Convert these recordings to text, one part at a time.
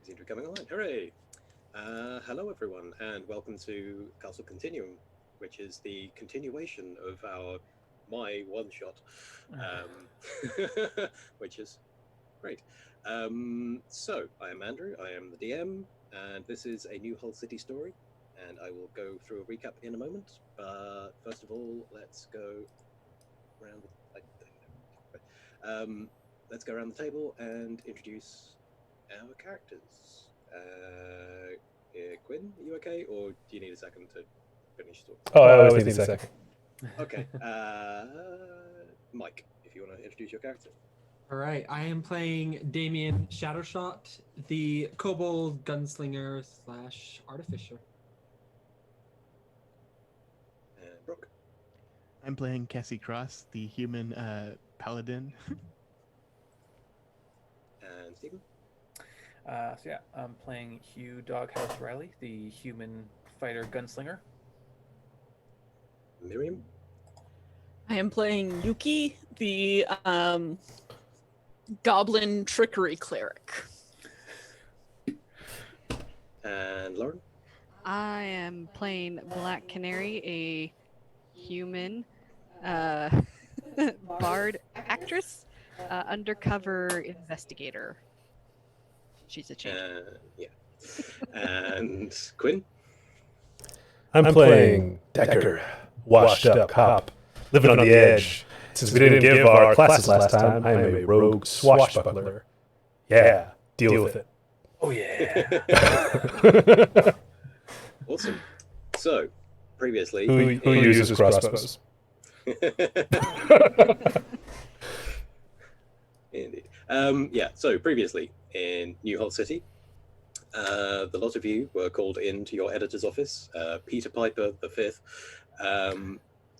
Seem to be coming online. Hooray! Hello, everyone, and welcome to Castle Continuum, which is the continuation of our my one shot, which is great. So, I am Andrew, I am the DM, and this is a New Hull City story, and I will go through a recap in a moment. But first of all, let's go around. Um, let's go around the table and introduce our characters. Quinn, are you okay, or do you need a second to finish talking? Oh, I always need a second. Okay. Mike, if you want to introduce your character. All right, I am playing Damien Shadowshot, the kobold gunslinger slash artificer. And Brooke. I'm playing Cassie Cross, the human paladin. And Stephen. I'm playing Hugh Doghouse Riley, the human fighter gunslinger. Miriam. I am playing Yuki, the goblin trickery cleric. And Lauren. I am playing Black Canary, a human bard actress, undercover investigator. She's a change. Yeah. And Quinn. I'm playing Decker, washed up cop, living on the edge. Since we didn't give our classes last time, I'm a rogue swashbuckler. Yeah, deal with it. Oh yeah. Awesome. So, previously... Who uses crossbows? Indeed. So previously in New Hull City, the lot of you were called into your editor's office, Peter Piper the Fifth,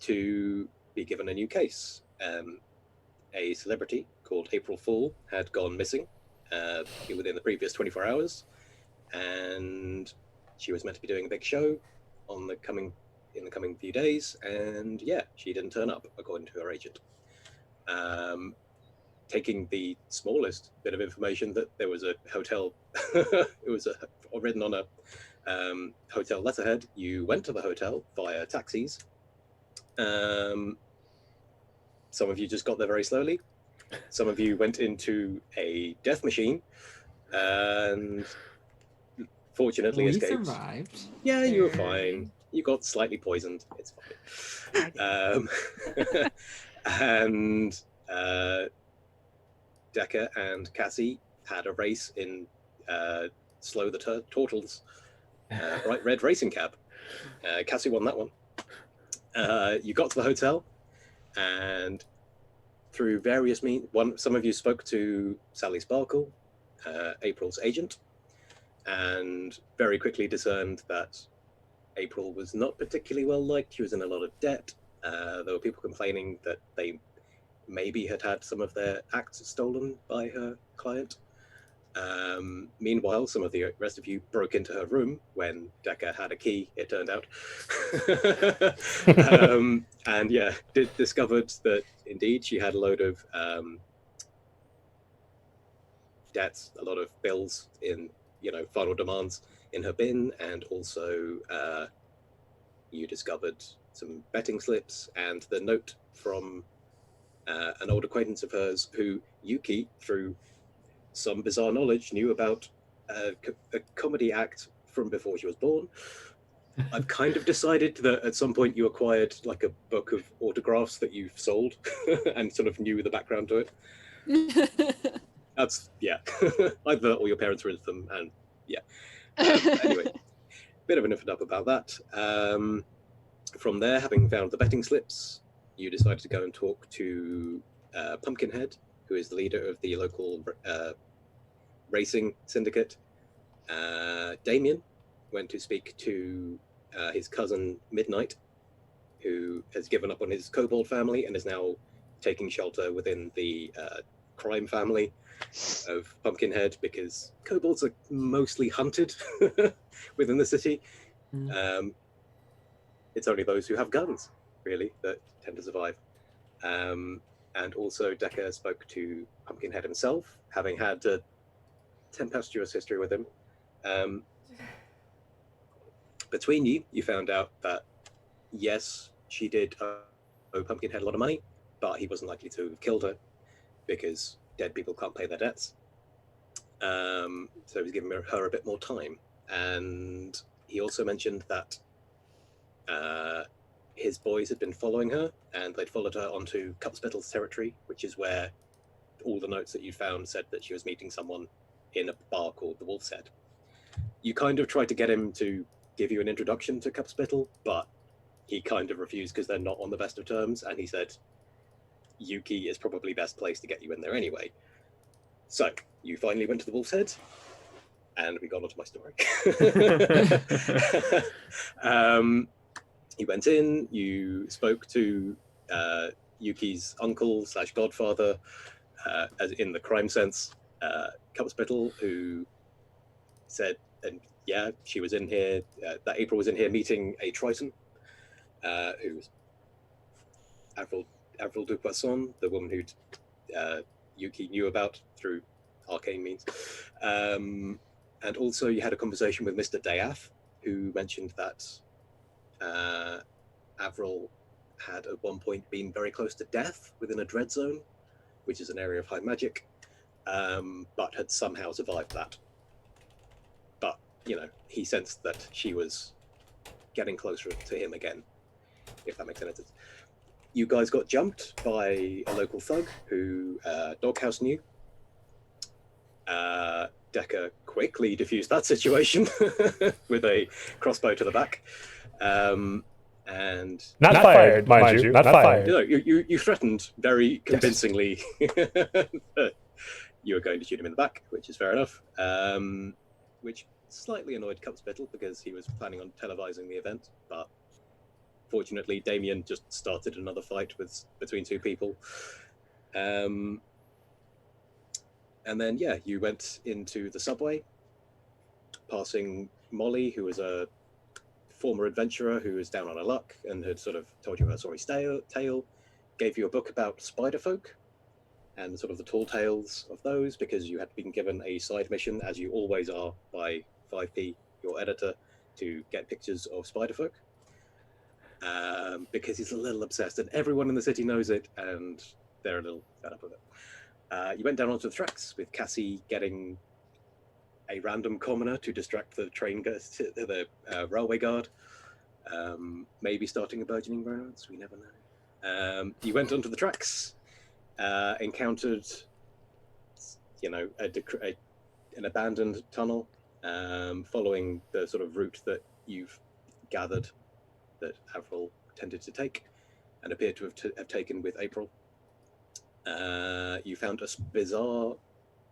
to be given a new case. A celebrity called April Fool had gone missing within the previous 24 hours, and she was meant to be doing a big show in the coming few days, and she didn't turn up, according to her agent. Taking the smallest bit of information that there was a hotel, it was written on a hotel letterhead. You went to the hotel via taxis. Some of you just got there very slowly. Some of you went into a death machine, and fortunately We escaped. survived. Yeah, you were fine. You got slightly poisoned. It's fine. And Decker and Cassie had a race in Slow the Turtles, bright red racing cab. Cassie won that one. You got to the hotel, and through various means, some of you spoke to Sally Sparkle, April's agent, and very quickly discerned that April was not particularly well liked. She was in a lot of debt. There were people complaining that they maybe had some of their acts stolen by her client. Meanwhile, some of the rest of you broke into her room when Decker had a key, it turned out. And discovered that indeed she had a load of debts, a lot of bills in, final demands in her bin, and also you discovered some betting slips and the note from an old acquaintance of hers who Yuki, through some bizarre knowledge, knew about a comedy act from before she was born. I've kind of decided that at some point you acquired like a book of autographs that you've sold and sort of knew the background to it. That's, either or your parents were into them, and anyway, bit of an info up about that. From there, having found the betting slips, you decided to go and talk to Pumpkinhead, who is the leader of the local racing syndicate. Damien went to speak to his cousin Midnight, who has given up on his kobold family and is now taking shelter within the crime family of Pumpkinhead, because kobolds are mostly hunted within the city. It's only those who have guns, really, that tend to survive. And also Decker spoke to Pumpkinhead himself, having had to tempestuous history with him. Between you, you found out that yes, she did owe Pumpkinhead a lot of money, but he wasn't likely to have killed her because dead people can't pay their debts. So he was giving her a bit more time. And he also mentioned that his boys had been following her, and they'd followed her onto Cupspittle's territory, which is where all the notes that you found said that she was meeting someone in a bar called the Wolf's Head. You kind of tried to get him to give you an introduction to Cupspittle, but he kind of refused because they're not on the best of terms, and he said Yuki is probably best placed to get you in there anyway. So you finally went to the Wolf's Head, and we got onto my story. You went in, you spoke to Yuki's uncle / godfather, as in the crime sense, Cupspittle, who said, and yeah, she was in here, that April was in here meeting a Triton, who was Avril Dupoisson, the woman who Yuki knew about through arcane means. And also you had a conversation with Mr. Dayath, who mentioned that Avril had at one point been very close to death within a dread zone, which is an area of high magic, but had somehow survived that. But, you know, he sensed that she was getting closer to him again, if that makes any sense. You guys got jumped by a local thug who Doghouse knew. Decker quickly diffused that situation with a crossbow to the back. And Not fired, mind you. Not fired. You threatened very convincingly that you were going to shoot him in the back, which is fair enough. Which slightly annoyed Cupspittle because he was planning on televising the event, but fortunately Damien just started another fight between two people. And then yeah, you went into the subway, passing Molly, who was a former adventurer who was down on her luck and had sort of told you her sorry tale, gave you a book about spider folk and sort of the tall tales of those, because you had been given a side mission, as you always are by 5P, your editor, to get pictures of spider folk, because he's a little obsessed and everyone in the city knows it and they're a little fed up with it. You went down onto the tracks with Cassie getting a random commoner to distract the the railway guard, maybe starting a burgeoning romance, we never know. You went onto the tracks, encountered, you know, an abandoned tunnel, following the sort of route that you've gathered that Avril tended to take and appeared to have taken with April. You found a bizarre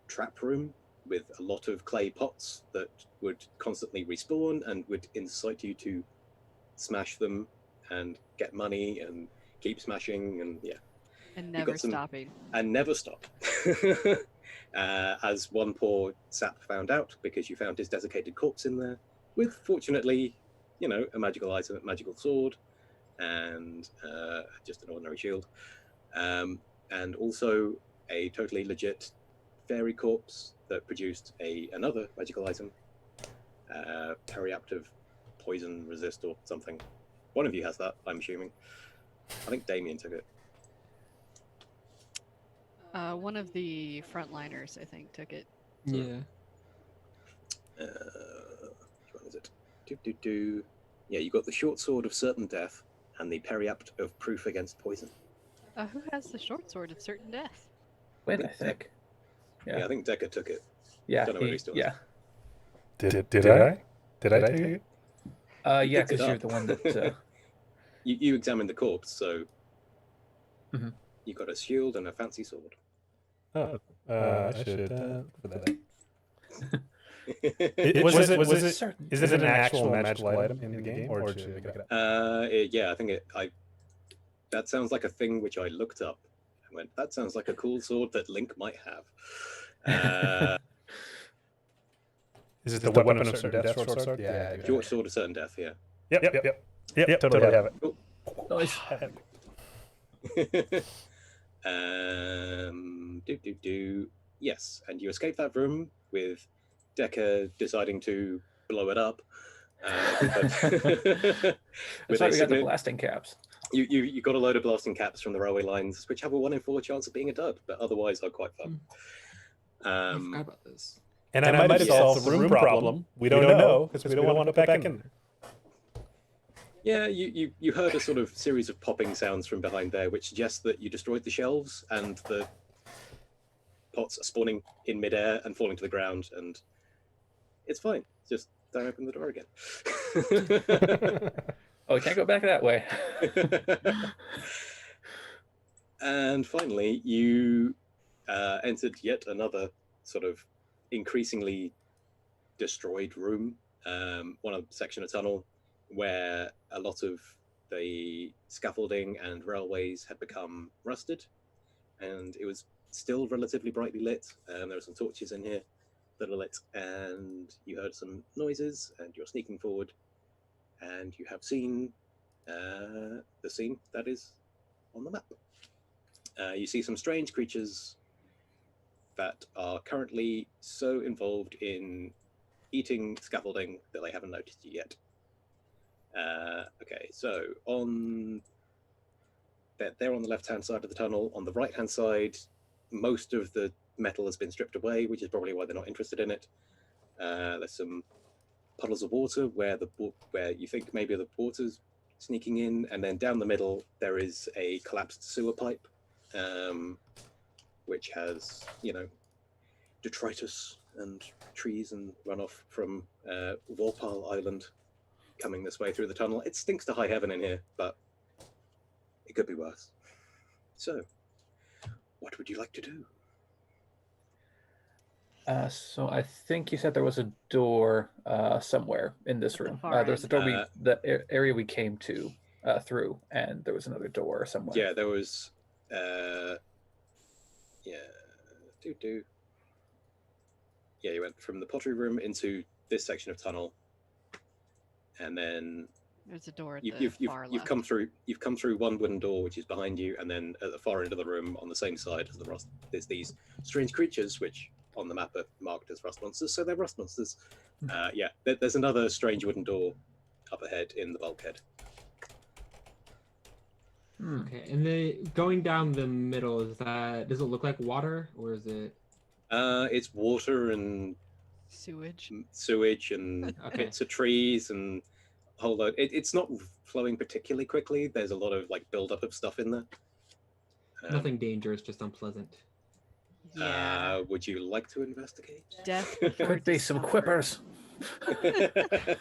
trap room with a lot of clay pots that would constantly respawn and would incite you to smash them and get money and keep smashing, and yeah. And never stopping. And never stop. As one poor sap found out, because you found his desiccated corpse in there, with, fortunately, you know, a magical item, a magical sword, and just an ordinary shield. And also a totally legit fairy corpse that produced another magical item, periaptive poison resist or something. One of you has that, I'm assuming. I think Damien took it. One of the frontliners, I think, took it. Yeah. Which one is it? Yeah, you got the short sword of certain death and the periapt of proof against poison. Who has the short sword of certain death? Wait, I think. Yeah, I think Decker took it. Yeah, Don't know whether he still has. Did I? Did I take it? Yeah, picked it because you're up. the one that. You examined the corpse, so Mhm. you got a shield and a fancy sword. Oh, I should put that up. Certain. Is it an actual magical item in the game, or should I pick it up? Yeah, I think that sounds like a thing which I looked up and went, that sounds like a cool sword that Link might have. Is it the weapon of certain death short sword? Yeah. Short sword of certain death, yeah. Yep, totally have it. Cool. Nice. Yes, and you escape that room with Decker deciding to blow it up. That's why we got the blasting caps. You got a load of blasting caps from the railway lines, which have a 1 in 4 chance of being a dud, but otherwise are quite fun. I forgot about this. And I might have solved the room problem. We don't know because we don't want to put back in there. Yeah, you heard a sort of series of popping sounds from behind there, which suggests that you destroyed the shelves and the pots are spawning in midair and falling to the ground, and it's fine. Just don't open the door again. Oh, we can't go back that way. And finally, you entered yet another sort of increasingly destroyed room, one section of tunnel where a lot of the scaffolding and railways had become rusted, and it was still relatively brightly lit. There are some torches in here that are lit, and you heard some noises, and you're sneaking forward, and you have seen the scene that is on the map. You see some strange creatures that are currently so involved in eating scaffolding that they haven't noticed you yet. Okay, so they're on the left-hand side of the tunnel. On the right-hand side, most of the metal has been stripped away, which is probably why they're not interested in it. There's some puddles of water where you think maybe the water's sneaking in, and then down the middle there is a collapsed sewer pipe, which has, detritus and trees and runoff from Walpole Island coming this way through the tunnel. It stinks to high heaven in here, but it could be worse. So, what would you like to do? So I think you said there was a door somewhere in this room. far There was a door area we came to through, and there was another door somewhere. Yeah, there was. Yeah, you went from the pottery room into this section of tunnel, and then There's a door at you've far you've left. come through. You've come through one wooden door, which is behind you, and then at the far end of the room, on the same side as the rust, there's these strange creatures, which on the map are marked as rust monsters. So they're rust monsters. Yeah, there's another strange wooden door up ahead in the bulkhead. Okay, and then going down the middle, does it look like water, or is it? It's water and Sewage. sewage and Okay. bits of trees and a whole load. It's not flowing particularly quickly. There's a lot of buildup of stuff in there. Nothing dangerous, just unpleasant. Yeah. Would you like to investigate? Death before Could be some discomfort. quippers.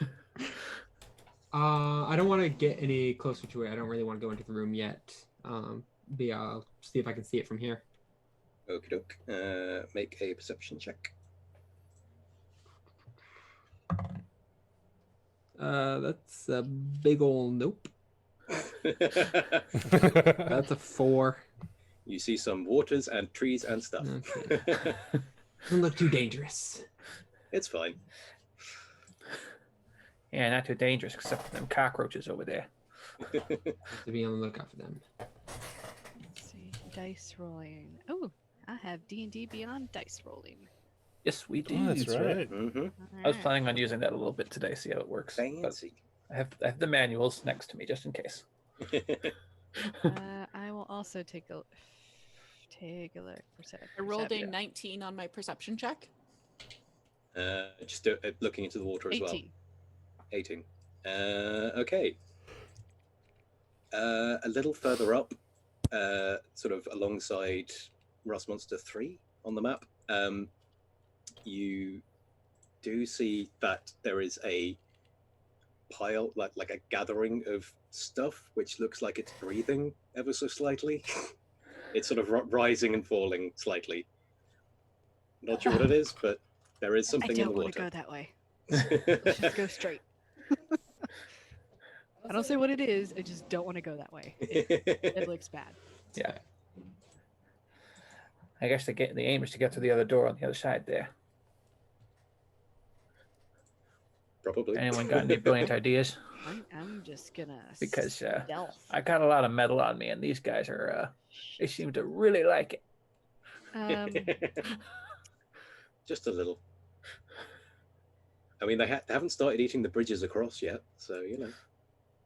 I don't want to get any closer to it. I don't really want to go into the room yet. But yeah, I'll see if I can see it from here. Okie doke. Make a perception check. That's a big old nope. That's a 4. You see some waters and trees and stuff. Okay. Doesn't look too dangerous. It's fine. Yeah, not too dangerous, except for them cockroaches over there. Have to be on the lookout for them. Let's see. Dice rolling. Oh, I have D&D Beyond dice rolling. Yes, we do. Oh, that's right. Mm-hmm. I was planning on using that a little bit today, see how it works. but Fancy. I have the manuals next to me just in case. I will also take a look. I rolled a 19 on my perception check. Just looking into the water as 18. 18. Okay. A little further up, sort of alongside Rust Monster 3 on the map, you do see that there is a pile, like a gathering of stuff, which looks like it's breathing ever so slightly. It's sort of rising and falling slightly. Not sure what it is, but there is something in the I don't want to water. go that way. Let's just go straight. I don't say what it is. I just don't want to go that way. It looks bad. Yeah. I guess the aim is to get to the other door on the other side there. Probably. Anyone got any brilliant ideas? I'm just gonna Because stealth. I got a lot of metal on me, and these guys are they seem to really like it. Just a little. I mean, they haven't started eating the bridges across yet, so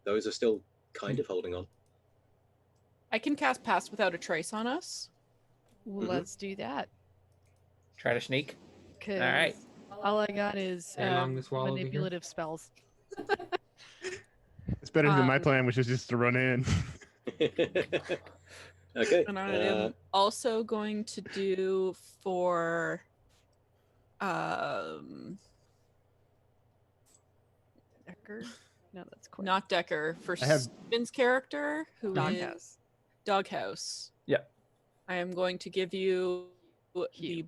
those are still kind of holding on. I can cast Pass Without a Trace on us. Let's do that. Try to sneak. Cause right. all I got is Hey, along this wall over here. manipulative spells. It's better than my Um, plan, which is just to run in. Okay. And I am also going to do for Decker? No, that's Corey. not Decker, for I have- Steven's character, who is Doghouse. Doghouse. Yeah. I am going to give you Hugh.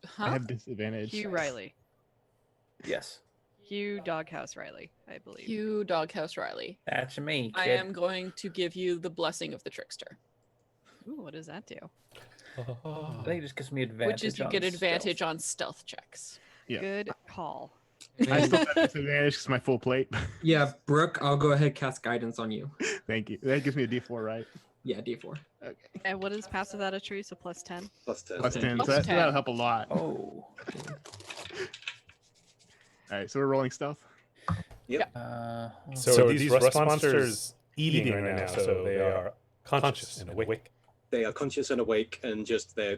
the I have disadvantage. Hugh Riley. Yes. Hugh Doghouse Riley, I believe. Hugh Doghouse Riley. That's me, kid. I am going to give you the Blessing of the Trickster, Ooh, what does that do? I think it just gives me advantage. which is you on get advantage stealth. on stealth checks. Yeah. Good call. I still have disadvantage because my full plate. Yeah, Brooke, I'll go ahead cast guidance on you. Thank you. That gives me a D4, right? Yeah, D4. Okay. And what is Pass Without a Trace? A plus 10? Plus 10. Plus 10. Plus So 10. that'll help a lot. Oh. All right, so we're rolling stealth. So are these rust monsters eating right now? So they are conscious and awake. They are conscious and awake, and just they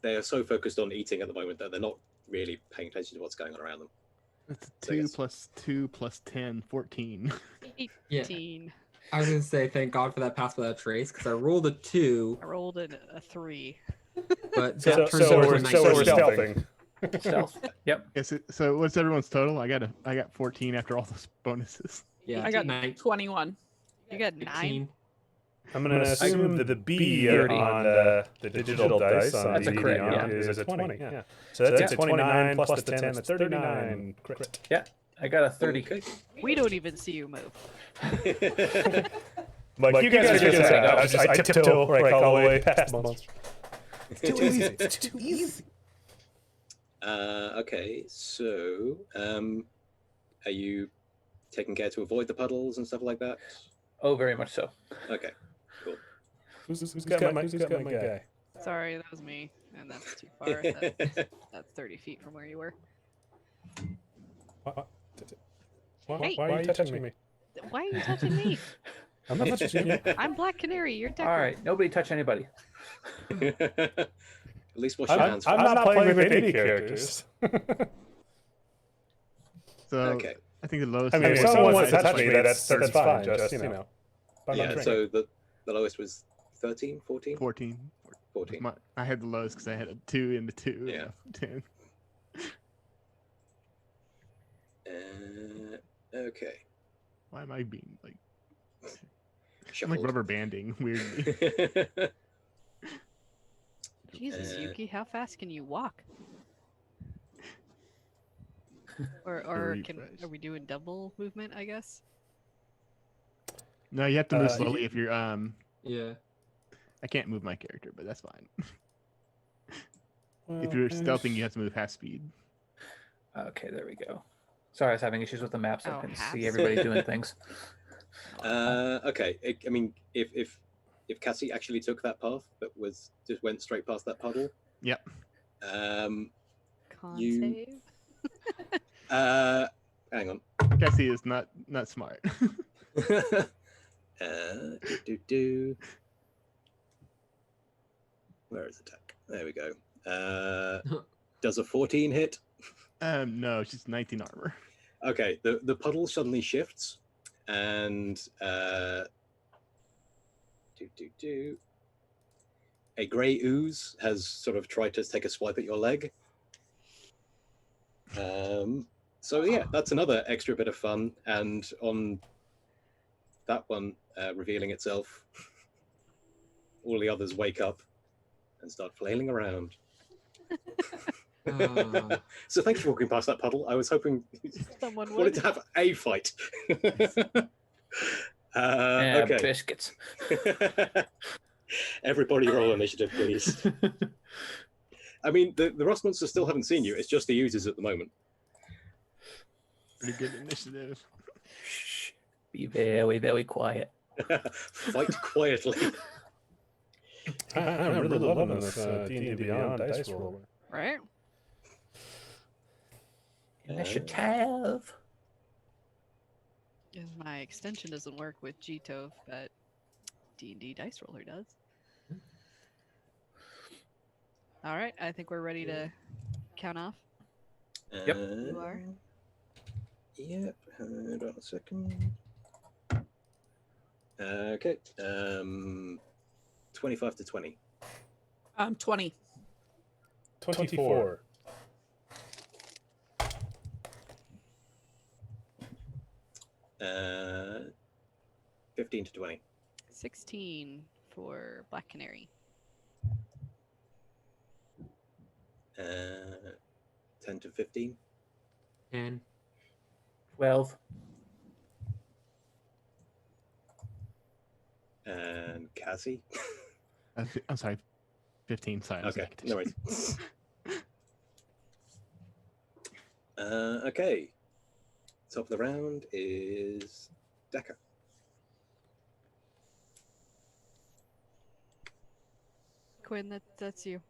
are so focused on eating at the moment that they're not really paying attention to what's going on around them. That's So 2 yes. plus 2 plus 10, 14. 18. I was gonna say thank God for that pass without trace because I rolled a 2, I rolled a 3. but that So turns we're into a 19. stealthing. Stealth. Yep. Yes. So what's everyone's total? I got 14 after all those bonuses. Yeah, I got 19. 21. You got 9? I'm going to assume that the B 30 on the digital dice on That's a crit, D&D yeah. is a 20. Yeah. So that's a 29 plus the 10, that's 39 crit. Yeah. I got a 30. Okay. We don't even see you move. Like, you guys figure this out. I tiptoe right all the way past the monster. It's too easy. It's too easy. Okay, so are you taking care to avoid the puddles and stuff like that? Oh, very much so. Okay, cool. Who's got my guy? Sorry, that was me. And that's too far. That's 30 feet from where you were. Why are you touching me? Why are you touching me? I'm not touching you. I'm Black Canary. You're Decker. All right. Nobody touch anybody. At least wash your hands. I'm not playing with any characters. So Okay. I think the lowest. I mean, if was- someone wants to touch me, that's fine. Just, but I'm Yeah, not so the lowest was 13, 14? 14. 14. I had the lowest because I had a 2 into 2. Yeah. 10. Okay. Why am I being like? I'm Shuffled. like rubber banding weirdly. Jesus, Yuki, how fast can you walk? Or are we doing double movement, I guess? No, you have to move You- slowly if you're Yeah. I can't move my character, but that's fine. If you're stealthing, you have to move half speed. Okay, there we go. Sorry, I was having issues with the map, so I Oh, couldn't half see everybody doing things. Okay. I mean, if Cassie actually took that path that was just went straight past that puddle. Yep. Con You- save? Hang on. Cassie is not smart. Do. Where is attack? There we go. Does a 14 hit? No, she's 19 armor. Okay, the puddle suddenly shifts, and a grey ooze has sort of tried to take a swipe at your leg. So yeah, that's another extra bit of fun, and on that one revealing itself, all the others wake up and start flailing around. So thank you for walking past that puddle. I was hoping Someone wanted would. to have a fight. Yeah, Okay. biscuits. Everybody roll initiative, please. I mean, the rust monsters still haven't seen you. It's just the users at the moment. Pretty good initiative. Shh. Be very, very quiet. Fight quietly. I'm really loving this D&D Beyond dice roller. Right? Initiative. Because my extension doesn't work with Gtove, but D&D Dice Roller does. All right, I think we're ready to count off. Yep. You are? Yep. Hold on a second. Okay. 25 to 20. 20. 24. 15 to 20. 16 for Black Canary. 10 to 15. 10. 12. And Cassie. I'm sorry, 15. Sorry. Okay, no worries. Okay. Top of the round is Decker. Quinn, that's you.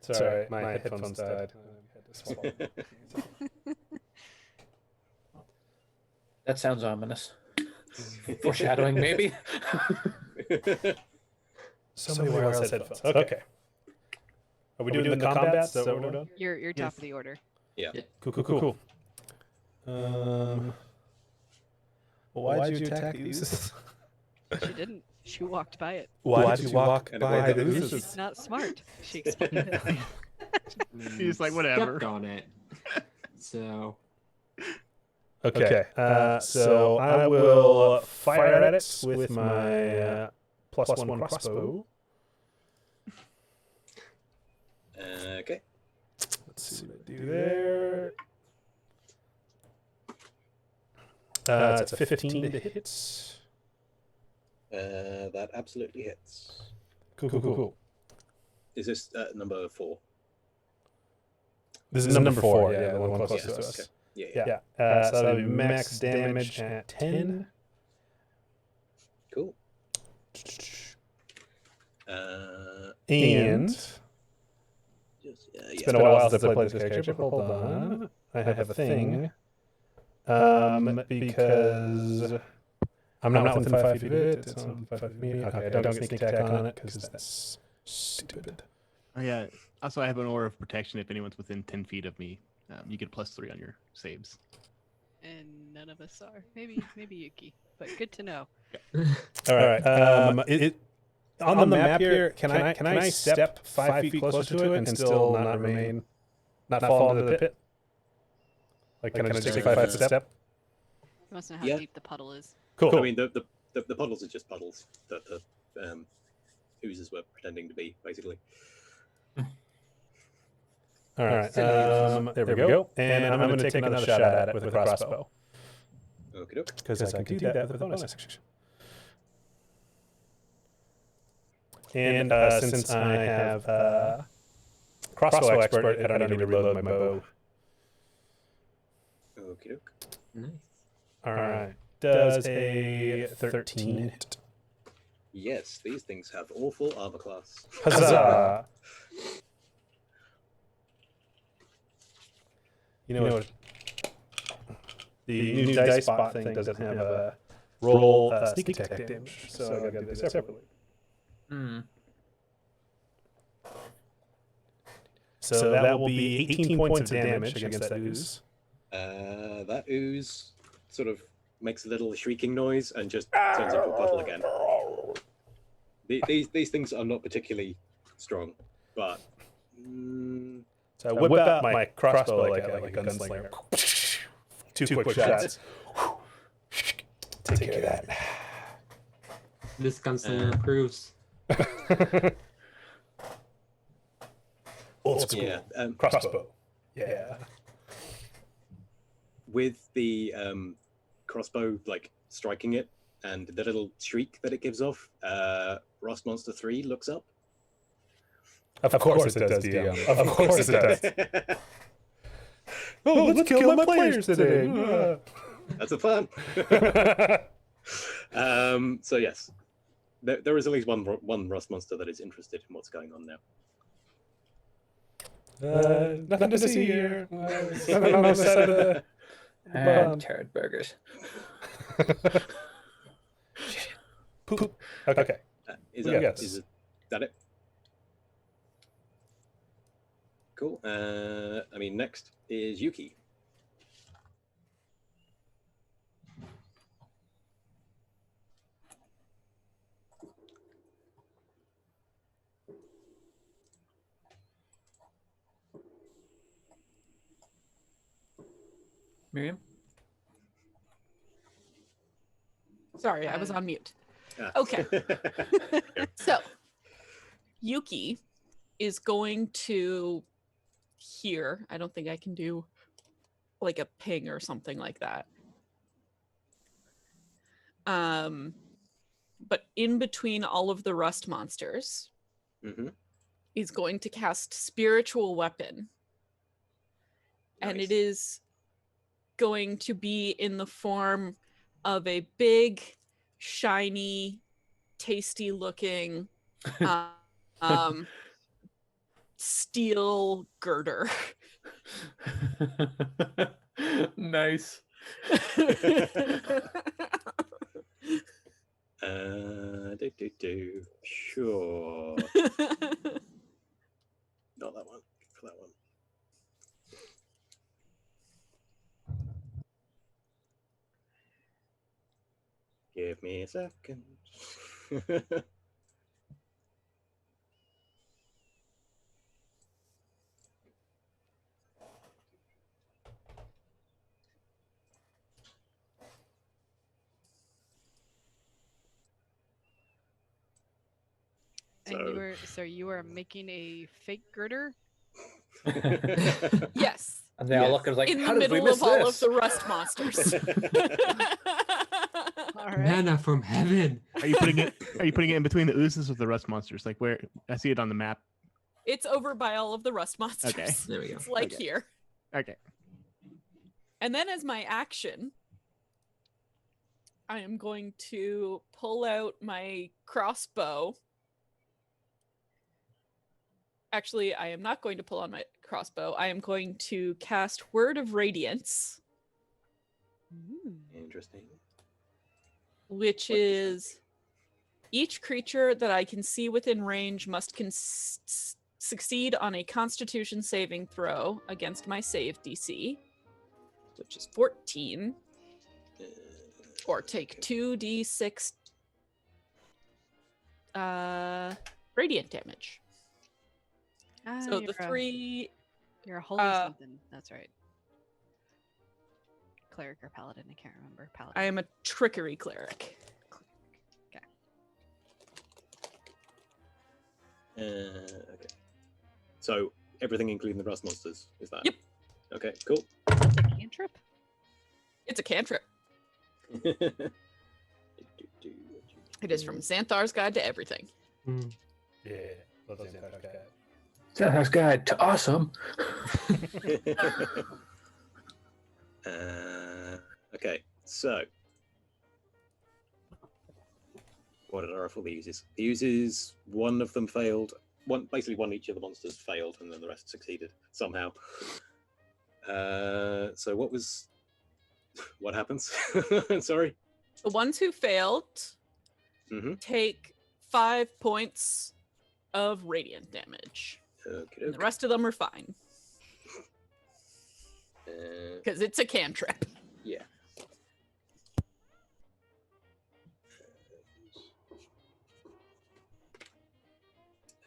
It's all right. My headphones died. I had to swallow. That sounds ominous. Foreshadowing, maybe. So many wireless headphones. Okay. Are we doing the combat? Is that what we're doing? You're top Yes. of the order. Yeah. Cool. Well, why'd you attack the oozes? She didn't. She walked by it. Why did you walk And by the avoid the She's oozes? not smart. She explained it. He's like, whatever. Stepped on it. So Okay. So I will fire at it with my +1 crossbow. Okay. Let's see what I do there. It's a 15 to hit. That absolutely hits. Cool. Is this number 4? This is number 4. Yeah, the one closest to okay. us. Yeah. Yeah. So that'll be max damage at 10. Cool. And it's been a while since I played this character, but hold on. I have a thing. Because I'm not within 5 feet of it. It's not within 5 feet of me. Okay, I don't get sneak attack on it because that's stupid. Oh, yeah. Also, I have an aura of protection if anyone's within 10 feet of me. You get +3 on your saves. And none of us are. Maybe Yuki. But good to know. All right. On the map here, can I step 5 feet closer to it and still not fall into the pit? Like, can I just take a 5 foot step? You must know how Yeah. deep the puddle is. Cool. I mean, the puddles are just puddles that the oozes were pretending to be, basically. All right. There we go. And I'm going to take another shot at it with a crossbow. Okay. Because I can do that with a bonus action. And since I have crossbow expert, I don't need to reload my bow. Okay. nice. All right. Does a 13 hit? Yes, these things have awful armor class. Huzzah! You know what? The new dice bot thing doesn't have a roll sneak attack damage, so I gotta do this separately. So that will be 18 points of damage against that ooze. That ooze sort of makes a little shrieking noise and just turns into a puddle again. These things are not particularly strong, but So I whip out my crossbow like a gunslinger. Two quick shots. Take care of that. This gunslinger improves. Old school. yeah. Crossbow. Yeah. With the crossbow like striking it and the little shriek that it gives off, Ross Monster 3 looks up. Of course it does, DM. Of course it does. Oh, let's kill my players today. That's a plan. So yes, there is at least one Rust monster that is interested in what's going on now. Nothing to see here. Standing on the side of the And bum. Tarot burgers. Shit. Poop. Okay. Is We that, got is this. that it? Cool. I mean, next is Yuki. Miriam? Sorry, I was on mute. Ah. Okay. So, Yuki is going to here. I don't think I can do like a ping or something like that. But in between all of the rust monsters, Mhm. he's going to cast Spiritual Weapon. And Nice. it is going to be in the form of a big, shiny, tasty looking steel girder. Nice. Sure. Not that one. For that one. Give me a second. So you are making a fake girder? Yes. And they all Yes. look at like, In how the did we middle miss of all of this? the rust monsters. All right. Manna from heaven. Are you putting it? Are you putting it in between the oozes with the rust monsters? Like where I see it on the map. It's over by all of the rust monsters. Okay. There we go. It's like Okay. here. Okay. And then as my action, I am going to pull out my crossbow. Actually, I am not going to pull on my crossbow. I am going to cast Word of Radiance, Interesting. which What is that? is each creature that I can see within range must succeed on a Constitution saving throw against my save DC, which is 14, or take 2d6 radiant damage. So the three, You're a holy uh, something. That's right. Cleric or paladin? I can't remember. Paladin. I am a trickery cleric. Okay. So everything, including the rust monsters, is that? Yep. Okay. Cool. That's a cantrip. It's a cantrip. It is from Xanthar's Guide to Everything. Yeah. Love that entire guy. Xanthar's Guide to Awesome. Okay, so what did I roll for the uses? The uses, one of them failed. Basically one each of the monsters failed, and then the rest succeeded somehow. So what happens? Sorry. The ones who failed take 5 points of radiant damage. Okay. And the rest of them are fine. Because it's a cantrip. Yeah.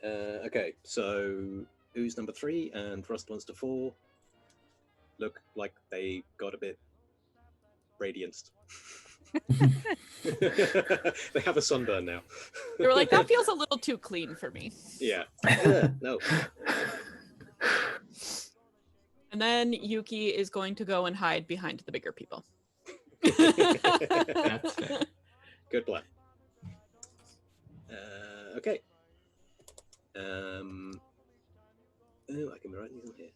Okay, so who's number 3 and Rust Monster 4 look like they got a bit radienced. They have a sunburn now. They were like, that feels a little too clean for me. Yeah. No. And then Yuki is going to go and hide behind the bigger people. That's fair. Good plan. Okay. Oh, I can be writing these on here.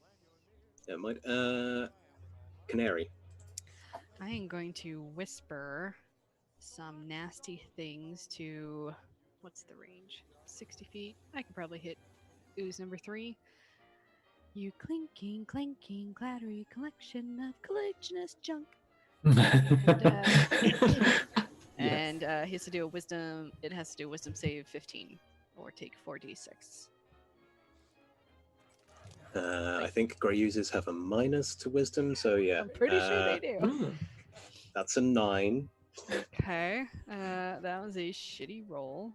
Never mind. Canary. I am going to whisper some nasty things to, what's the range? 60 feet. I could probably hit ooze number 3. You clinking, clanking, clattery collection of collectionist junk. And he has to do a wisdom. It has to do a wisdom save 15, or take 4d6. I think grey users have a minus to wisdom, so yeah. I'm pretty sure they do. Mm. That's a 9. Okay, that was a shitty roll.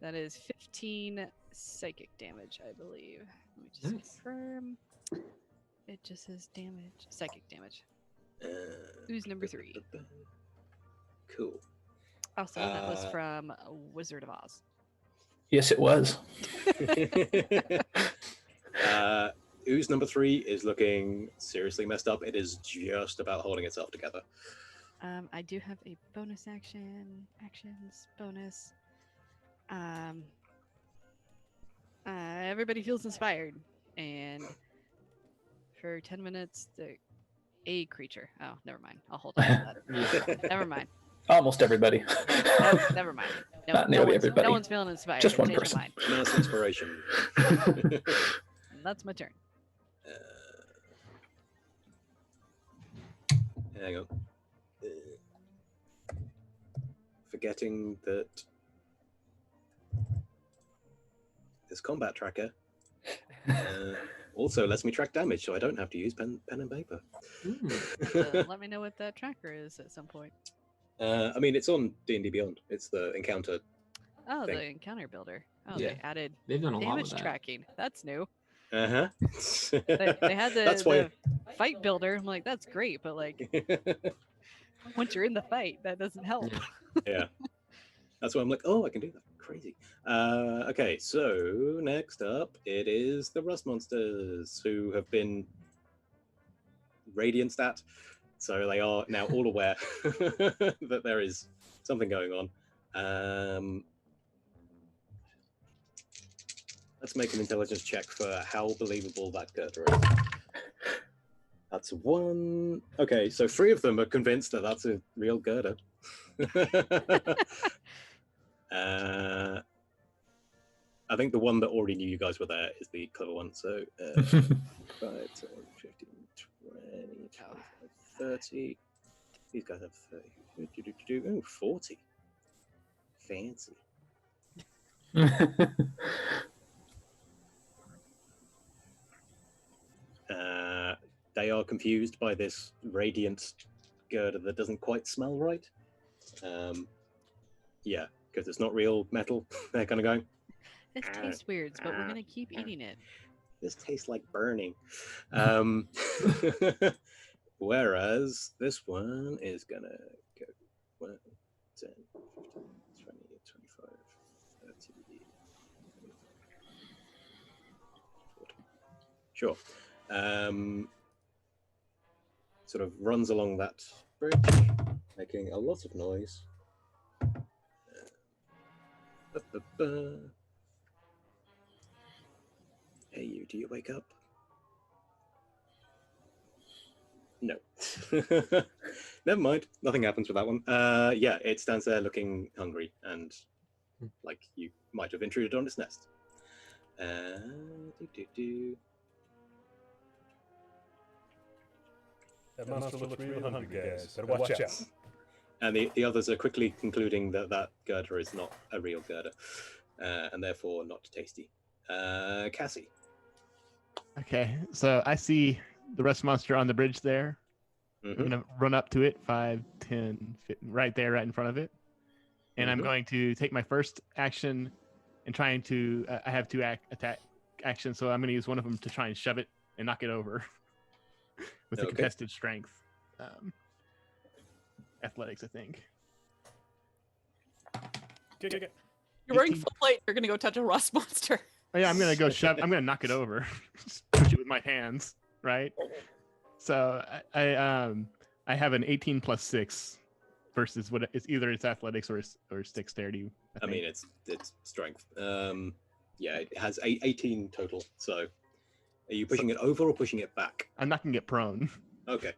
That is 15 psychic damage, I believe. Let me just Nice. confirm. It just says damage, psychic damage. Uh, Who's number 3? Cool. Also, that was from Wizard of Oz. Yes, it was. Ooze number 3 is looking seriously messed up. It is just about holding itself together. I do have a bonus actions bonus. Everybody feels inspired, and for 10 minutes, a creature. Oh, never mind. I'll hold on to that. Never mind. Almost everybody. No, never mind. No, Not nearly one's, everybody. No one's feeling inspired. Just one Change my person. mind. Mass inspiration. That's my turn. Hang on. Forgetting that this combat tracker also lets me track damage, so I don't have to use pen and paper. Let me know what that tracker is at some point. I mean, it's on D&D Beyond. It's the encounter. Oh, thing. the encounter builder. Oh, Yeah. they added They've done a lot with damage that. tracking. That's new. Uh-huh. They had That's why. the fight builder. I'm like, that's great, but like once you're in the fight, that doesn't help. Yeah. That's why I'm like, oh, I can do that. Crazy. Okay, so next up, it is the Rust Monsters, who have been radiant stat. So they are now all aware that there is something going on. Let's make an intelligence check for how believable that girder is. That's 1. Okay, so 3 of them are convinced that that's a real girder. I think the one that already knew you guys were there is the clever one. So 5, 10, 15, 20, 25, 30. These guys have 30. Oh, 40. Fancy. They are confused by this radiant girder that doesn't quite smell right. Yeah, because it's not real metal. They're kind of going, This tastes weird, but we're gonna keep eating it. this tastes like burning. Whereas this one is gonna go 1, 10, 15, 20, 25, 30, 40. Sure. Sort of runs along that bridge, making a lot of noise. Hey, you, do you wake up? No. Never mind. Nothing happens with that one. Yeah, it stands there looking hungry and like you might have intruded on its nest. That monster looks real hungry, guys. Better watch out. And the others are quickly concluding that that girder is not a real girder, and therefore not tasty. Cassie. Okay, so I see the rust monster on the bridge there. Mhm. I'm gonna run up to it, 5, 10, right there, right in front of it, and I'm Mhm. going to take my first action and trying to. I have 2 attack actions, so I'm going to use one of them to try and shove it and knock it over with a Okay. contested strength, athletics, I think. Okay. You're wearing 18. full plate. You're gonna go touch a rust monster. Oh, yeah, I'm gonna go shove. I'm gonna knock it over, just push it with my hands, right? So I have an 18 plus 6 versus what it's either it's athletics or it's dexterity. I mean, it's strength. Yeah, it has 18 total. So, are you pushing it over or pushing it back? I'm knocking it prone, Okay.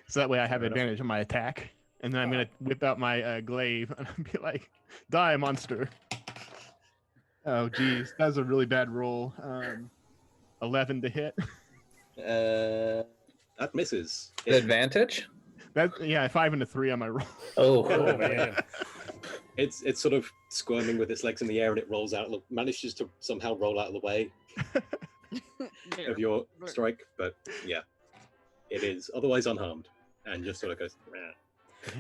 so that way I have Fair enough. advantage on my attack, and then I'm gonna whip out my glaive and I'll be like, "Die, monster!" Oh, geez, that was a really bad roll. 11 to hit. That misses. The advantage? Yeah, 5 and a 3 on my roll. Oh, Oh man. It's sort of squirming with its legs in the air, and it rolls out. Manages to somehow roll out of the way of your strike, but yeah, it is otherwise unharmed, and just sort of goes. Meh.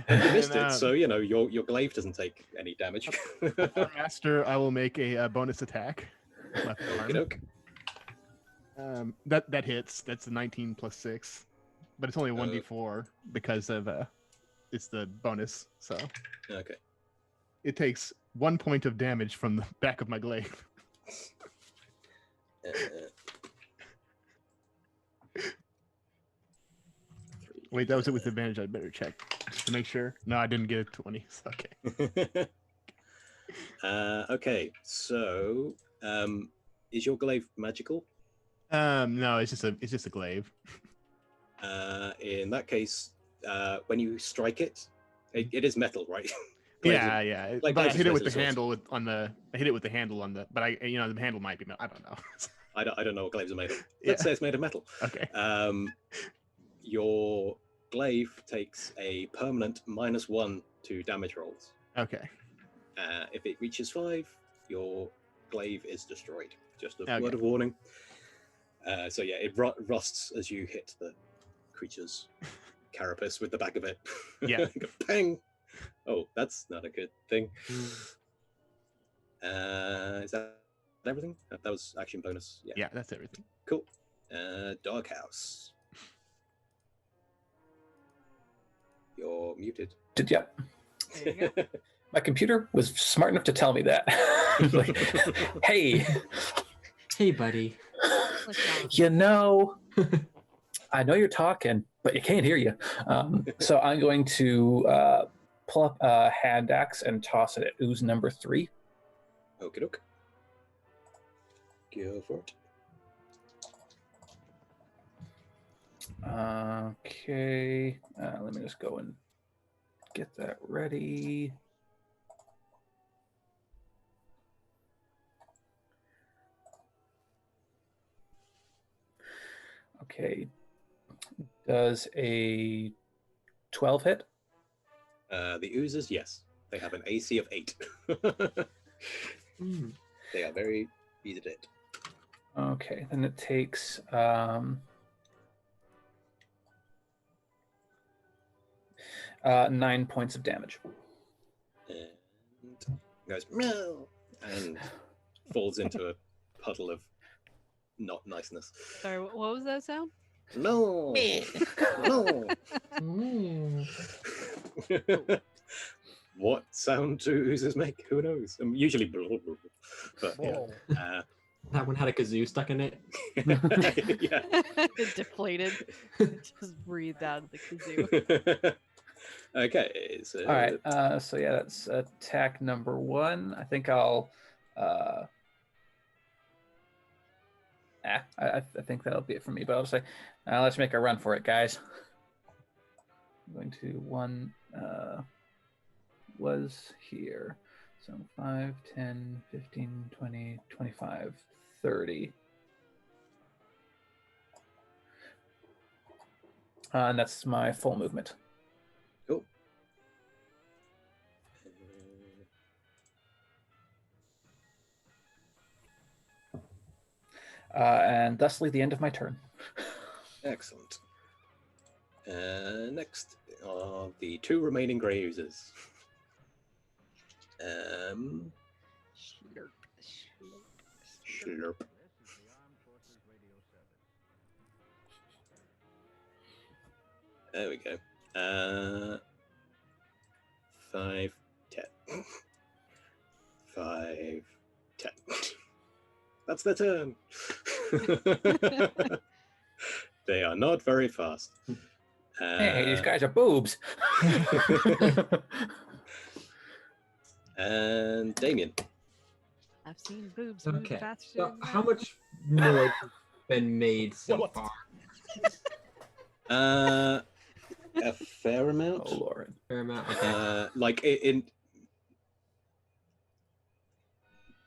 And you missed it, so you know your glaive doesn't take any damage. Master, I will make a bonus attack. Left arm. Okey-doke. That hits. That's a 19 plus 6, but it's only a 1d4 because of it's the bonus. So Okay. it takes 1 point of damage from the back of my glaive. Uh, Wait, that was it with advantage. I'd better check just to make sure. No, I didn't get a 20. So okay. Okay, so is your glaive magical? No, it's just a glaive. In that case, when you strike it, it is metal, right? Glaives are- Yeah. like But I glaives hit are it with the supposed to sort handle I hit it with the handle on the. But the handle might be. I don't know. I don't know what glaives are made of. Yeah. Let's say it's made of metal. Okay. Your glaive takes a permanent -1 to damage rolls. Okay. If it reaches 5, your glaive is destroyed. Just a Okay. word of warning. So yeah, it rusts as you hit the creature's carapace with the back of it. Yeah. Go, Pang! Oh, that's not a good thing. Is that everything? That was action bonus. Yeah. Yeah, that's everything. Cool. Doghouse. You're muted. yeah. There you go. My computer was smart enough to tell me that. Like, hey, Hey, buddy. you know, I know you're talking, but you can't hear you. So I'm going to pull up a hand axe and toss it at ooze number 3. Okie doke. Go for it. Okay, let me just go and get that ready. Okay, does a 12 hit? The oozes, yes. They have an AC of 8. Mm. They are very easy to hit. Okay, then it takes 9 points of damage. And goes meow and falls into a puddle of not niceness. Sorry, what was that sound? No. No. Mm. What sound do oozes make? Who knows? Usually, blah, blah, blah. But yeah. That one had a kazoo stuck in it. Yeah. It deflated. It just breathed out of the kazoo. Okay. So, All right, so yeah, that's attack number 1. I think I'll. I think that'll be it for me. But I'll just say, let's make a run for it, guys. I'm going to one was here. So 5, 10, 15, 20, 25, 30. And that's my full movement. Cool. And thusly the end of my turn. Excellent. Next are the 2 remaining grey oozes. Slurp. There we go. 5, 10. 5, 10. That's their turn. They are not very fast. Hey, these guys are boobs. And Damien. I've seen boobs move Okay. faster. So than how that. much noise has been made so What? far? A fair amount. Oh, Lord. Fair amount. Okay. Like in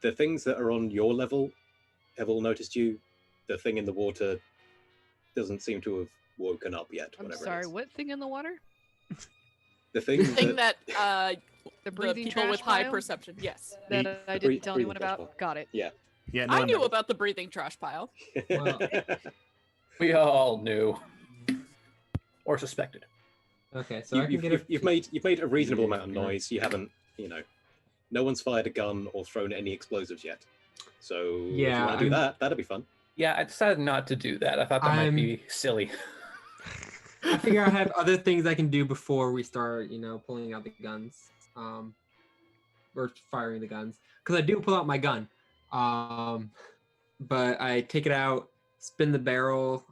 the things that are on your level have all noticed you. the thing in the water doesn't seem to have woken up yet. I'm whatever sorry, it is. what thing in the water? The thing, Thing that The the breathing people trash with high pile perception. Yes. that The I breath- didn't tell breathing anyone trash about. pile. Got it. Yeah. Yeah, no I one knew knows. about the breathing trash pile. Well, We all knew or suspected. okay, so I can get a. you've made a reasonable Yeah, amount of yeah. noise. You haven't, no one's fired a gun or thrown any explosives yet. So if you Yeah, want to do I'm- that, that'd be fun. Yeah, I decided not to do that. I thought that might I'm- be silly. I figure I have other things I can do before we start, pulling out the guns, or firing the guns. Because I do pull out my gun, but I take it out, spin the barrel,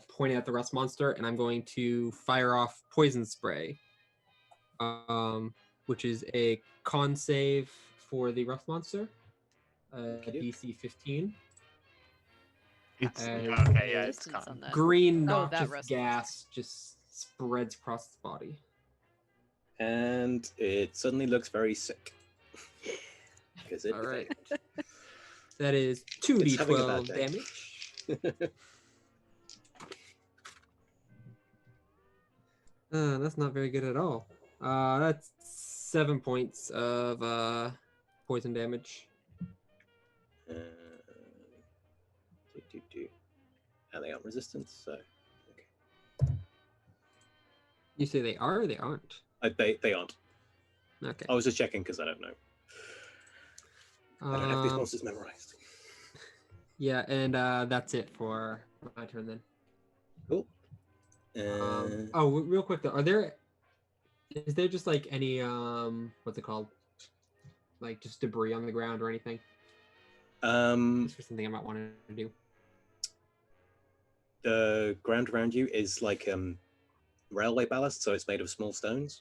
point it at the rust monster, and I'm going to fire off poison spray, which is a con save for the rust monster, DC 15. It's And okay. Yeah, it's Distance con. on that. Green Oh, that noxious rust gas just spreads across its body. And it suddenly looks very sick. Because it All right. failed. That is It's having a 2d12 bad day. damage. That's not very good at all. That's 7 points of poison damage. Uh, And they aren't resistant, so okay. You say they are or they aren't? They aren't. Okay. I was just checking because I don't know. I don't have these Um, monsters memorized. Yeah, and that's it for my turn then. Cool. Real quick though, is there just like any what's it called? Like just debris on the ground or anything? Just for something I might want to do. The ground around you is like railway ballast, so it's made of small stones.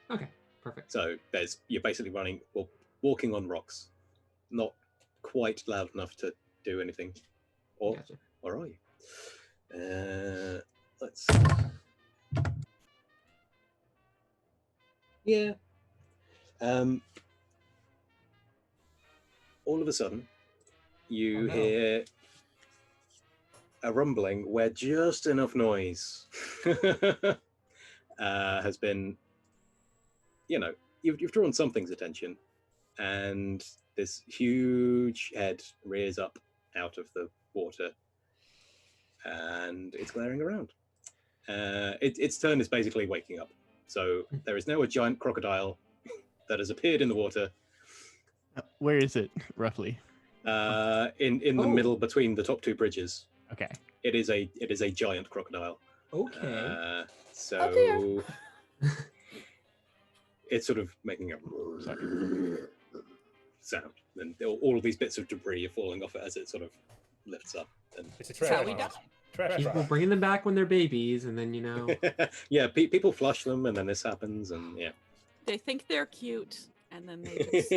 Okay, perfect. So you're basically walking on rocks, not quite loud enough to do anything. Or Gotcha. or are you? Let's. Yeah. All of a sudden, you Oh, no. hear a rumbling where just enough noise has been, you've drawn something's attention, and this huge head rears up out of the water, and it's glaring around. Its turn is basically waking up. So there is now a giant crocodile that has appeared in the water, Where is it roughly? in the Oh. middle between the top two bridges. Okay. It is a giant crocodile. Okay. So it's sort of making a sound, and all of these bits of debris are falling off it as it sort of lifts up. And It's a That's how trash we die. monster. Trash People monster. bringing them back when they're babies, and then yeah, people flush them, and then this happens, and yeah. They think they're cute, and then they just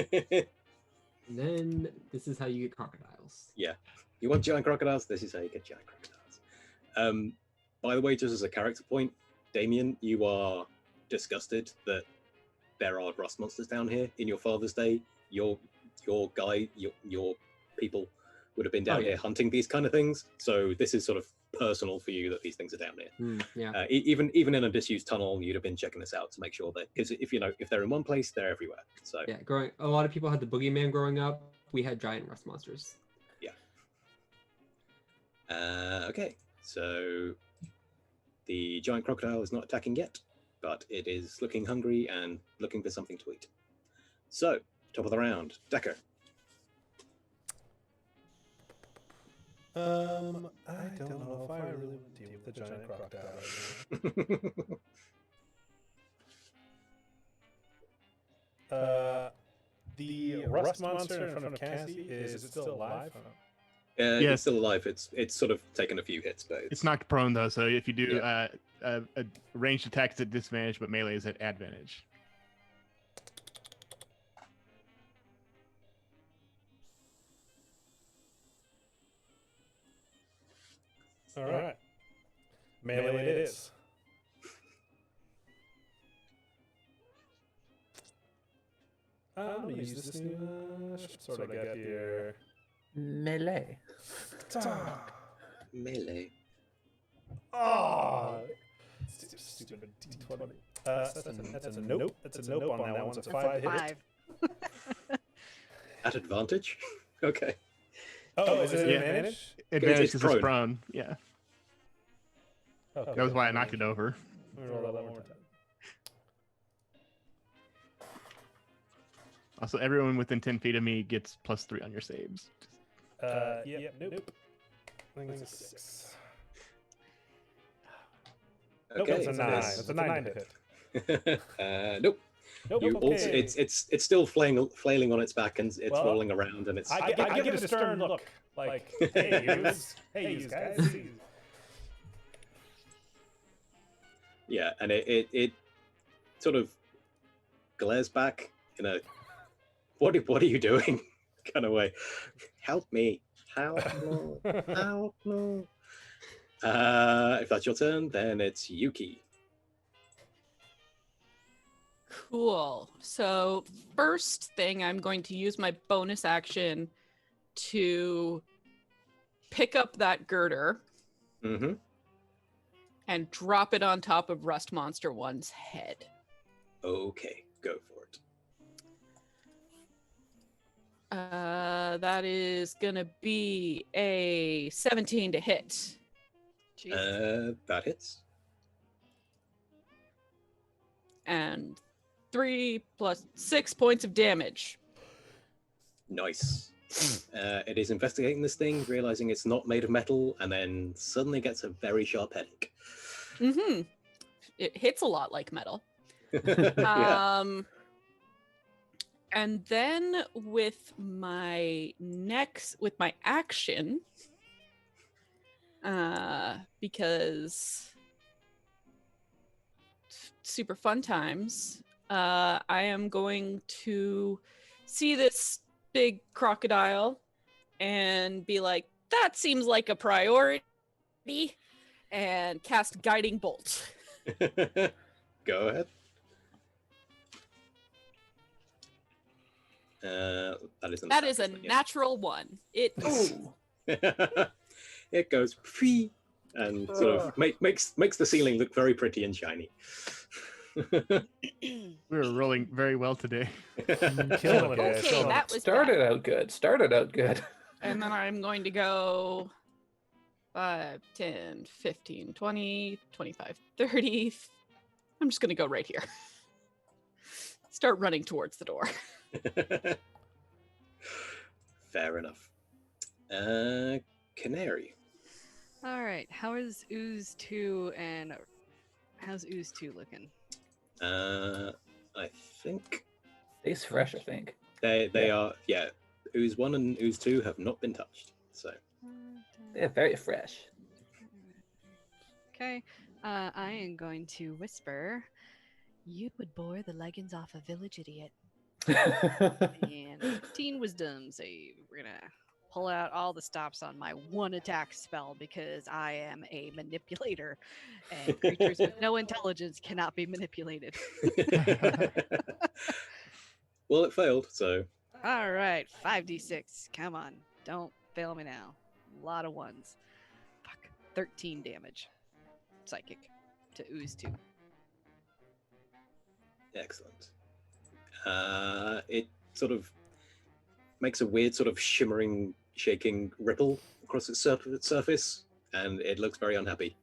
and then this is how you get crocodiles. You want giant crocodiles? This is how you get giant crocodiles. By the way, just as a character point, Damien, you are disgusted that there are rust monsters down here. In your father's day, your people would have been down Oh, yeah. here hunting these kind of things. So this is sort of personal for you that these things are down here. Yeah. Even in a disused tunnel, you'd have been checking this out to make sure that, because if they're in one place, they're everywhere. So Yeah. A lot of people had the boogeyman growing up. We had giant rust monsters. Okay, so the giant crocodile is not attacking yet, but it is looking hungry and looking for something to eat. So, top of the round, Decker. I don't know if I really want to deal with the giant crocodile right now. The rust monster in front of Cassie, is it still alive? It's Yes. still alive. It's sort of taken a few hits, but It's knocked prone though, so if you do Yeah. a ranged attack is at disadvantage, but melee is at advantage. All right. Melee it is. I'm gonna use this new sword I got here. Melee. Talk. melee. Oh, stupid D20. That's a nope. That's a nope on that one. It's a 5 to hit. 5. At advantage? Okay. Oh, is it an Yeah. advantage? Advantage It's because it's prone. prone. Yeah. Okay. That was why I knocked it over. Let me roll that one more time. Also, everyone within 10 feet of me gets +3 on your saves. Yep, nope. I think it's a 6. Nope, Okay. that's a 9. That's a 9 to hit. Nope. Nope, You also, okay. it's still flailing on its back, and it's Well, rolling around, and it's. I give it a stern look. Like, hey, you guys. Yeah, and it sort of glares back in a what are you doing kind of way. Help me. Help me. If that's your turn, then it's Yuki. Cool. So first thing, I'm going to use my bonus action to pick up that girder Mm-hmm. and drop it on top of Rust Monster 1's head. Okay, go for it. That is gonna be a 17 to hit. Jesus. That hits. And 3 plus 6 points of damage. Nice. It is investigating this thing, realizing it's not made of metal, and then suddenly gets a very sharp headache. Mm-hmm. It hits a lot like metal. Yeah. And then with my action, because super fun times, I am going to see this big crocodile and be like, that seems like a priority, and cast Guiding Bolt. Go ahead. That is a natural one. It Ooh. It goes free and sort of makes the ceiling look very pretty and shiny. We were rolling very well today. Killing it. Okay, that was Started bad. out good. Started out good. And then I'm going to go 5, 10, 15, 20, 25, 30. I'm just going to go right here. Start running towards the door. Fair enough. Canary. All right. How is Ooze 2 and how's Ooze 2 looking? I think Tastes fresh, I think. they are, yeah. Ooze 1 and Ooze 2 have not been touched. So They're very fresh. Okay. I am going to whisper, you would bore the leggings off a village idiot. And 15 wisdom save. We're going to pull out all the stops on my one attack spell because I am a manipulator and creatures with no intelligence cannot be manipulated. Well, it failed, so All right, 5d6. Come on. Don't fail me now. A lot of ones. Fuck. 13 damage. Psychic to Ooze 2. excellent. It sort of makes a weird sort of shimmering, shaking ripple across its surface, and it looks very unhappy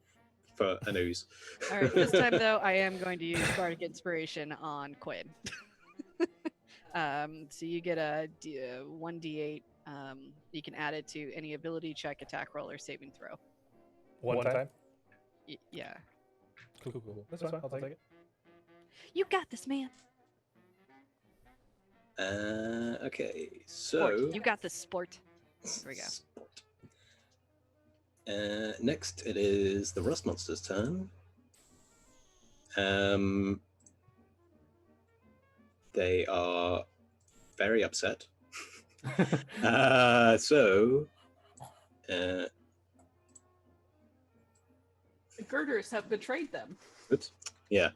for an ooze. All right, this time though, I am going to use Bardic Inspiration on Quinn. So you get a 1d8. You can add it to any ability check, attack roll, or saving throw. One time? Yeah. Cool. That's fine. I'll take it. You got this, man. Okay, Sport. so You got this, sport. There we go. Next, it is the Rust Monster's turn. They are very upset. The girders have betrayed them. Oops. Yeah.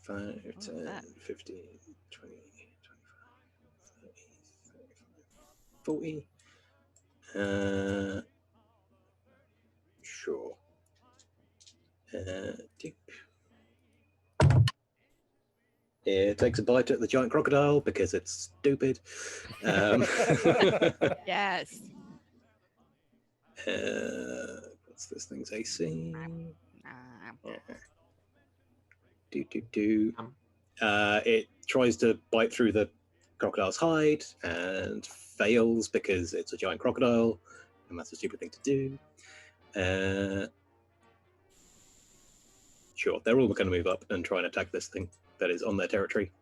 5, 10, that? 15, 20, 25, 30, 35, 40. Sure. Deep. It takes a bite at the giant crocodile because it's stupid. Yes. What's this thing's AC? Uh, It tries to bite through the crocodile's hide and fails because it's a giant crocodile, and that's a stupid thing to do. Sure, they're all going to move up and try and attack this thing that is on their territory.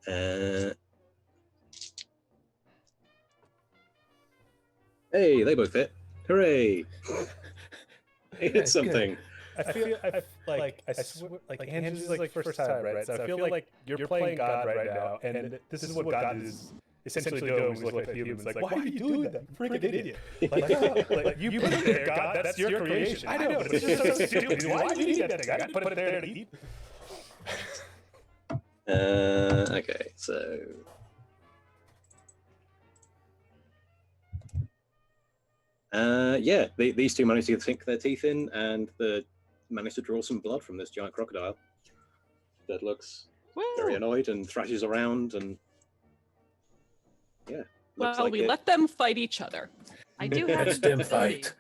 Hey, they both hit. Hooray! They hit something. I feel like Andrew's is like first time, right? So I feel like you're playing God right now, and this is what God is essentially doing. He's looking at humans like, why are you doing that? You freaking idiot! Like you put it there, God. That's your creation. I know, but it's just so stupid. Why do you need that thing? I can put it there to eat. Okay, so. Yeah, these two managed to sink their teeth in and managed to draw some blood from this giant crocodile that looks very annoyed and thrashes around and yeah. Well, we let them fight each other. I do have Let them fight.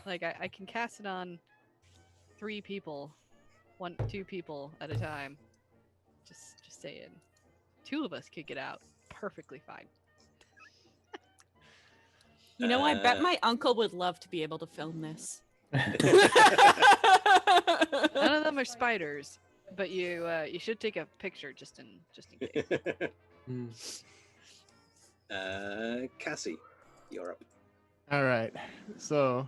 Like I can cast it on 3 people, 2 people at a time. Just saying, 2 of us could get out perfectly fine. You know, I bet my uncle would love to be able to film this. None of them are spiders, but you should take a picture just in case. Cassie, you're up. All right. So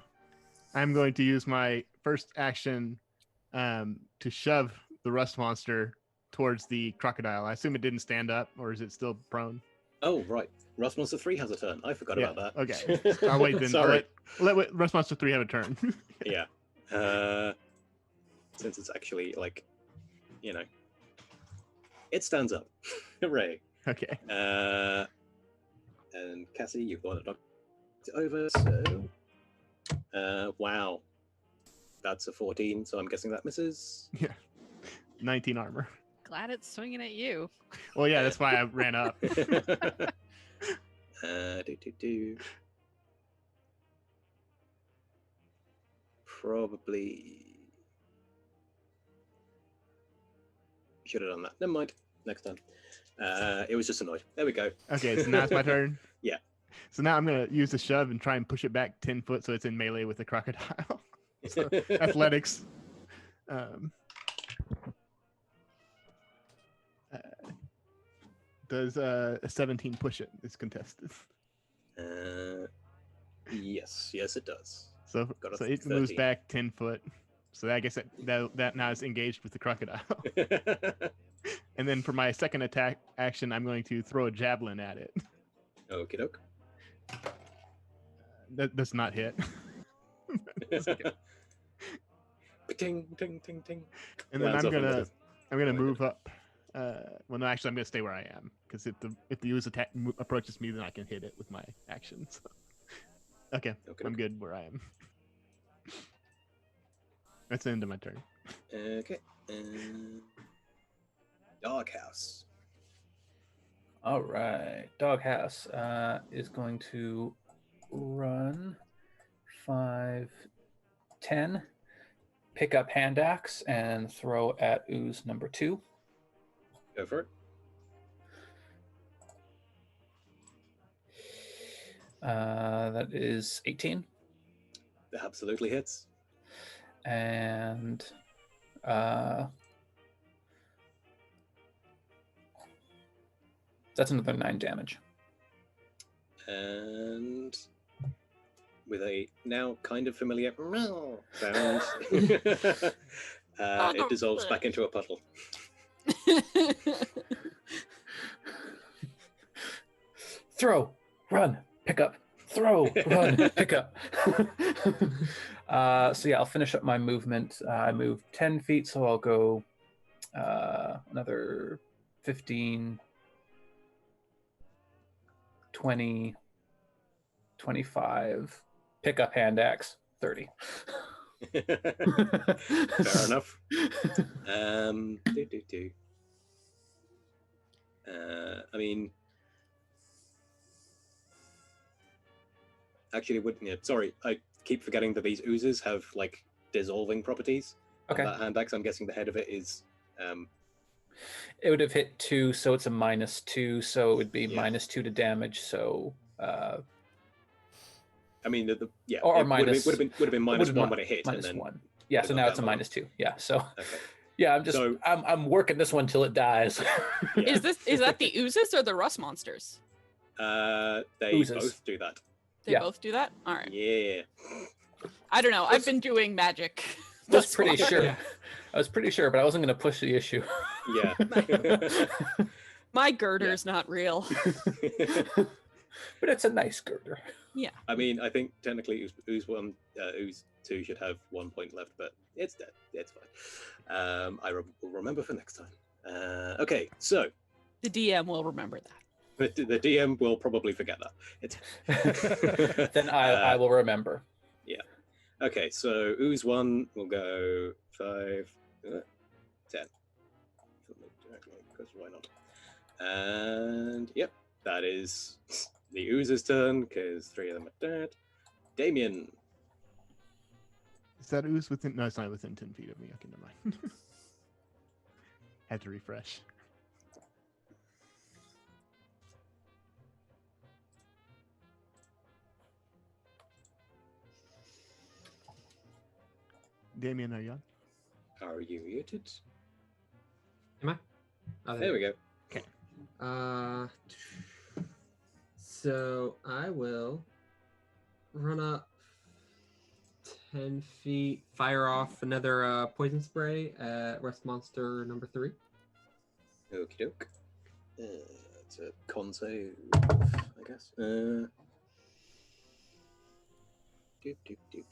I'm going to use my first action to shove the rust monster towards the crocodile. I assume it didn't stand up, or is it still prone? Oh, right. Rust Monster 3 has a turn. I forgot about that. Okay. I'll wait then. Sorry. Let Rust Monster 3 have a turn. Yeah. Since it's actually, like, you know, it stands up. Hooray. Okay. And Cassie, you've got it over, so... wow. That's a 14, so I'm guessing that misses. Yeah. 19 armor. Glad it's swinging at you. Well, yeah, that's why I ran up. Probably should have done that. Never mind. Next time. It was just annoyed. There we go. Okay, so now it's my turn. Yeah. So now I'm gonna use the shove and try and push it back 10 foot so it's in melee with the crocodile. So, athletics. Does a 17 push it? It's contested. Yes, it does. So it moves back 10 foot. So I guess that now is engaged with the crocodile. And then for my second attack action, I'm going to throw a javelin at it. Okie doke. That does not hit. Ting, ting, ting, ting. And then I'm gonna move up. Well, no, actually, I'm gonna stay where I am because if the use attack approaches me, then I can hit it with my action. So. Okay, I'm good where I am. That's the end of my turn. Okay. Doghouse. All right. Doghouse is going to run 5, 10, pick up hand axe, and throw at ooze number 2. Go for it. That is 18. That absolutely hits. And that's another 9 damage. And with a now kind of familiar sound, it dissolves back into a puddle. Throw, run, pick up. Throw, run, pick up. So yeah, I'll finish up my movement. I moved 10 feet, so I'll go another 15, 20, 25. Pick up hand axe, 30. Fair enough. I mean, actually, wouldn't you? Sorry, I keep forgetting that these oozes have like dissolving properties. Okay. And that hand axe, I'm guessing the head of it is. It would have hit 2, so it's a -2, so it would be Yeah. -2 to damage. So, I mean, yeah, or it minus would have been -1 when it hit, minus and then 1. Yeah, so it now got it's a down -2. Yeah, so okay. yeah, I'm just So- I'm working this one till it dies. Yeah. Is that the oozes or the rust monsters? They Oozes. both do that. They Yeah. both do that? All right. Yeah. I don't know. I've been doing magic. I was thus pretty far. sure. Yeah. I was pretty sure, but I wasn't going to push the issue. Yeah. My girder's not real. But it's a nice girder. I mean, I think technically Ooze 1, Ooze 2 should have 1 point left, but it's dead. It's fine. Will remember for next time. Okay, so The DM will remember that. the DM will probably forget that. It's Then I will remember. okay. So Ooze 1 will go 5, 10. Because why not? And yep, that is the Ooze's turn because 3 of them are dead. Damien. Is that ooze within? No, it's not within 10 feet of me. Okay, never mind. Had to refresh. Damien, are you on? Are you muted? Am I? Oh, There we go. So I will run up 10 feet, fire off another poison spray at Rust Monster number 3. Okie doke. It's a con save, I guess. Doop, doop, doop.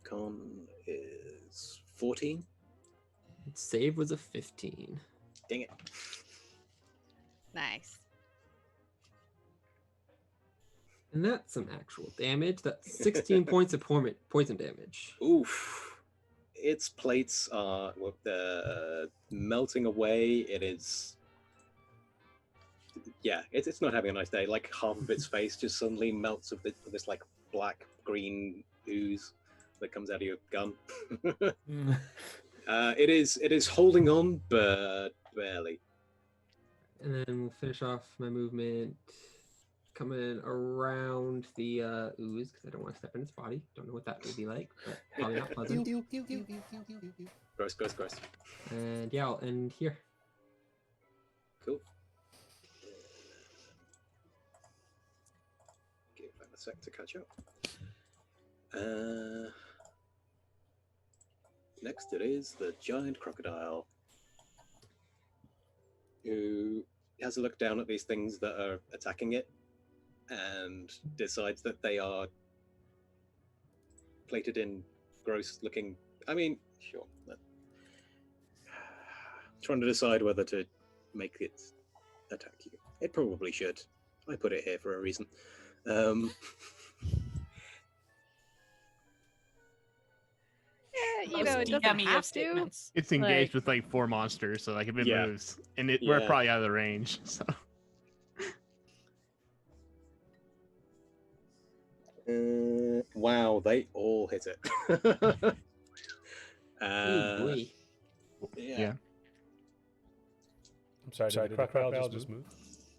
Con is 14. Its save was a 15. Dang it. Nice. And that's some actual damage. That's 16 points of poison damage. Oof. Its plates are melting away. It is. Yeah, it's not having a nice day. Like half of its face just suddenly melts of this like black green ooze that comes out of your gun. It is holding on, but barely. And then we'll finish off my movement coming around the ooze because I don't want to step in its body. Don't know what that would be like, but probably not pleasant. Gross, gross, gross. And yeah, I'll end here. Cool. Give that a sec to catch up. Next it is the giant crocodile, who has a look down at these things that are attacking it and decides that they are plated in gross looking. I mean, sure. Trying to decide whether to make it attack you. It probably should. I put it here for a reason. You know, it doesn't DME have of to. statements. It's engaged with like 4 monsters, so like if it Yeah. moves, and we're Yeah. probably out of the range. So Wow, they all hit it. Ooh, boy. yeah, I'm sorry, did the crocodile just move?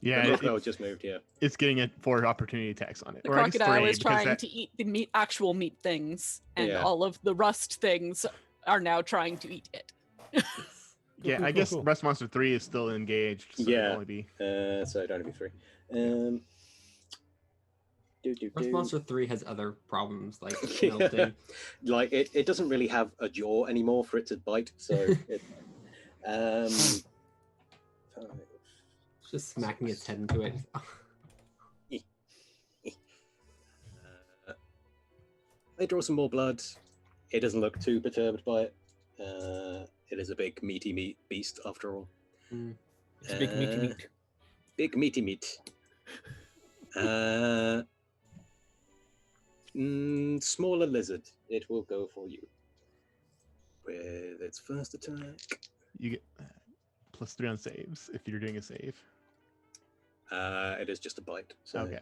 yeah, The it- crocodile just moved, yeah. it's getting 4 opportunity attacks on it. The Or I guess crocodile 3, is because trying that- to eat the actual meat things, and Yeah. all of the rust things are now trying to eat it. Yeah, Cool, I cool, guess cool. Rust Monster 3 is still engaged. So Yeah. it'll only be. So it'd only be 3. Rust Monster 3 has other problems like Yeah. melting. Like it doesn't really have a jaw anymore for it to bite, so it, It's just smacking its head into it. they draw some more blood. It doesn't look too perturbed by it. It is a big meaty meat beast after all. Mm. It's big meaty meat. Big meaty meat. Smaller lizard. It will go for you. With its first attack. You get +3 on saves if you're doing a save. It is just a bite. So Okay.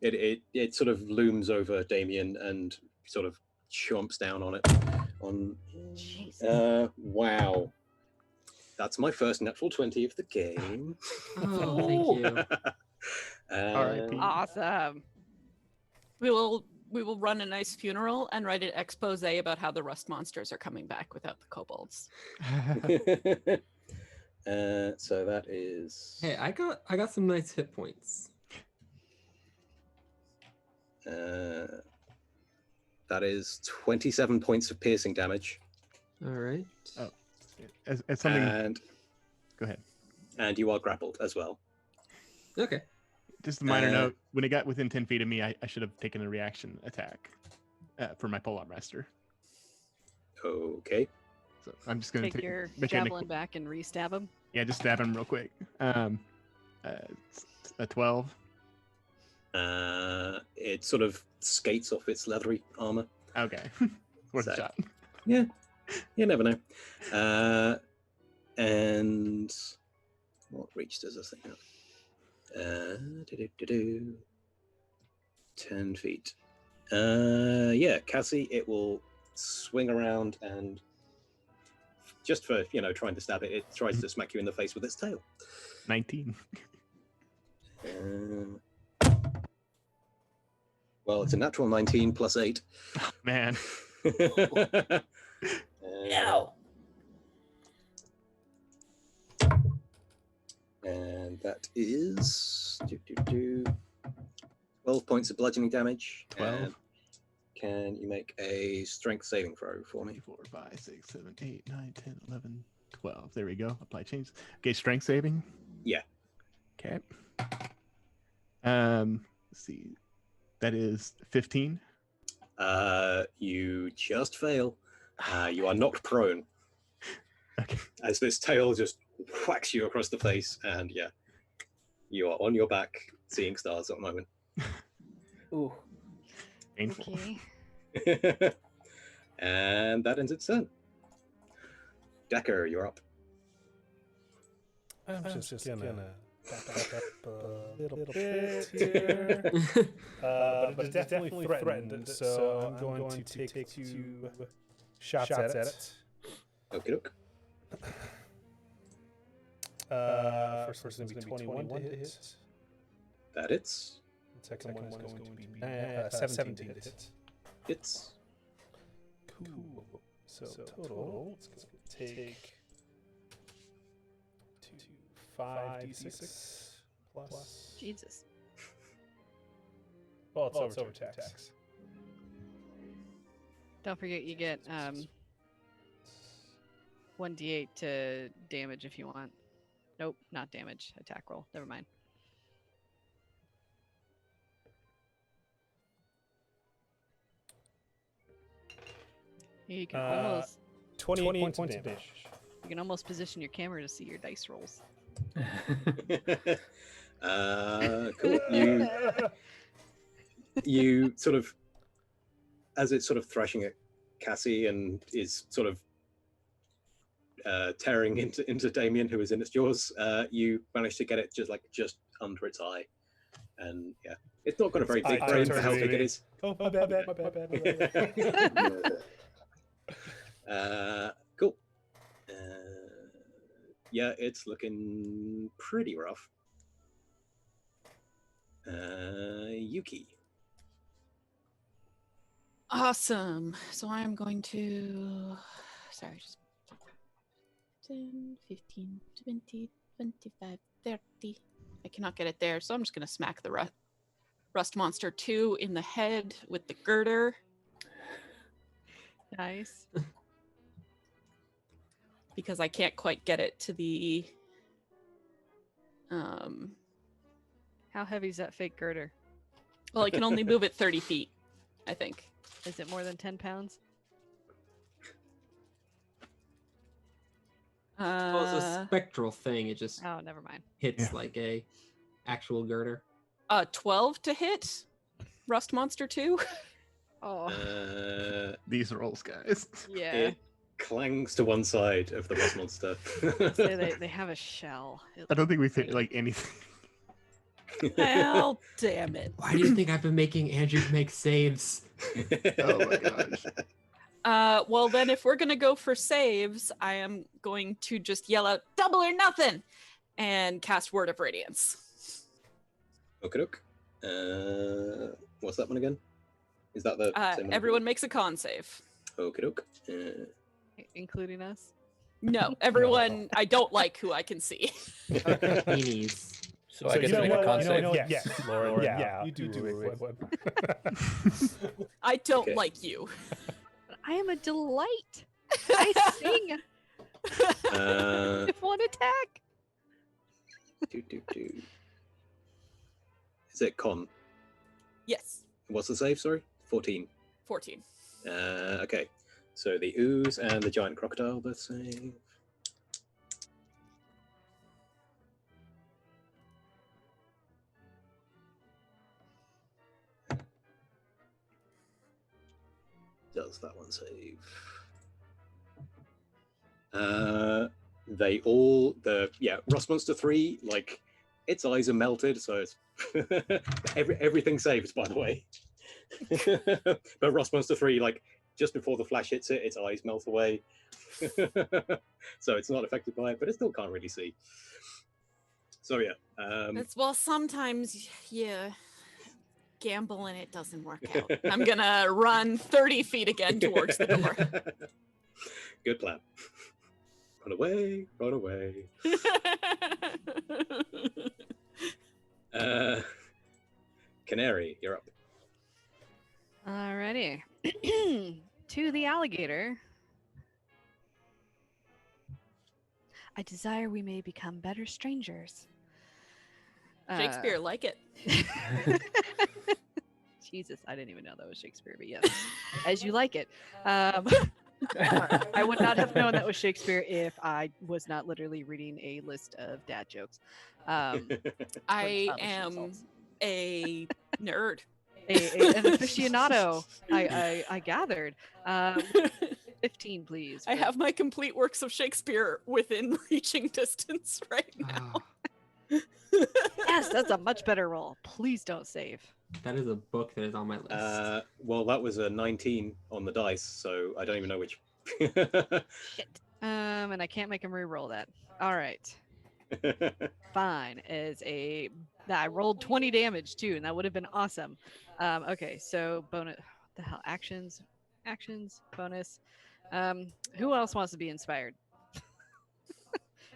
it sort of looms over Damien and sort of chomps down on it. Jeez. Wow. That's my first natural 20 of the game. Oh, thank you. And- Awesome. We will run a nice funeral and write an expose about how the rust monsters are coming back without the kobolds. So that is. Hey, I got some nice hit points. That is 27 points of piercing damage. All right. Oh. As something. And Go ahead. and you are grappled as well. Okay. Just a minor note: when it got within 10 feet of me, I should have taken a reaction attack for my pole arm master. Okay. So I'm just going Take to your javelin back and re-stab him. Yeah, just stab him real quick. It's a 12. It sort of skates off its leathery armor. Okay, worth a So- shot. Yeah, you never know. And what reach does this thing have? 10 feet. Yeah, Cassie, it will swing around and just for trying to stab it, it tries to smack you in the face with its tail. 19. Well, it's a natural 19 plus 8. Man, Ow. And that is 12 points of bludgeoning damage. 12. And can you make a strength saving throw for me? 4, 5, 6, 7, 8, 9, 10, 11, 12. There we go. Apply change. Okay, strength saving. Yeah. Okay. Let's see. That is 15. You just fail. You are knocked prone Okay. as this tail just whacks you across the face, and yeah, you are on your back, seeing stars at the moment. Ooh. Painful. Okay. And that ends its turn. Decker, you're up. I'm just gonna back up a little bit here. But it's definitely threatened, so I'm going to take 2 shots at it. Okie doke. First one's going to be 21 to hit. That hits. The second one is going to be 17 to hit. Hits. Cool. So total, it's going to take 5d6 plus. Jesus. Well, it's over tax. Don't forget you get 1d8 to damage if you want. Nope, not damage. Attack roll. Never mind. You can almost 28 points of damage. you can almost position your camera to see your dice rolls. Cool. You sort of, as it's sort of thrashing at Cassie and is sort of tearing into Damien, who is in its jaws, you manage to get it just under its eye, and yeah, it's not got a very big brain for how big it is. Oh, my bad. Cool. Yeah, it's looking pretty rough. Yuki. Awesome. So I'm going to, sorry, just 10, 15, 20, 25, 30. I cannot get it there, so I'm just going to smack the rust monster 2 in the head with the girder. Nice. Because I can't quite get it to the How heavy is that fake girder? well, I can only move it 30 feet, I think. Is it more than 10 pounds? Well, it's a spectral thing. It just Oh, never mind. hits like a actual girder. 12 to hit. Rust Monster 2. Oh, These rolls, guys. yeah. It clangs to one side of the rust monster. Say they have a shell. I don't think we fit like anything. Well, damn it. Why do you think I've been making Andrew make saves? Oh my gosh. Well, then if we're going to go for saves, I am going to just yell out, double or nothing, and cast Word of Radiance. Okay, doke. What's that one again? Is that the same one? Everyone makes a con save. Okay, doke. Including us. No, everyone, I don't like who I can see. Beanies. So I guess I make a con save. Yes, Lauren. Yeah, you do make one. I don't Okay. like you. I am a delight. I sing with one attack. Is it con? Yes, What's the save? Sorry, 14. 14. Okay, so the ooze and the giant crocodile both save. Does that one save? They all Rust Monster 3, like its eyes are melted, so it's everything saves, by the way. But Rust Monster 3, like just before the flash hits it, its eyes melt away. So it's not affected by it, but it still can't really see. So yeah. Well, sometimes you gamble and it doesn't work out. I'm gonna run 30 feet again towards the door. Good plan. Run away, run away. Canary, you're up. Alrighty. To the alligator. I desire we may become better strangers. Shakespeare, like it. Jesus, I didn't even know that was Shakespeare, but yes, as you like it. I would not have known that was Shakespeare if I was not literally reading a list of dad jokes. I childish am insults. a nerd. An aficionado. I gathered. 15, please. I have my complete works of Shakespeare within reaching distance right now. Ah, Yes, that's a much better roll. Please don't save. that is a book that is on my list. Well, that was a 19 on the dice, so I don't even know which. Shit. And I can't make him re-roll that. All right. Fine. I rolled 20 damage too, and that would have been awesome. Okay, so bonus. What the hell? Actions, bonus. Who else wants to be inspired?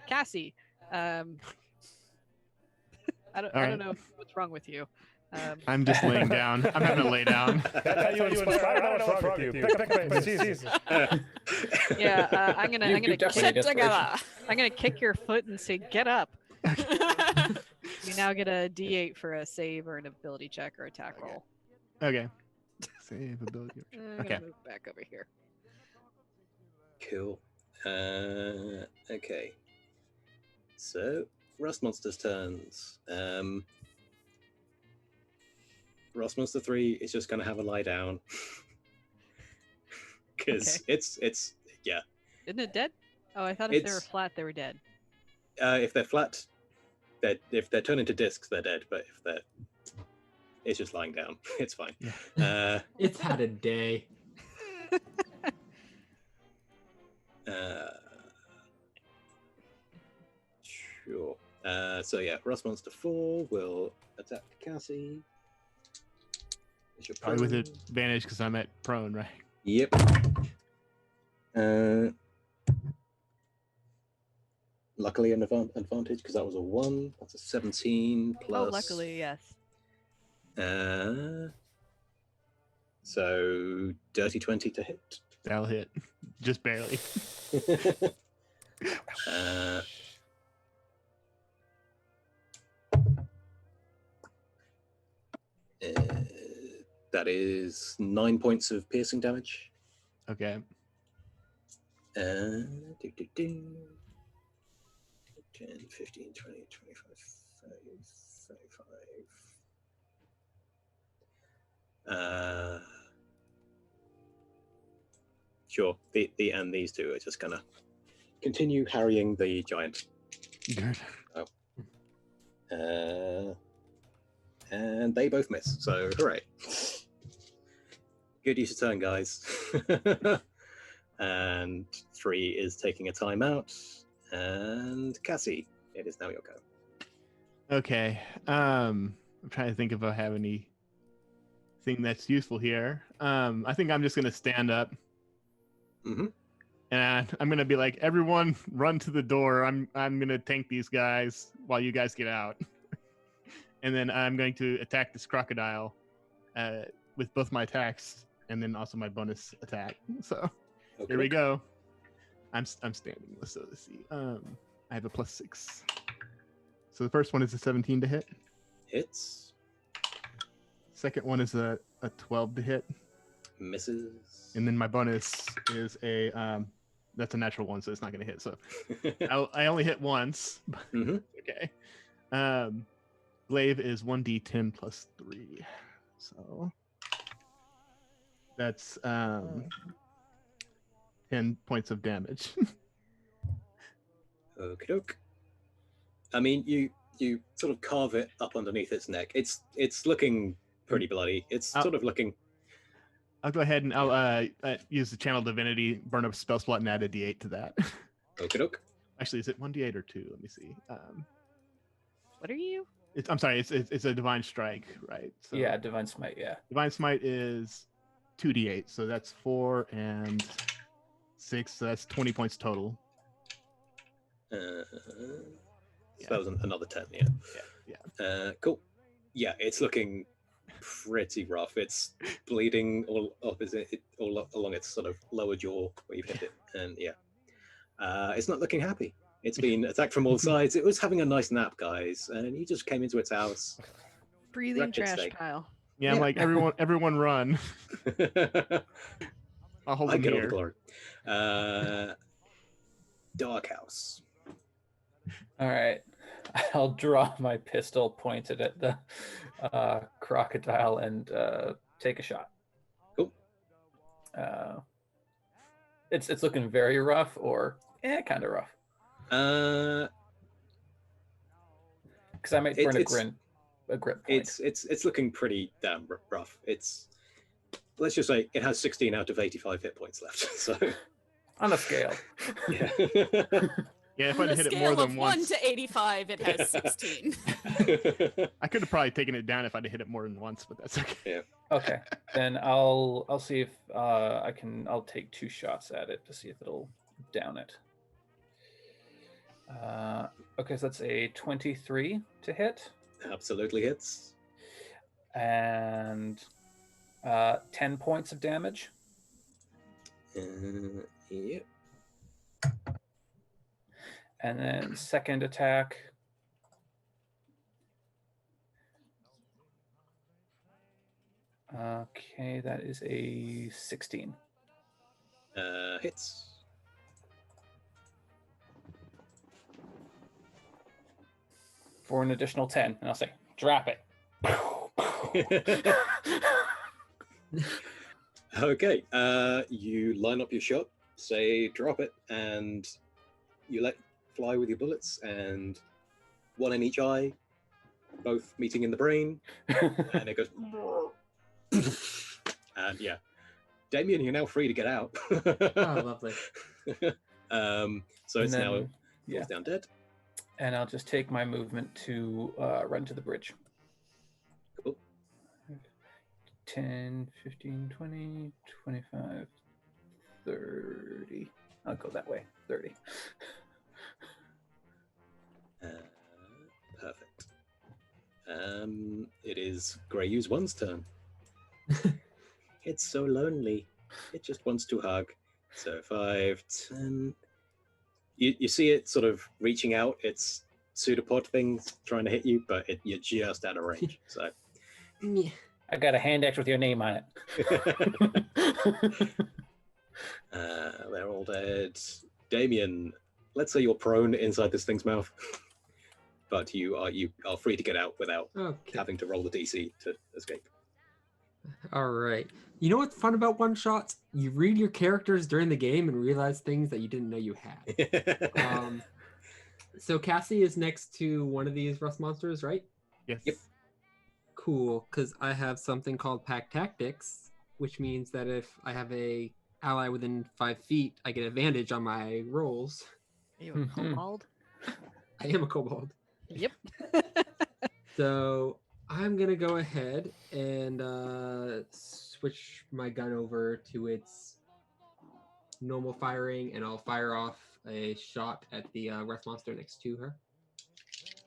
Cassie. I don't know what's wrong with you. I'm just laying down. I'm having to lay down. That's how you inspire. I don't know what's wrong with you. Pick Jesus. Yeah, I'm gonna You definitely Shit need inspiration. together. I'm gonna kick your foot and say, "Get up." You now get a D8 for a save or an ability check or attack roll. Okay. Save ability. I'm Okay. gonna move back over here. Cool. Okay. So, Rust Monster's turns. Rust Monster 3 is just going to have a lie down. Because it's Isn't it dead? Oh, I thought if they were It's- flat, they were dead. if they're flat, if they're turned into discs, they're dead. But if they're, it's just lying down. It's fine. It's had a day. Sure. So yeah, Rust Monster 4 will attack Cassie. Is your Probably with prone? advantage because I'm at prone, right? Yep. Luckily an advantage because that was a 1. That's a 17 plus. Oh, luckily, yes. So dirty 20 to hit. That'll hit. Just barely. uh, that is 9 points of piercing damage. Okay. Do, do, do. 10, 15, 20, 25, 30, 35. Sure. The and these two are just gonna continue harrying the giant. Good. And they both miss. So hooray! Good use of turn, guys. And 3 is taking a timeout. And Cassie, it is now your go. Okay. I'm trying to think if I have anything that's useful here. I think I'm just gonna stand up. Mm-hmm. And I'm gonna be like, everyone, run to the door. I'm gonna tank these guys while you guys get out. And then I'm going to attack this crocodile with both my attacks and then also my bonus attack. So here we go. I'm standing. Let's see. I have a +6. So the first one is a 17 to hit. Hits. Second one is a 12 to hit. Misses. And then my bonus is a that's a natural 1, so it's not going to hit. So I only hit once. Mm-hmm. Okay. Glaive is 1d10 plus 3. So that's 10 points of damage. Okie doke. I mean, you sort of carve it up underneath its neck. It's looking pretty bloody. It's sort of looking. I'll go ahead and I'll use the channel divinity, burn up spell slot, and add a d8 to that. Okie doke. Actually, is it 1d8 or 2? Let me see. What are you? I'm sorry. It's a divine strike, right? So Yeah, divine smite. Yeah. divine smite is 2d8, so that's 4 and 6. So that's 20 points total. So Yeah. that was another 10. Yeah. Yeah. Cool. Yeah, it's looking pretty rough. It's bleeding all along its sort of lower jaw where you've hit it, and yeah, it's not looking happy. It's been attacked from all sides. It was having a nice nap, guys, and you just came into its house. Breathing Wrecked its trash steak. pile. Yeah, I'm Yeah. like everyone run. I'll hold I them get all the here. glory. Dark House. All right. I'll draw my pistol pointed at the crocodile and take a shot. Cool. It's looking very rough, or kind of rough. Uh, Because I might burn a grip point. It's looking pretty damn rough. Let's just say it has 16 out of 85 hit points left. So On a scale. yeah. Yeah, if On I'd a hit it scale more of than 1 once, to 85, it has 16. I could have probably taken it down if I'd hit it more than once, but that's okay. Okay, then I'll see if I can. I'll take 2 shots at it to see if it'll down it. Okay, so that's a 23 to hit, Absolutely hits. and 10 points of damage. Yep. And then second attack. Okay, that is a 16. Hits. For an additional 10. And I'll say, drop it. Okay. You line up your shot, say drop it, and you let fly with your bullets, and one in each eye, both meeting in the brain, and it goes. And yeah, Damien, you're now free to get out. Oh, lovely. So it's And now then, falls down dead. And I'll just take my movement to run to the bridge. Cool. 10, 15, 20, 25, 30. I'll go that way. 30. Perfect. It is Greyu's one's turn. It's so lonely. It just wants to hug. So 5, 10. You see it sort of reaching out its pseudopod things, trying to hit you, but you're just out of range. So Yeah. I got a hand X with your name on it. they're all dead. Damien, let's say you're prone inside this thing's mouth, but you are free to get out without Okay. having to roll the DC to escape. All right. You know what's fun about one shots? You read your characters during the game and realize things that you didn't know you had. So Cassie is next to one of these rust monsters, right? Yes. Yep. Cool, because I have something called Pack Tactics, which means that if I have a ally within 5 feet, I get advantage on my rolls. Are you a kobold? I am a kobold. Yep. So I'm gonna go ahead and switch my gun over to its normal firing, and I'll fire off a shot at the rust monster next to her.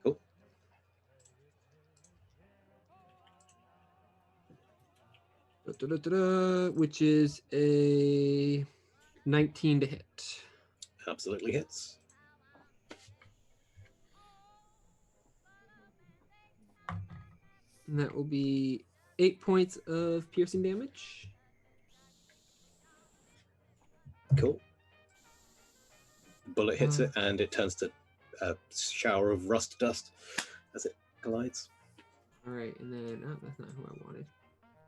Cool. Which is a 19 to hit. Absolutely hits. And that will be 8 points of piercing damage. Cool. Bullet hits it, and it turns to a shower of rust dust as it collides. All right, and then that's not who I wanted.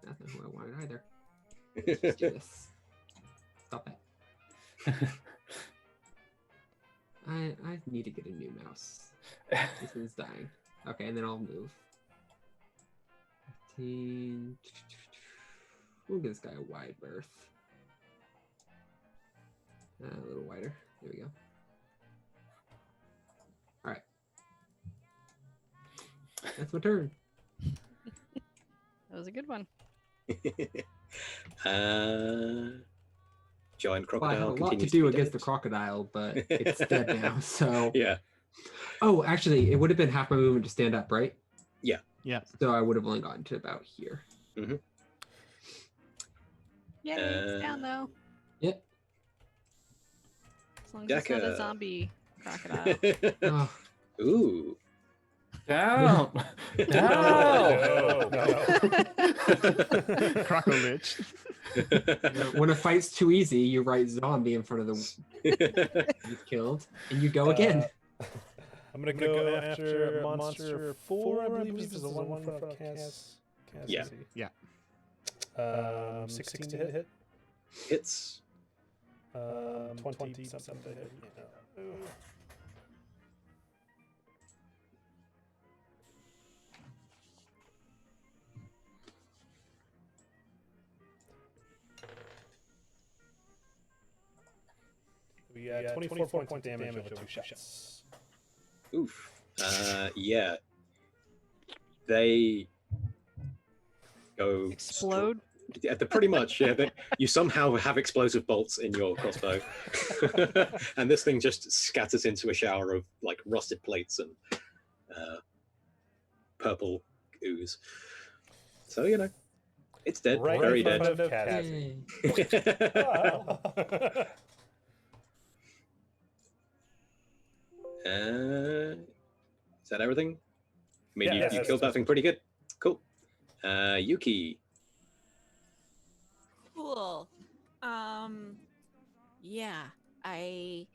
That's not who I wanted either. Let's just do this. Stop it. I need to get a new mouse. This one's dying. Okay, and then I'll move. 15. We'll give this guy a wide berth. A little wider. There we go. All right. That's my turn. That was a good one. Giant Well, I crocodile have a lot to continues do be against the dead. crocodile, but it's dead now. So Yeah. Oh, actually, it would have been half my movement to stand up, right? Yeah. Yeah. So I would have only gotten to about here. Yeah, it's down though. Yep. As long as it's not a Jacka. zombie crocodile. Oh, Ooh. Down. No. Crocolich. when a fight's too easy, you write zombie in front of the you've killed, and you go again. I'm gonna go after monster 4. I believe this is the one from Cass. Yeah. Yeah. 16 to hit. Hits. 20 something to hit. Yeah. We got 24 points of damage over 2 shots. Oof. Yeah. They go Explode. Yeah, pretty much. Yeah, you somehow have explosive bolts in your crossbow, and this thing just scatters into a shower of like rusted plates and purple ooze. So it's dead, Right very in front dead. of Cassie. Is that everything? I mean, Yeah, you killed that thing pretty good. Cool. Yuki. Cool. Yeah, I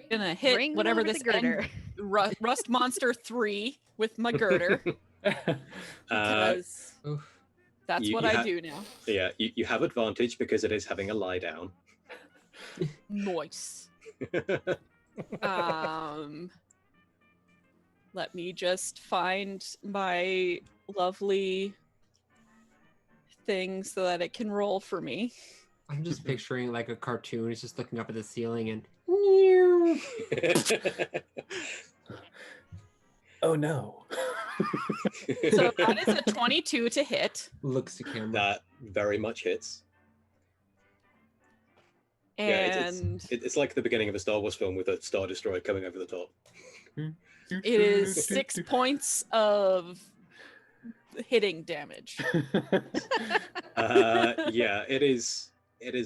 gonna hit Bring whatever over this the girder. Rust Monster 3 with my girder because Oof. that's what I do now. Yeah, you have advantage because it is having a lie down. Nice. Let me just find my lovely thing so that it can roll for me. I'm just picturing like a cartoon. It's just looking up at the ceiling and Oh no. So that is a 22 to hit. looks to camera. That very much hits. And It's like the beginning of a Star Wars film with a Star Destroyer coming over the top. it is 6 points of hitting damage. Yeah, it is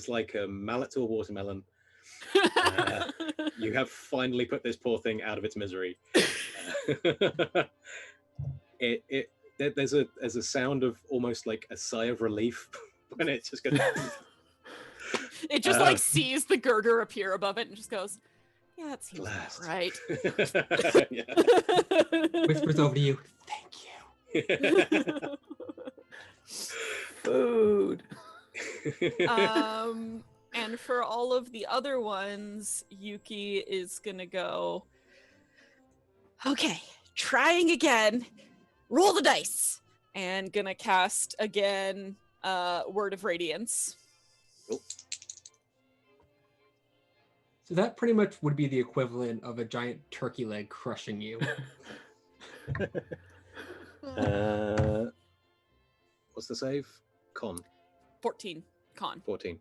like a mallet to a watermelon. You have finally put this poor thing out of its misery. It there's a sound of almost like a sigh of relief when it just goes. It just like sees the girder appear above it and just goes, yeah, it seems about Last. right. Yeah. Whispers over to you. Thank you. Food. And for all of the other ones, Yuki is gonna go, okay, trying again, roll the dice, and gonna cast again Word of Radiance. Cool. So that pretty much would be the equivalent of a giant turkey leg crushing you. What's the save? Con. 14 con. 14.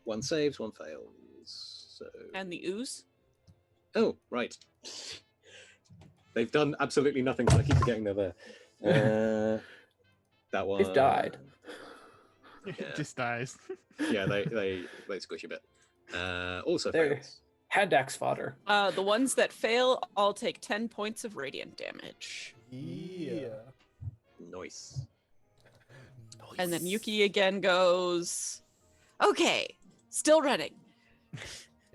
One saves, one fails. So. And the ooze? Oh, right. They've done absolutely nothing, so I keep forgetting they're there. That one. They've died. Yeah. It just dies. Yeah, they squish a bit. Also There. fails. Handax fodder. The ones that fail all take 10 points of radiant damage. Yeah. Nice. And then Yuki again goes, okay, still running.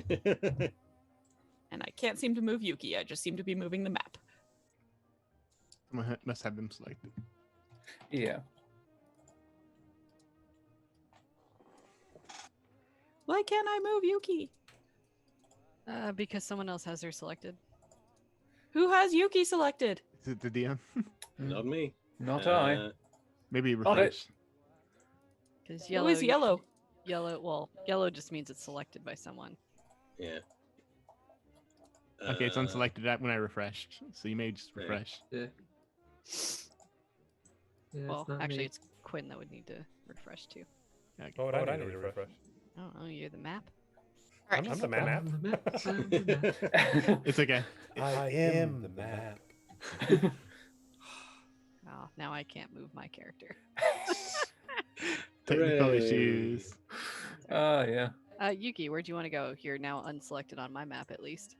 And I can't seem to move Yuki. I just seem to be moving the map. Must have them selected. Yeah. Why can't I move Yuki? Because someone else has her selected. Who has Yuki selected? Is it the DM? Not me. Not I. Maybe Not it. refresh. Because Who yellow. is yellow? Yellow just means it's selected by someone. Yeah. Okay, it's unselected when I refreshed, so you may just Yeah. refresh. Yeah. Yeah, Well, it's not actually, me. it's Quinn that would need to refresh too. Okay. Oh, I need to refresh. Oh, you're the map. I'm the map. I'm the map, I'm the map. It's okay. I am the map. Oh, now I can't move my character. Technical Hooray. issues. Yeah. Yuki, where do you want to go? You're now unselected on my map, at least.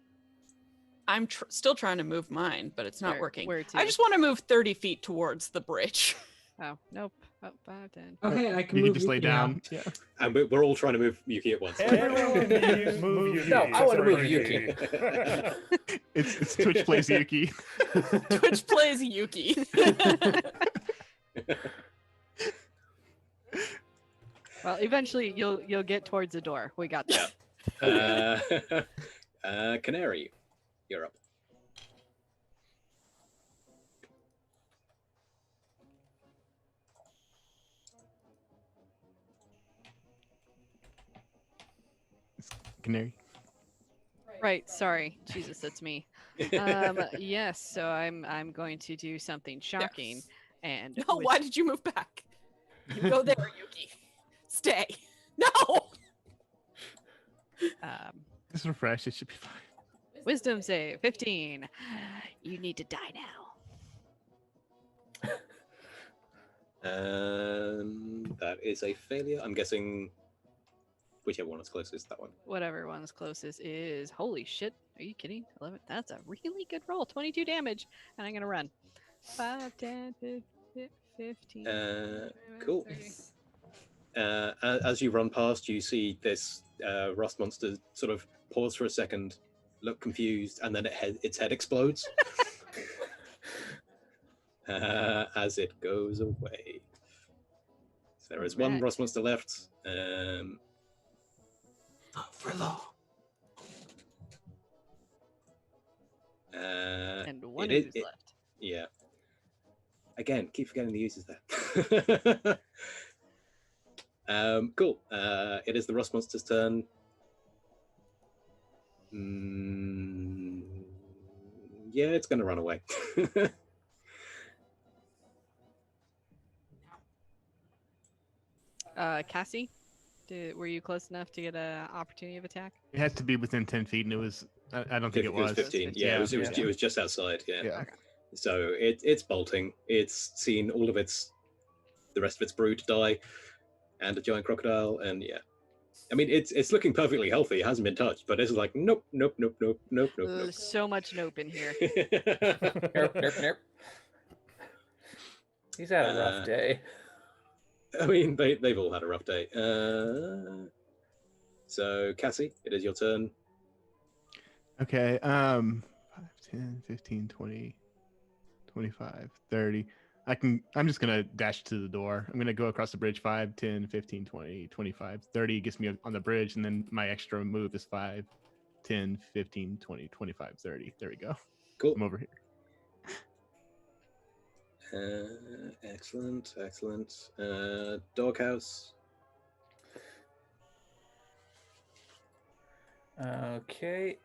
I'm still trying to move mine, but it's not Where- working. where to? I just want to move 30 feet towards the bridge. Oh, nope. Oh, 5, 10. Okay, I can You move can just lay Yuki now. down. Yeah. And we're all trying to move Yuki at once. Everyone can move Yuki. No, I except wanna for move Yuki. It's Twitch plays Yuki. Twitch plays Yuki. Well, eventually you'll get towards the door. We got that. Canary, you're up. Canary. Right. Sorry. Jesus, that's me. Yes. So I'm going to do something shocking. And No, with- why did you move back? You go there, Yuki. Stay. No! Just refresh. It should be fine. Wisdom save 15. You need to die now. That is a failure. I'm guessing whichever one is closest, that one. Whatever one is closest is. Holy shit. Are you kidding? 11. That's a really good roll. 22 damage. And I'm going to run. 5, 10, 15. Cool. 30. As you run past, you see this rust monster sort of pause for a second, look confused, and then its head explodes as it goes away. So there is one Alright. rust monster left. Not for long. And one it- ooze it- left. Yeah. Again, keep forgetting the uses there. Cool. It is the rust monster's turn. Yeah, it's going to run away. Cassie, were you close enough to get an opportunity of attack? It had to be within 10 feet, and it was. I don't think it was. 15. Yeah, it was just outside. Yeah. Yeah. So it's bolting. It's seen all of the rest of its brood die, and a giant crocodile, and yeah. I mean, it's looking perfectly healthy. It hasn't been touched, but it's like nope, nope, nope, nope, nope, nope, nope. So much nope in here. Nerp, nerp, nerp. He's had a rough day. I mean, they've all had a rough day. So, Cassie, it is your turn. Okay. 5, 10, 15, 20, 25, 30. I'm just going to dash to the door. I'm going to go across the bridge. 5, 10, 15, 20, 25, 30 gets me on the bridge. And then my extra move is 5, 10, 15, 20, 25, 30. There we go. Cool. I'm over here. Excellent. Doghouse. Okay.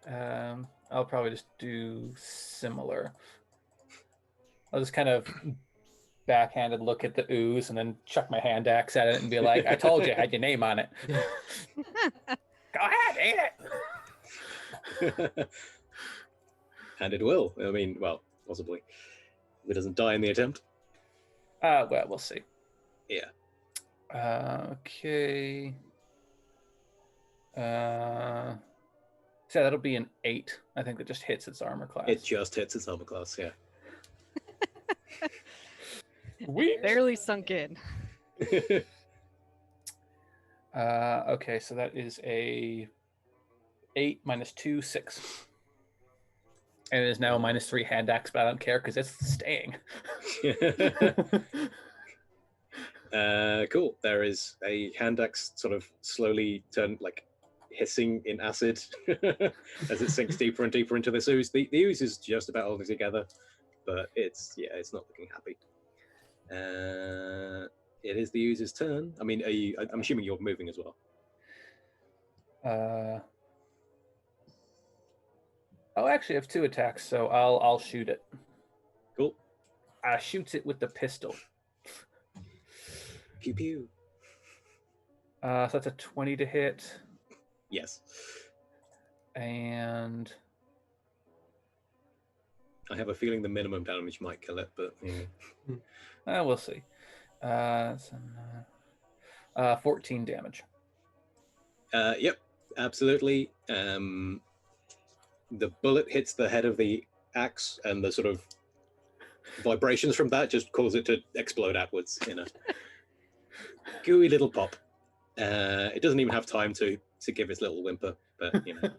I'll probably just do similar. I'll just kind of backhanded look at the ooze and then chuck my hand axe at it and be like, I told you, I had your name on it. Go ahead, eat it. And it will. I mean, well, possibly. If it doesn't die in the attempt. Well, we'll see. Yeah. Okay. So that'll be an 8. I think that just hits its armor class. It just hits its armor class, yeah. We Barely sunk in. Okay, so that is a 8 minus 2, 6. And it is now a minus 3 hand axe, but I don't care because it's staying. Cool. There is a hand axe sort of slowly hissing in acid as it sinks deeper and deeper into this ooze. The ooze is just about holding together, but it's not looking happy. It is the ooze's turn. I mean, I'm assuming you're moving as well. Actually, I have 2 attacks, so I'll shoot it. Cool. I shoots it with the pistol. Pew pew. So that's a 20 to hit, Yes. and I have a feeling the minimum damage might kill it, but yeah. we'll see. That's 14 damage. Yep, absolutely. The bullet hits the head of the axe, and the sort of vibrations from that just cause it to explode outwards in a gooey little pop. It doesn't even have time to give its little whimper, but you know.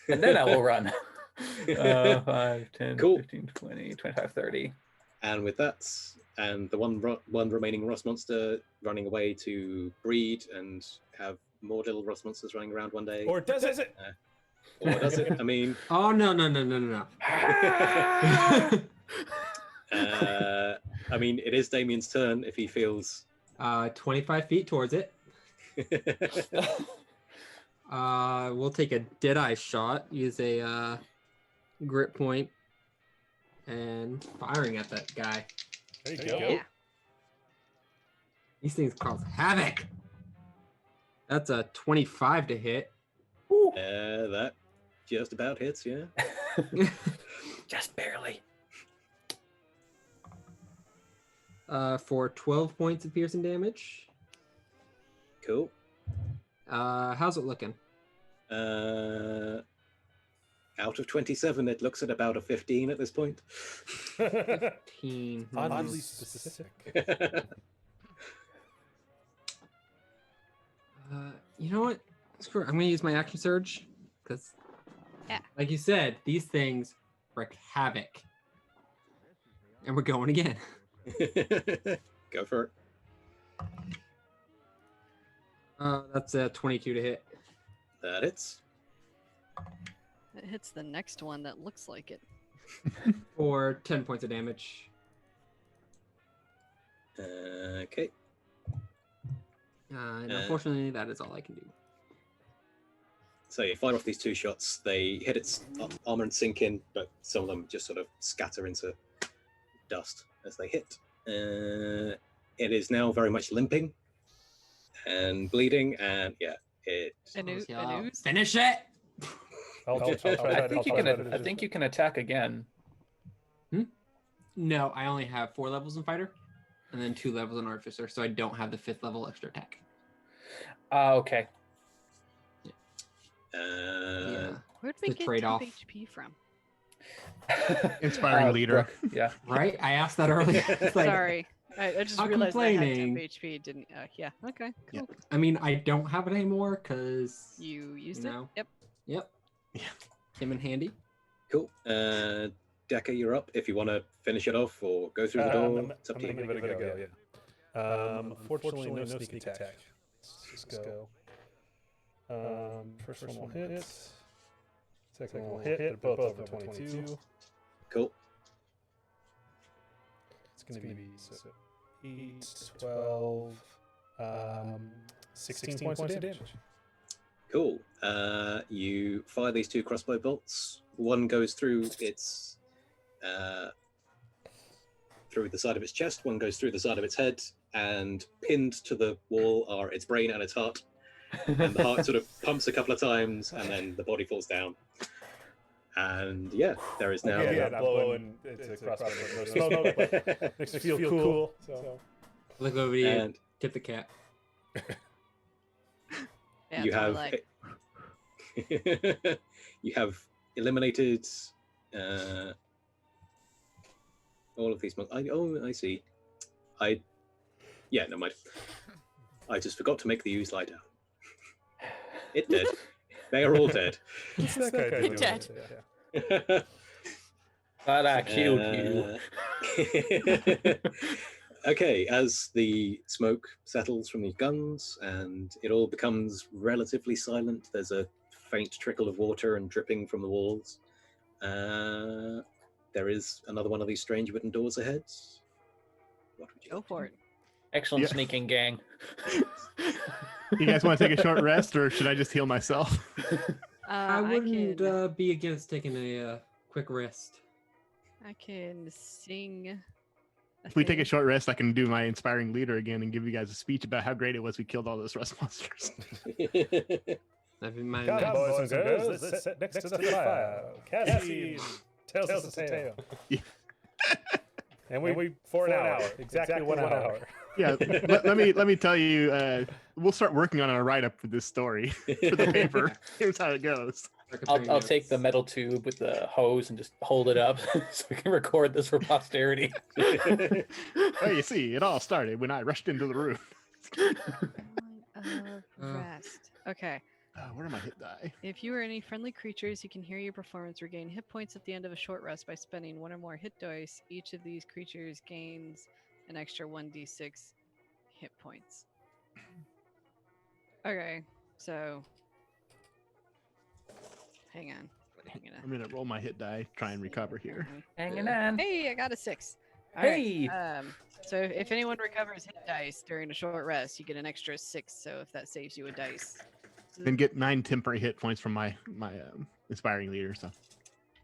And then I will run. 5, 10, Cool. 15, 20, 25, 30. And with that, and the one remaining Ross monster running away to breed and have more little Ross monsters running around one day. Or does it? Or does it? I mean... Oh, no. I mean, it is Damien's turn if he feels... 25 feet towards it. We'll take a Deadeye shot, use a grip point, and firing at that guy. There you There go. you go. Yeah. These things cause havoc. That's a 25 to hit. That just about hits, yeah. Just barely. For 12 points of piercing damage. Cool. How's it looking? Out of 27, it looks at about a 15 at this point. 15. Oddly specific. You know what? Screw it. I'm gonna use my action surge because, Yeah. like you said, these things wreak havoc, and we're going again. Go for it. That's a 22 to hit. That hits. It hits the next one that looks like it. For 10 points of damage. Okay. And unfortunately, that is all I can do. So you fire off these 2 shots. They hit its armor and sink in, but some of them just sort of scatter into dust as they hit. It is now very much limping and bleeding, and it. An ooze? Finish it! I think you can attack again. No, I only have 4 levels in fighter, and then 2 levels in artificer, so I don't have the 5th level extra attack. Okay. Yeah. Where'd we The get trade-off. 2 HP from? Inspiring leader. Brooke, yeah. Right? I asked that earlier. It's like, Sorry. I just I'm realized I had complaining. 10 HP. Didn't. Yeah. Okay. Yeah. Cool. I mean, I don't have it anymore because You used you it. know. Yep. Yep. Yeah. Came in handy. Cool. Decker, you're up. If you want to finish it off or go through the door, it's up I'm to gonna you. give it a go. Yeah. Unfortunately, no sneak attack. Let's just go. First one will hit. Second one will hit. They're both over 22. Cool. It's gonna be 8, 12, 16 points of damage. Cool. You fire these 2 crossbow bolts. One goes through its through the side of its chest. One goes through the side of its head, and pinned to the wall are its brain and its heart. And the heart sort of pumps a couple of times, and then the body falls down. And yeah, there is now. Yeah, not blowing. It's a crossbow. No smoke, but makes me feel cool. So. Look over you. And Tip the cat. Yeah, you that's what I have like. you have eliminated all of these monks. I see. Yeah, never mind. I just forgot to make the ooze lie down. It did. They are all dead. What's that guy doing? Dead. But I killed you. Okay, as the smoke settles from these guns and it all becomes relatively silent, there's a faint trickle of water and dripping from the walls. There is another one of these strange wooden doors ahead. What would you Go like to for do? it. Excellent Yeah. sneaking, gang. You guys want to take a short rest, or should I just heal myself? I wouldn't can, be against taking a quick rest. I can sing. If we take a short rest, I can do my inspiring leader again and give you guys a speech about how great it was we killed all those rust monsters. I've in mind. Come, that. boys and girls, let's sit next to the fire. Cassie tells us a tale. Yeah. And we for an hour, exactly 1 hour. Yeah, let me tell you, we'll start working on a write-up for this story for the paper. Here's how it goes. I'll take the metal tube with the hose and just hold it up so we can record this for posterity. Oh, you see, it all started when I rushed into the room. Rest. Okay. Where are my hit die? If you or any friendly creatures who can hear your performance regain hit points at the end of a short rest by spending 1 or more hit dice, each of these creatures gains an extra 1d6 hit points. Okay, so hang on. I'm gonna roll my hit die, try and recover here. Hanging on. Hey, I got a 6. All right, Hey! so if anyone recovers hit dice during a short rest, you get an extra 6. So if that saves you a dice. Then get 9 temporary hit points from my inspiring leader. So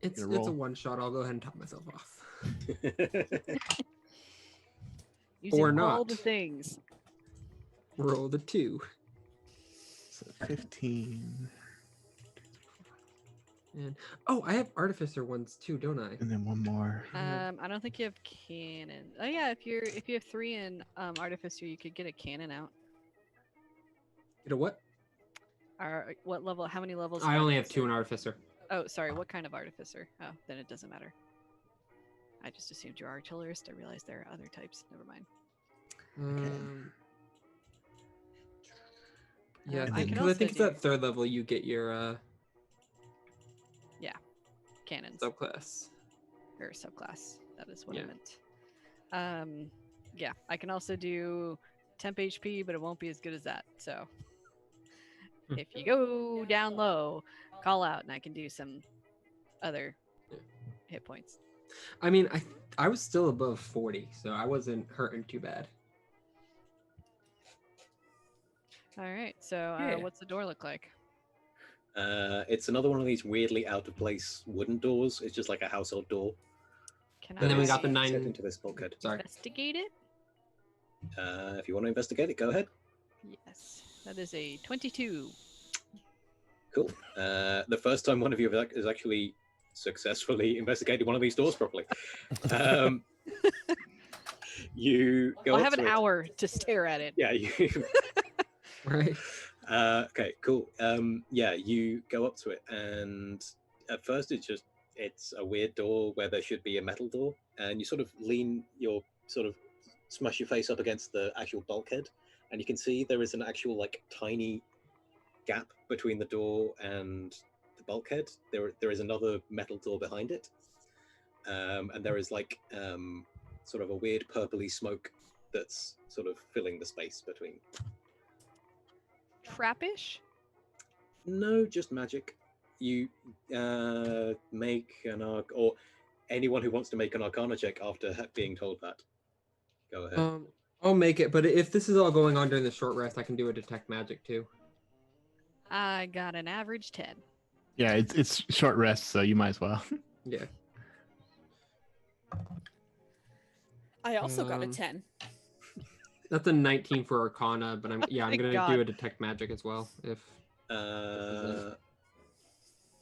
It's Gonna roll. a one shot. I'll go ahead and top myself off. Using Or all not. the things. Roll the 2. So 15, And I have artificer ones too, don't I? and then 1 more. I don't think you have cannon. Oh yeah, if you have 3 in artificer, you could get a cannon out. You know what? What level? How many levels? of I only have 2 artificer? in artificer. Oh, sorry. What kind of artificer? Oh, then it doesn't matter. I just assumed you're artillerist. I realized there are other types. Never mind. Yeah, I can because I also think it's do that 3rd level you get your cannons subclass. or subclass. That is what Yeah. I meant. Yeah, I can also do temp HP, but it won't be as good as that. So if you go down low, call out, and I can do some other hit points. I mean, I was still above 40, so I wasn't hurting too bad. All right. So Yeah. what's the door look like? It's another one of these weirdly out of place wooden doors. It's just like a household door. Can And then we I got the Set 9. into this bulkhead. Sorry. investigate it? If you want to investigate it, go ahead. Yes. That is a 22. Cool. The first time one of you has actually successfully investigated one of these doors properly. You go I up have to an it. hour to stare at it. Yeah, you Right? okay, cool. Yeah, you go up to it, and at first it's just it's a weird door where there should be a metal door, and you sort of smash your face up against the actual bulkhead, and you can see there is an actual like tiny gap between the door and the bulkhead. There is another metal door behind it, and there is like sort of a weird purpley smoke that's sort of filling the space between. Trappish? No, just magic. You make an or anyone who wants to make an Arcana check after being told that. Go ahead. I'll make it, but if this is all going on during the short rest, I can do a detect magic too. I got an average 10. Yeah, it's short rest, so you might as well. Yeah. I also got a Um, 10. That's a 19 for Arcana, but I'm Thank gonna God. do a detect magic as well. If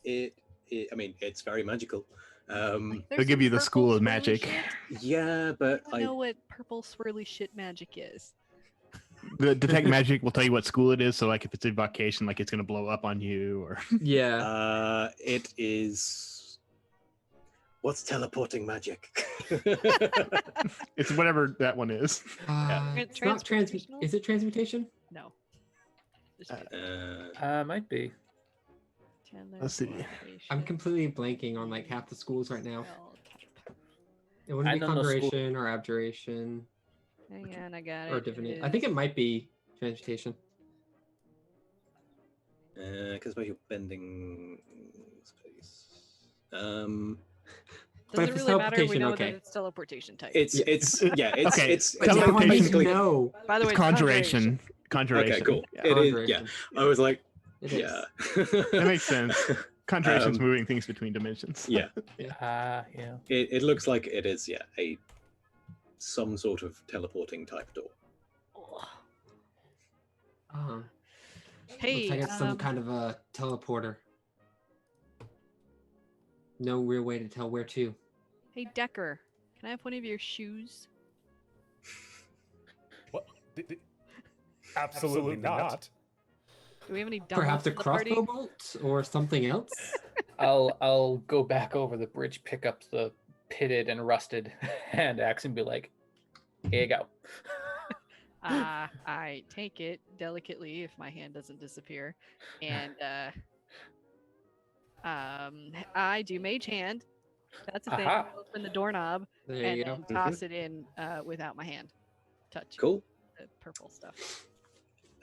I mean, it's very magical. They'll There's give some you the purple school of swirly magic. shit. Yeah, but I don't know what purple swirly shit magic is. The detect magic will tell you what school it is. So, like, if it's invocation, like it's gonna blow up on you, or yeah, it is. What's teleporting magic? it's whatever that one is. it's not Transmutational? Is it transmutation? No. Just Might be. Let's see. I'm completely blanking on like half the schools right now. Spell cap. It wouldn't I be know no school- conjuration or abjuration Hang on, I got it. or divination. I think it might be transmutation. Because you're bending space. Doesn't But if it's really matter. We teleportation, know okay. that it's teleportation type. It's Okay, it's But now I teleportation- need to basically know. By the way, It's it's conjuration. Conjuration. okay. Cool. Yeah. It is. Yeah, Conjuration. I was like, It is. yeah, That makes sense. Conjuration's Um, moving things between dimensions. Yeah, Yeah. it looks like it is. Yeah, some sort of teleporting type door. Hey, looks like it's some kind of a teleporter. No real way to tell where to. Hey, Decker, can I have one of your shoes? What? Absolutely not. Do we have any Perhaps a dumbbells in the party? crossbow bolt or something else. I'll go back over the bridge, pick up the pitted and rusted hand axe, and be like, "Here you go." I take it delicately if my hand doesn't disappear, and I do mage hand. That's a thing. Aha. I open the doorknob There and you go. then toss it in without my hand touch. Cool. The purple stuff.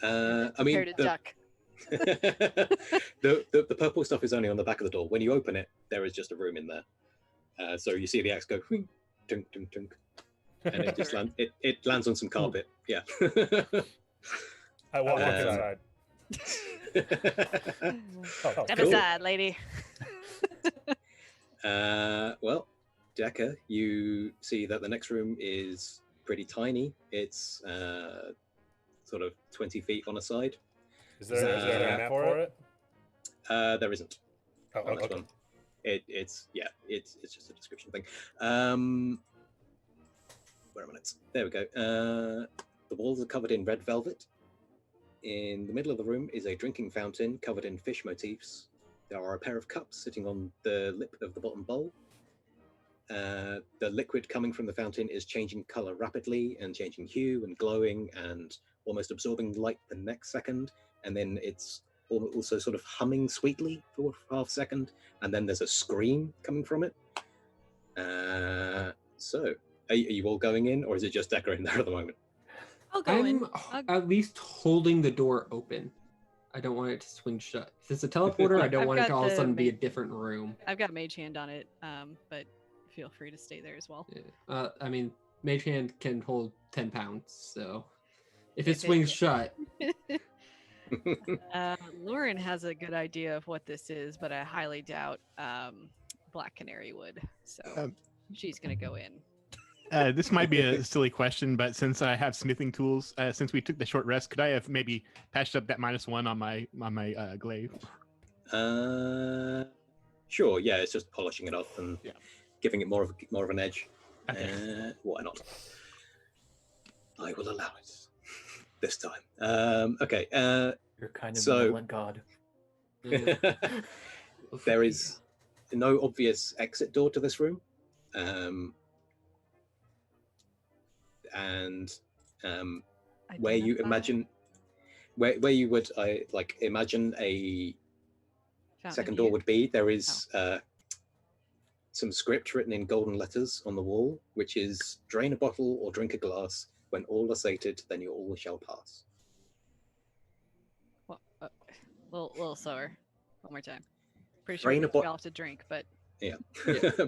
I mean, Prepare to duck. the purple stuff is only on the back of the door. When you open it, there is just a room in there. So you see the axe go, "Whing, dunk, dunk, dunk," and it just it lands on some carpet. Yeah. I walk Um, inside. Oh, Step cool. aside, lady. Well, Decker, you see that the next room is pretty tiny. It's sort of 20 feet on a side. Is there a map for it? There isn't. Oh, On this okay. one. It's just a description thing. Where are my notes? There we go. The walls are covered in red velvet. In the middle of the room is a drinking fountain covered in fish motifs. There are a pair of cups sitting on the lip of the bottom bowl. The liquid coming from the fountain is changing color rapidly and changing hue and glowing and almost absorbing light the next second. And then it's also sort of humming sweetly for half a second. And then there's a scream coming from it. So, are you all going in, or is it just Decker in there at the moment? I'll go in. I'm at least holding the door open. I don't want it to swing shut. If it's a teleporter, I don't I've want it got to all of a the sudden be a ma- different room. I've got mage hand on it, but feel free to stay there as well. Yeah. I mean, Mage Hand can hold 10 pounds, so if If it swings it- shut, Lauren has a good idea of what this is, but I highly doubt Black Canary would. So Um, she's gonna go in. This might be a silly question, but since I have smithing tools, since we took the short rest, could I have maybe patched up that -1 on my glaive? Sure. Yeah, it's just polishing it off and Yeah. giving it more of an edge. Okay. Why not? I will allow it this time. Okay. You're kind of So- benevolent god. yeah. There is no obvious exit door to this room, and where you Identify imagine where you would imagine a fountain second of door youth. would be. There is some script written in golden letters on the wall, which is drain a bottle or drink a glass. When all are sated, then you all shall pass. Well, little slower. One more time. Pretty sure Drain a we bot- all have to drink, but Yeah,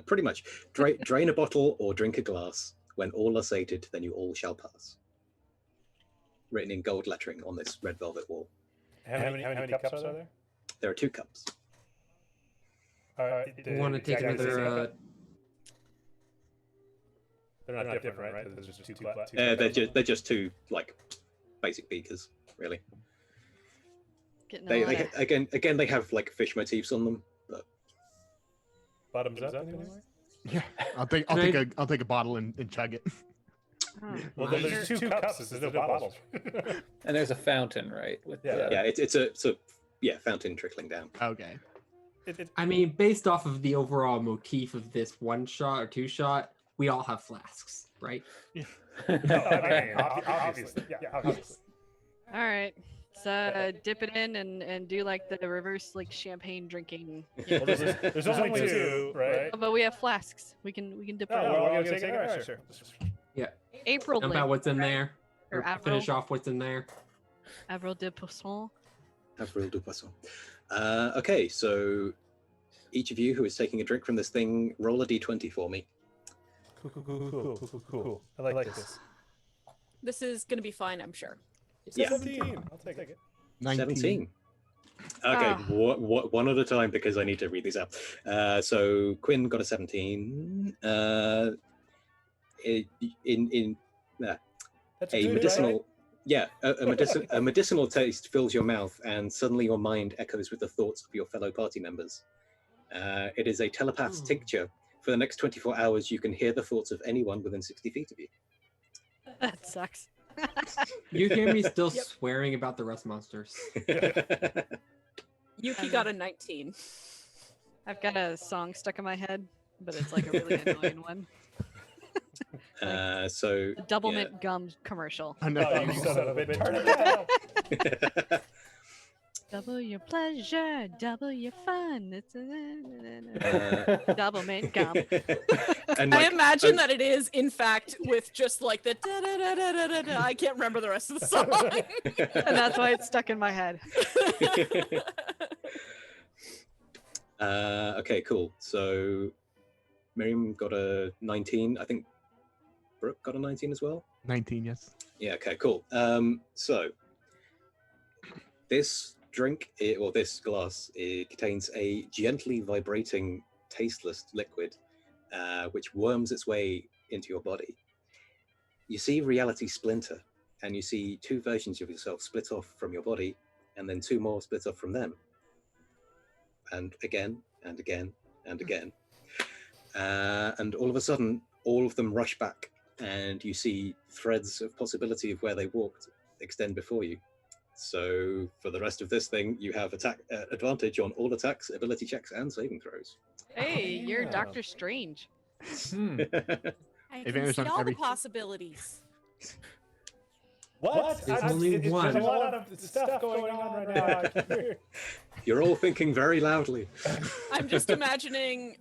pretty much. Drain a bottle or drink a glass. When all are sated, then you all shall pass. Written in gold lettering on this red velvet wall. How many cups are there? There are 2 cups. Want to take another? They're not different, right? There's just two cups. They're just 2 basic beakers, really. getting a They lot of... again they have fish motifs on them, but Bottoms up anymore? Yeah, I'll take a bottle and chug it. Oh, Well, there's 2 cups. There's no bottles. And there's a fountain, right? With yeah, it's a fountain trickling down. Okay. I mean, based off of the overall motif of this 1 shot or 2 shot, we all have flasks, right? Obviously. Yeah, obviously. all right. So dip it in and do the reverse champagne drinking. Well, there's only 2, right? But we have flasks. We can dip it Oh, in. well, I'm gonna take it. All right, sure. April Dump out what's in there. Or Or finish off what's in there. Avril de Poisson. Avril du Poisson. Okay, so each of you who is taking a drink from this thing, roll a d20 for me. Cool. I like this. This is going to be fine, I'm sure. Yeah. 17. I'll take it. 17. Okay, one at a time because I need to read these out. So Quinn got a 17. That's A good, medicinal, right? yeah, a medicinal taste fills your mouth, and suddenly your mind echoes with the thoughts of your fellow party members. It is a telepath's tincture. For the next 24 hours, you can hear the thoughts of anyone within 60 feet of you. That sucks. You hear me still swearing about the rust monsters. Yuki got a 19. I've got a song stuck in my head, but it's a really annoying one. So The double yeah. mint gum commercial. I know. Oh, you son of a bitch. Turn it down. Double your pleasure, double your fun. It's double mint gum. And I imagine that it is, in fact, with just the da da da da da da da. I can't remember the rest of the song. And that's why it's stuck in my head. Okay, cool. So Miriam got a 19. I think Brooke got a 19 as well. 19, yes. Yeah, okay, cool. So this drink, or this glass, it contains a gently vibrating, tasteless liquid, which worms its way into your body. You see reality splinter, and you see 2 versions of yourself split off from your body, and then 2 more split off from them. And again, and again, and again. And all of a sudden, all of them rush back, and you see threads of possibility of where they walked extend before you. So for the rest of this thing, you have attack advantage on all attacks, ability checks, and saving throws. Hey, you're Yeah. Dr. Strange. I Advantage can see on all the everything. possibilities. What? There's only one. There's a lot of stuff going on right now. You're all thinking very loudly. I'm just imagining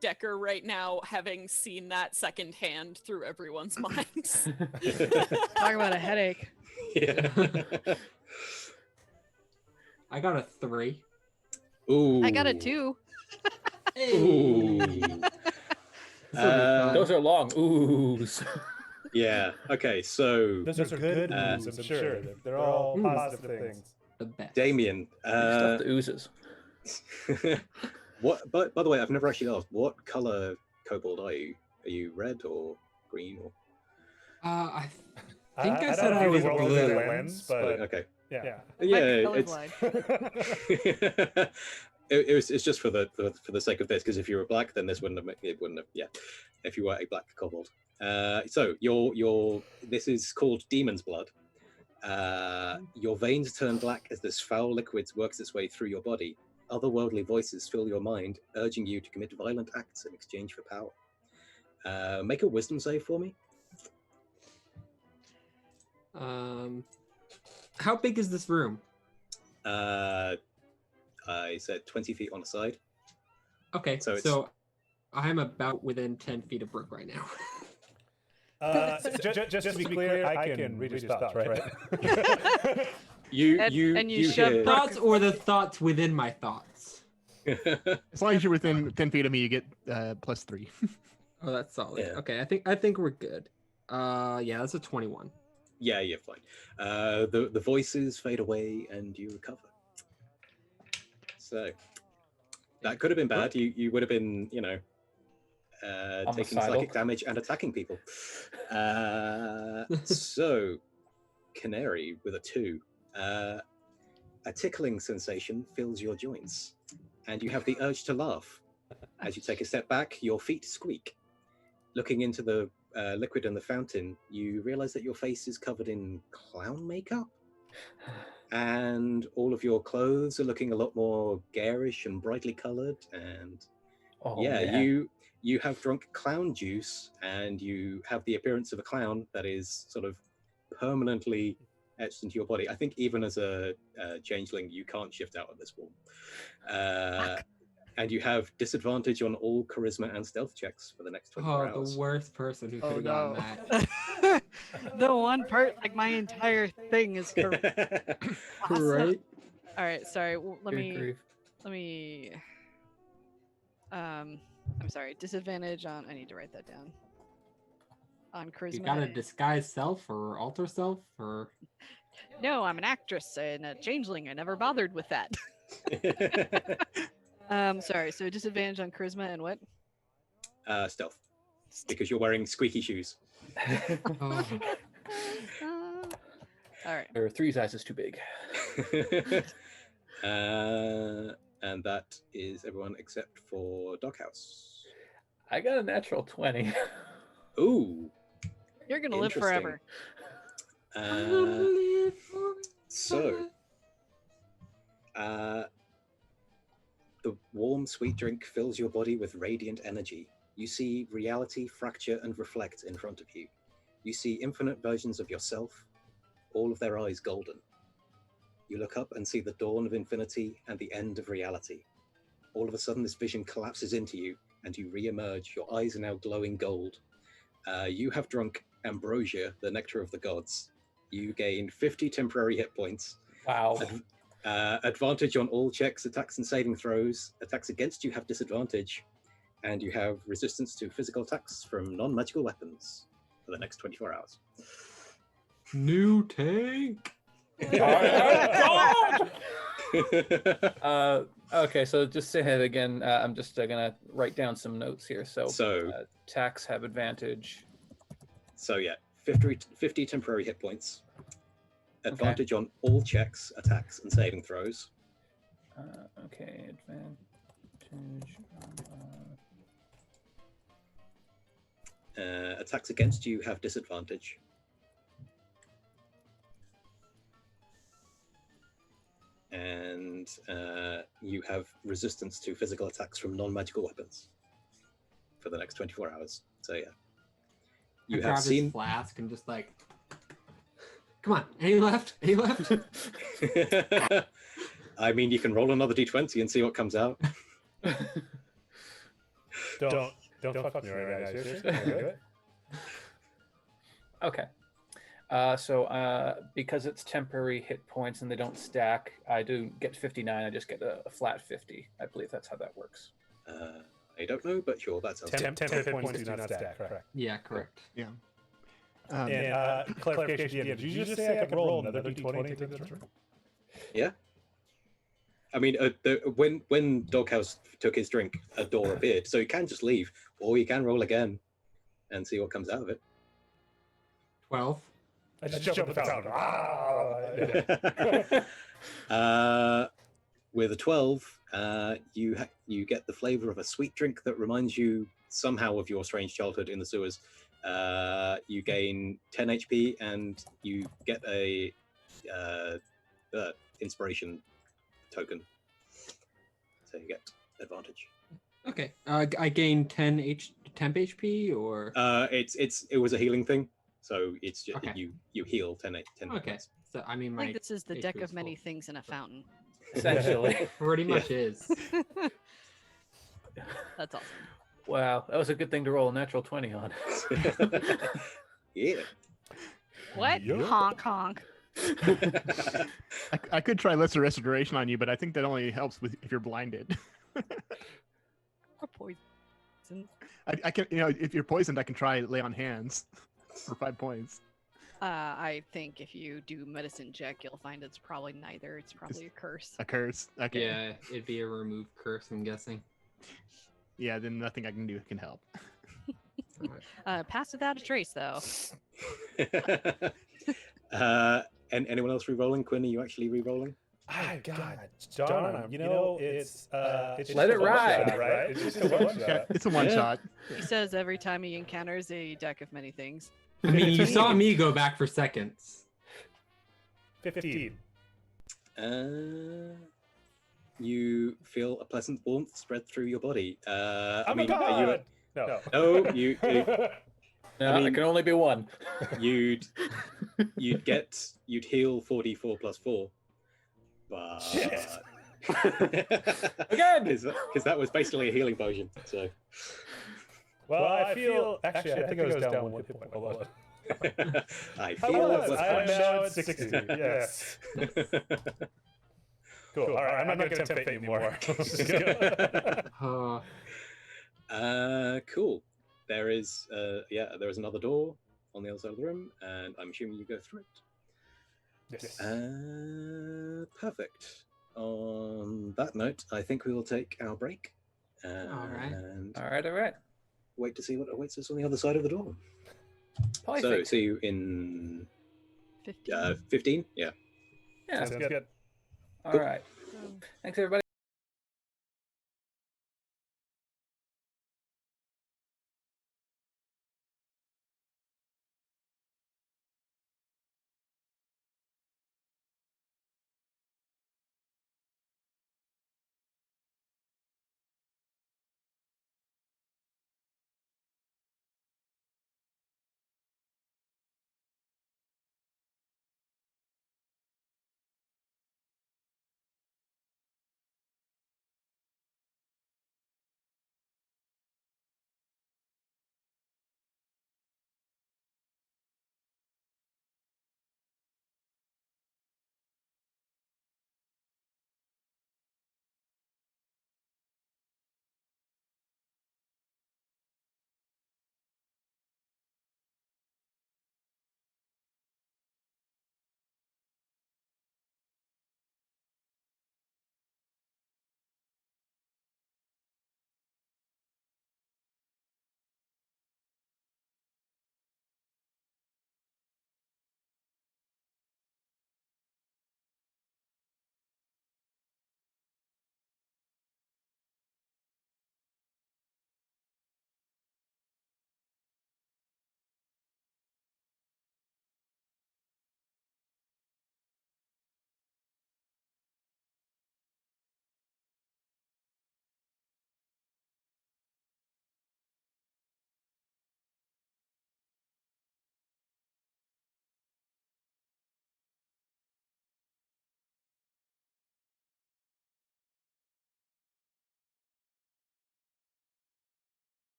Decker right now having seen that secondhand through everyone's minds. Talk about a headache. Yeah. I got a 3. Ooh. I got a 2. Ooh. Those are long oohs. Yeah. Okay. So Those are good Uh, moves, I'm sure. They're all positive things. The best. Damien. Stuff the oozes. What? By the way, I've never actually asked. What color kobold are you? Are you red or green or? I think I said don't I know was the world blue. of that lens, but Okay. yeah. Yeah. Might be It's colorblind. it's just for the sake of this, because if you were black, then this wouldn't have. It wouldn't have. Yeah. If you were a black kobold. So your this is called demon's blood. Your veins turn black as this foul liquid works its way through your body, otherworldly voices fill your mind, urging you to commit violent acts in exchange for power. Make a wisdom save for me. How big is this room? I said 20 feet on a side. Okay, So so, it's- I'm about within 10 feet of Brooke right now. Just to be clear, I can read his thoughts, right? You And you shove hear- Thoughts or the thoughts within my thoughts? As long as you're within 10 feet of me, you get +3. Oh, that's solid. Yeah. Okay, I think we're good. Yeah, that's a 21. Yeah, you're fine. The voices fade away and you recover. So that could have been bad. You would have been, taking Homicidal. psychic damage and attacking people. So, Canary with a 2. A tickling sensation fills your joints, and you have the urge to laugh. As you take a step back, your feet squeak. Looking into the liquid in the fountain, you realize that your face is covered in clown makeup, and all of your clothes are looking a lot more garish and brightly colored. And Oh, yeah, man. you have drunk clown juice, and you have the appearance of a clown that is sort of permanently etched into your body. I think even as a changeling, you can't shift out of this form. And you have disadvantage on all charisma and stealth checks for the next 24 Oh, hours. the worst person who Oh could have no. gotten that. The one part, like my entire thing is correct. Awesome. Right? All right, sorry. Let Good me. grief. Let me. I'm sorry. Disadvantage on. I need to write that down. On charisma. You got a disguised self or alter self or No, I'm an actress and a changeling. I never bothered with that. Sorry. So disadvantage on charisma and what? Stealth, because you're wearing squeaky shoes. oh, All right. There are 3 sizes too big. And that is everyone except for Doghouse. I got a natural 20. Ooh, You're gonna live interesting. forever. So, the warm, sweet drink fills your body with radiant energy. You see reality fracture and reflect in front of you. You see infinite versions of yourself, all of their eyes golden. You look up and see the dawn of infinity and the end of reality. All of a sudden, this vision collapses into you, and you re-emerge. Your eyes are now glowing gold. You have drunk ambrosia, the nectar of the gods. You gain 50 temporary hit points. Wow. Advantage on all checks, attacks, and saving throws. Attacks against you have disadvantage, and you have resistance to physical attacks from non-magical weapons for the next 24 hours. new tank. Okay, so just say it again. I'm just gonna write down some notes here. So attacks have advantage. So yeah, 50 temporary hit points. Advantage on all checks, attacks, and saving throws. Okay, advantage. Attacks against you have disadvantage. And you have resistance to physical attacks from non-magical weapons for the next 24 hours. So yeah, you have His seen. flask and just like, come on, any left? Any left? I mean, you can roll another d20 and see what comes out. Don't fuck me right now, seriously. Can I do it? Okay. Because it's temporary hit points and they don't stack, I do get 59. I just get a flat 50. I believe that's how that works. I don't know, but sure, that sounds good. 10 hit points do not stack, correct. Yeah, correct. Yeah. And clarification, did you just say I could roll another d20 to this room? Yeah. I mean, when Doghouse took his drink, a door appeared, so you can just leave, or you can roll again and see what comes out of it. 12. I just jump in the fountain. With a 12, you get the flavor of a sweet drink that reminds you somehow of your strange childhood in the sewers. You gain 10 HP and you get a inspiration token. so you get advantage. Okay. I gained 10 HP or. It was a healing thing, so it's just Okay. you heal 10 Okay. points. So I mean, I my think this is the HP deck was of many full. things in a fountain. Essentially. Pretty much is. That's awesome. Wow, that was a good thing to roll a natural 20 on. Yeah. What? Yup. Honk honk. I could try lesser restoration on you, but I think that only helps with if you're blinded. Or poison. I can, if you're poisoned, I can try lay on hands for 5 points. I think if you do medicine check, you'll find it's probably neither. It's probably a curse. A curse. Okay. Yeah, it'd be a remove curse, I'm guessing. Yeah, then nothing I can do can help. Pass without a trace, though. And anyone else re-rolling? Quinn, are you actually re-rolling? God, darn 'em. It's Let just it a one ride. shot, right? It's just a one Yeah, shot. it's a one Yeah. shot. He says every time he encounters a deck of many things. I mean, you saw me go back for seconds. 15. You feel a pleasant warmth spread through your body. Oh I my mean, are you? god! No. No, you No, I mean- it can only be one. you'd heal 44 plus 4, but Shit. Again! because that was basically a healing potion. So Well, I feel. Actually, I think I was down one hit point. Hold on. I I feel was. plus I am punch. now at 60. Yes. Cool. All right. I'm not going to tempt fate anymore. Let's just go. Cool. There is there is another door on the other side of the room, and I'm assuming you go through it. Yes. Perfect. On that note, I think we will take our break and All right. All right. wait to see what awaits us on the other side of the door. So, Perfect. see you in 15. 15? Yeah. Yeah. Sounds good. All right. Thanks, everybody.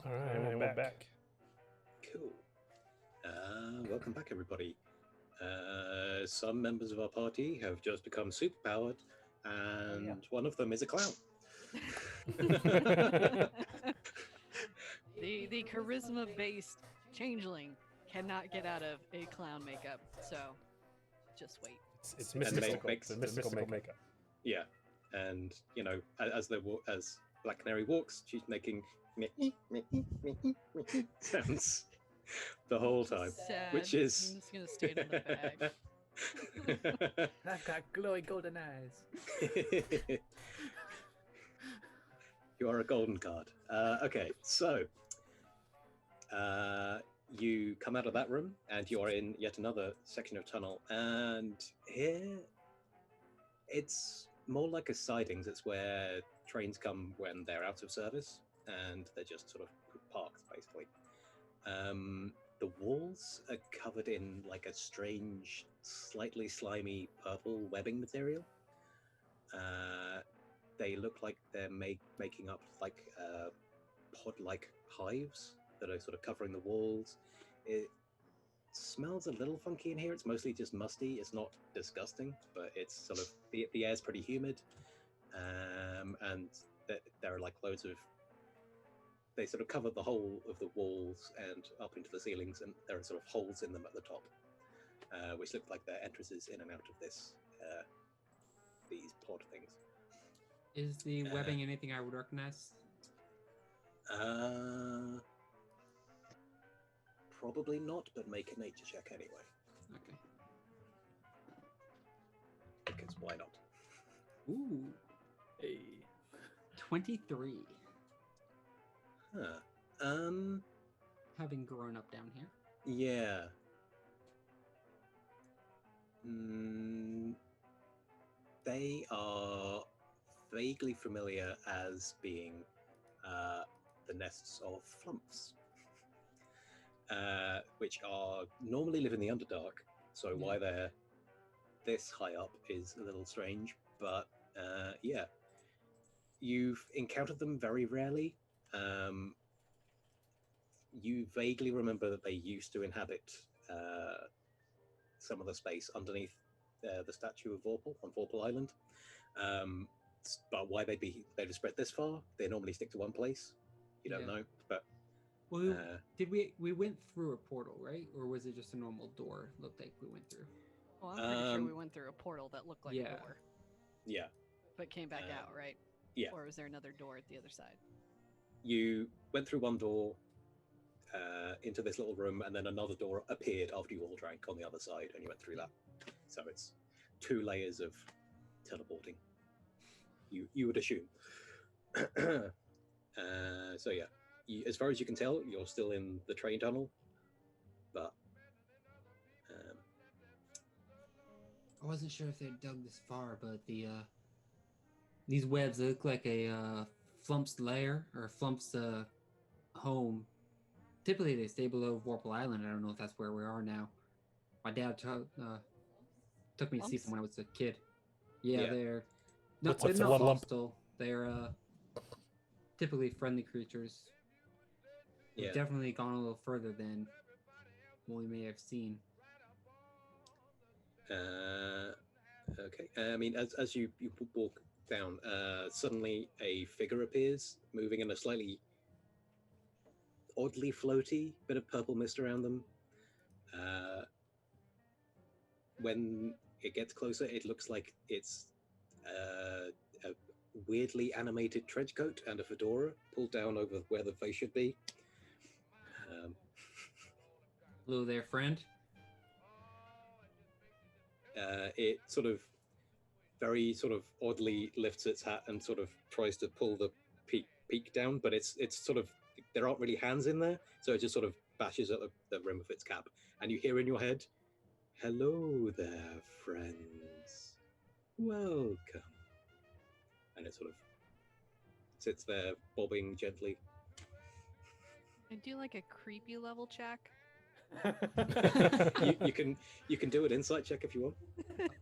All right, and we're back. Cool. Welcome back, everybody. Some members of our party have just become superpowered, and one of them is a clown. The charisma-based changeling cannot get out of a clown makeup, so just wait. It's mystical. makes- It's a mystical makeup. Yeah, and you know, as Black Canary walks, she's making sounds the whole time, Sad. which is I'm just gonna state on the bag. I've got glowing golden eyes. You are a golden card. Okay, so you come out of that room and you are in yet another section of tunnel, and here it's more like a sidings. It's where trains come when they're out of service and they're just sort of parked, basically. The walls are covered in like a strange, slightly slimy purple webbing material. They look like they're making up like pod-like hives that are sort of covering the walls. It smells a little funky in here. It's mostly just musty. It's not disgusting, but it's sort of the air's pretty humid, and there are like loads of. They sort of cover the whole of the walls and up into the ceilings, and there are sort of holes in them at the top, which look like they're entrances in and out of these pod things. Is the webbing anything I would recognize? Probably not, but make a nature check anyway, Okay. because why not? Ooh, Hey. 23. Huh. Having grown up down here. Yeah. They are vaguely familiar as being the nests of flumps, which are normally live in the Underdark. So why they're this high up is a little strange, but yeah, you've encountered them very rarely. You vaguely remember that they used to inhabit some of the space underneath the statue of Vorpal on Vorpal Island. But why they'd have spread this far? They normally stick to one place. You don't know, but Well, did we went through a portal, right? Or was it just a normal door? Looked like we went through. Well, I'm pretty sure we went through a portal that looked like a door, yeah, but came back out, right? yeah. Or was there another door at the other side? You went through one door into this little room, and then another door appeared after you all drank on the other side, and you went through that. So it's 2 layers of teleporting. You would assume. So yeah, as far as you can tell, you're still in the train tunnel, but I wasn't sure if they dug this far, but these webs look like a Flump's lair or Flump's home. Typically, they stay below Vorpal Island. I don't know if that's where we are now. My dad took me to see them when I was a kid. Yeah, they're not What's a not flump? hostile. They're typically friendly creatures. yeah. We've definitely gone a little further than what we may have seen. Okay. I mean, as you walk down, suddenly a figure appears, moving in a slightly oddly floaty bit of purple mist around them. When it gets closer, it looks like it's a weirdly animated trench coat and a fedora pulled down over where the face should be. Hello there, friend. It sort of very sort of oddly lifts its hat and sort of tries to pull the peak down, but it's sort of, there aren't really hands in there, so it just sort of bashes at the rim of its cap, and you hear in your head, "Hello there, friends. Welcome." And it sort of sits there, bobbing gently. I do like a creepy level check. You can do an insight check if you want.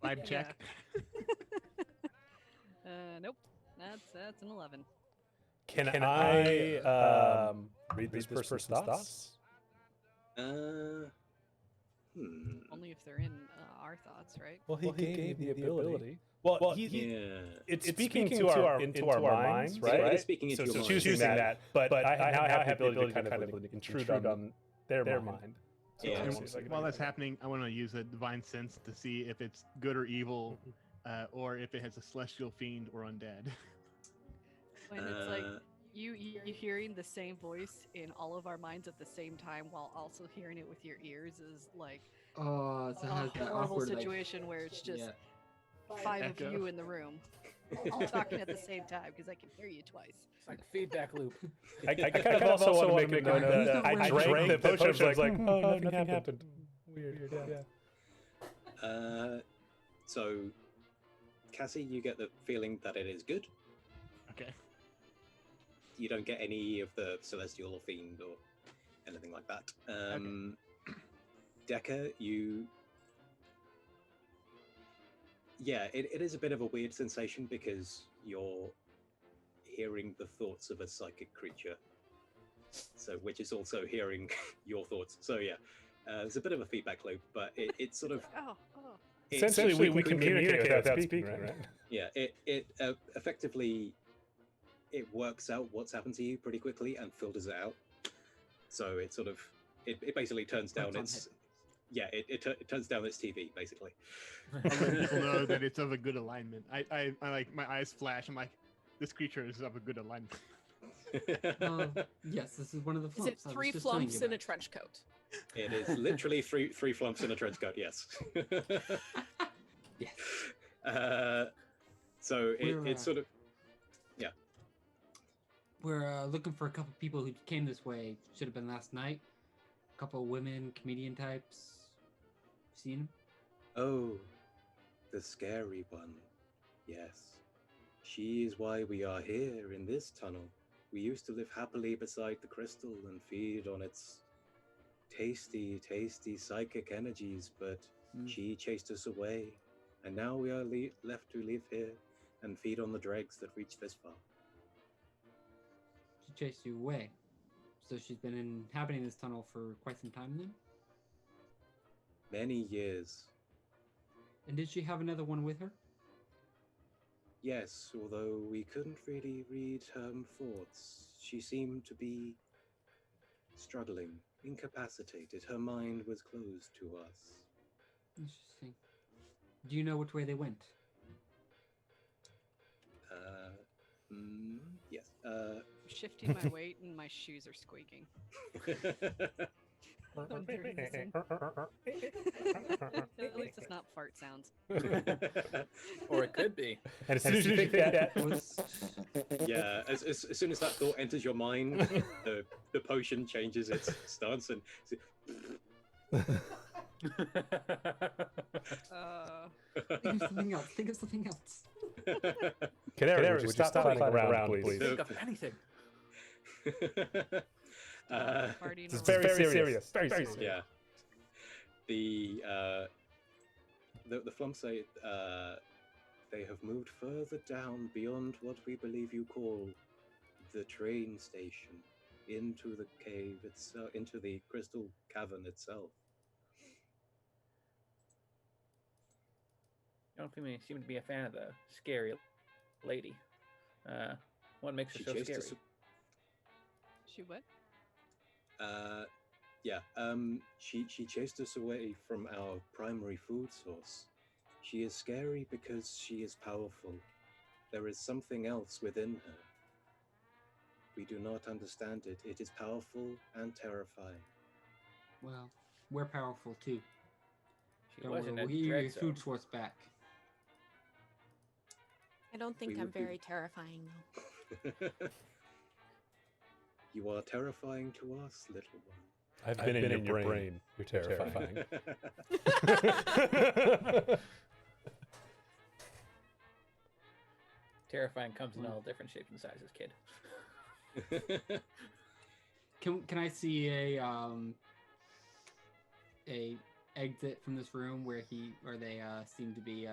Vibe check. Nope. That's an 11. Can I read this person's thoughts? Only if they're in our thoughts, right? Well, he gave me the ability. Well, Yeah. it's speaking to our minds, right? It is speaking into So your it's mind. choosing that, but I now have the ability to kind of intrude on their mind. So Yeah. let's And see if I can- while that's happening, I want to use a divine sense to see if it's good or evil, or if it has a celestial fiend or undead. When it's like you hearing the same voice in all of our minds at the same time while also hearing it with your ears is like Oh, so it a has that horrible awkward like, situation where it's just yeah. 5 Echo. of you in the room, all talking at the same time because I can hear you twice. It's like feedback loop. I kind of also want to make a note that I drank the potion. I was like, oh, nothing happened. Weird, yeah. So, Cassie, you get the feeling that it is good. Okay. You don't get any of the celestial or fiend or anything like that. Decker, you... Yeah, it is a bit of a weird sensation because you're hearing the thoughts of a psychic creature, so which is also hearing your thoughts. So yeah, there's a bit of a feedback loop, but it's sort of... Oh. Essentially, we can communicate without speaking, right? Yeah, it effectively... it works out what's happened to you pretty quickly and filters it out. So it sort of it basically turns down its it turns down its TV basically. I'll let people know that it's of a good alignment. I like my eyes flash. I'm like, this creature is of a good alignment. Yes, this is one of the Is flumps. it 3 flumps in a trench coat? It is literally three flumps in a trench coat. Yes. Yes. So it's sort of We're looking for a couple people who came this way. Should have been last night. A couple of women, comedian types. Seen them? oh, the scary one. Yes, she is why we are here in this tunnel. We used to live happily beside the crystal and feed on its tasty psychic energies, but she chased us away, and now we are left to live here and feed on the dregs that reach this far. She chased you away. So she's been inhabiting this tunnel for quite some time then? Many years. And did she have another one with her? Yes, although we couldn't really read her thoughts. She seemed to be struggling, incapacitated. Her mind was closed to us. Interesting. Do you know which way they went? Yes. I'm shifting my weight and my shoes are squeaking. I'm doing this one. At least it's not fart sounds. Or it could be. And as soon as you think that, Yeah, as soon as that thought enters your mind, the potion changes its stance and Think of something else. Canary, would you stop flying around, please? Think of anything. Farting This is around. very serious. Very serious. yeah. The flumps say they have moved further down beyond what we believe you call the train station, into the cave itself, into the crystal cavern itself. You don't seem to be a fan of the scary lady. What makes her She so chased scary? us. She what? She chased us away from our primary food source. She is scary because she is powerful. There is something else within her. We do not understand it. It is powerful and terrifying. Well, we're powerful too. She Don't wasn't worry, a we'll give you dread your zone. food source back. I don't think We I'm would be- very terrifying though. You are terrifying to us, little one. I've been in your brain. You're terrifying. Terrifying comes in all different shapes and sizes, kid. Can I see a exit from this room where they seem to be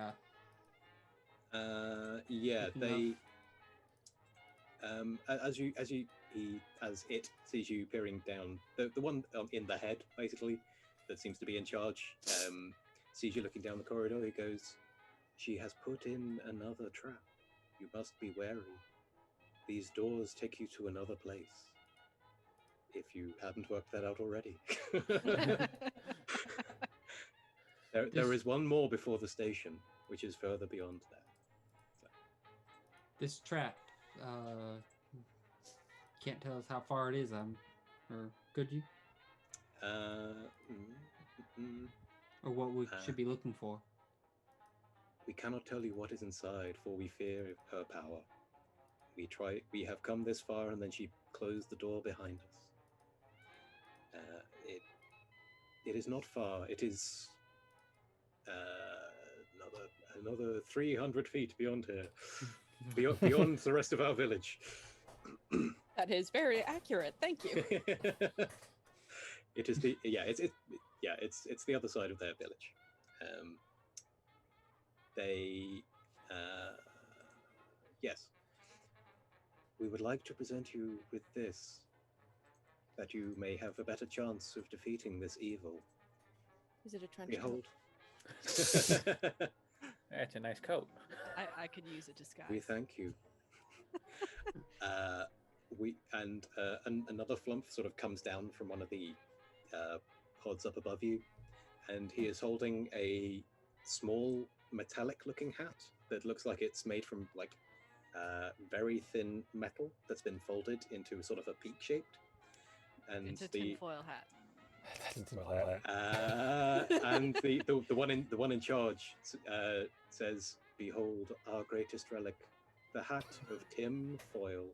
Yeah, Picking they as it sees you peering down, the one in the head basically that seems to be in charge, sees you looking down the corridor. He goes, "She has put in another trap. You must be wary. These doors take you to another place. If you haven't worked that out already." There is one more before the station, which is further beyond that. So. This trap, can't tell us how far it is. Or could you? Or what we should be looking for? We cannot tell you what is inside, for we fear her power. We have come this far, and then she closed the door behind us. It is not far. It is another 300 feet beyond here, beyond the rest of our village. That is very accurate. Thank you. It is it's the other side of their village. Yes. We would like to present you with this, that you may have a better chance of defeating this evil. Is it a trench Behold. coat? That's a nice coat. I could use a disguise. We thank you. Another flump sort of comes down from one of the pods up above you, and he is holding a small metallic-looking hat that looks like it's made from like very thin metal that's been folded into sort of a peak shaped. And It's a tinfoil hat. and the one in charge says, "Behold our greatest relic, the hat of Tim Foyle."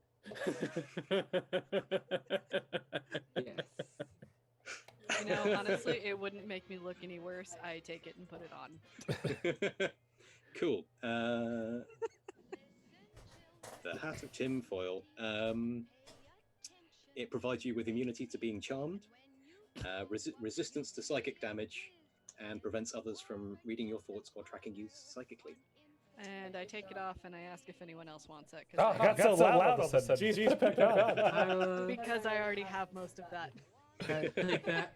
Yes. You know, honestly, it wouldn't make me look any worse. I take it and put it on. Cool. The hat of Tim Foyle. It provides you with immunity to being charmed, resistance to psychic damage, and prevents others from reading your thoughts or tracking you psychically. And I take it off and I ask if anyone else wants it. Oh, I got so loud all of a sudden. Jeez, pick up. Because I already have most of that. Take that.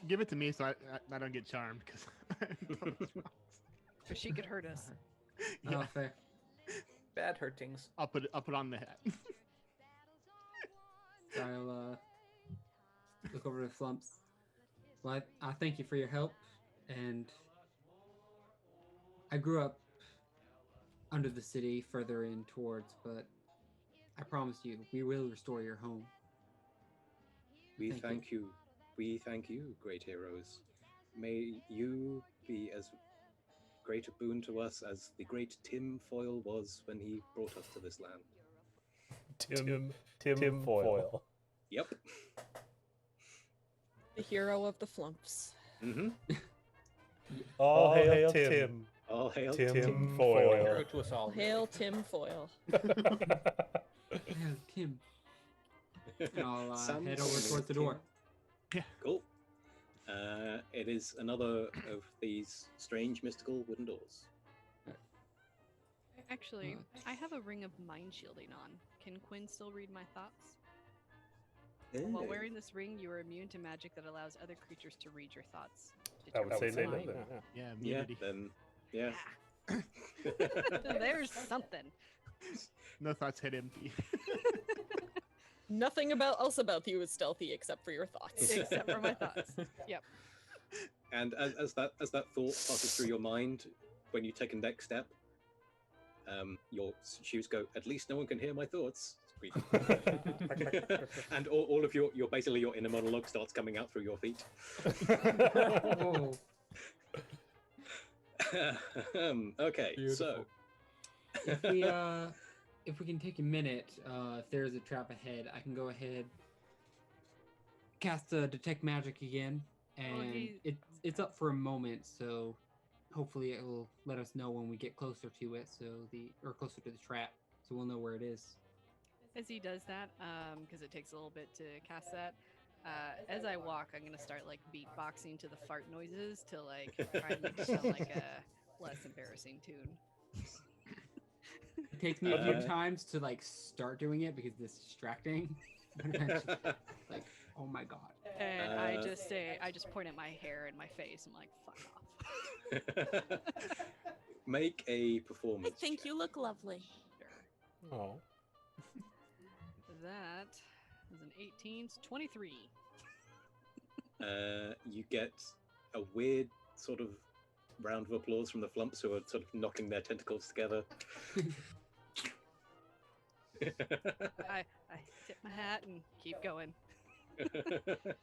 Give it to me so I don't get charmed, because Or she could hurt us. Oh, fair. Bad hurtings. I'll put on the hat. So I'll look over the flumps. Well, I thank you for your help, and I grew up under the city, further in towards, but I promise you, we will restore your home. We Thank thank you. We thank you, great heroes. May you be as great a boon to us as the great Tim Foyle was when he brought us to this land. Tim Foyle. Yep. The hero of the flumps. Mm-hmm. All hail Tim. All hail Tim Hero Foyle. to us all. Hail Tim Foyle. Yeah, Tim. And I'll head over towards the door. Cool. It is another of these strange mystical wooden doors. Actually, I have a ring of mind shielding on. Can Quinn still read my thoughts? While wearing this ring, you are immune to magic that allows other creatures to read your thoughts. I would say Determines no. mine. Then. Yeah, Yeah, immunity. then, yeah. There's something. No thoughts hit empty. Nothing else about you is stealthy except for your thoughts. Except for my thoughts. Yep. And as that thought passes through your mind, when you take a next step, your shoes go, "At least no one can hear my thoughts." It's creepy. And all of your basically your inner monologue starts coming out through your feet. Oh, Okay, so if we can take a minute, if there's a trap ahead, I can go ahead, cast detect magic again, and it's up for a moment, so hopefully it will let us know when we get closer to it, or closer to the trap, so we'll know where it is. As he does that, because it takes a little bit to cast that, as I walk, I'm gonna start like beatboxing to the fart noises to like try and make it sound like a less embarrassing tune. takes me a few times to like start doing it because it's distracting. But eventually, like, oh my god. And I just point at my hair and my face. I'm like, fuck off. Make a I performance. think check. you look lovely. Sure. Oh. That is an 18. It's 23. You get a weird sort of round of applause from the flumps who are sort of knocking their tentacles together. I tip my hat and keep going. Alright.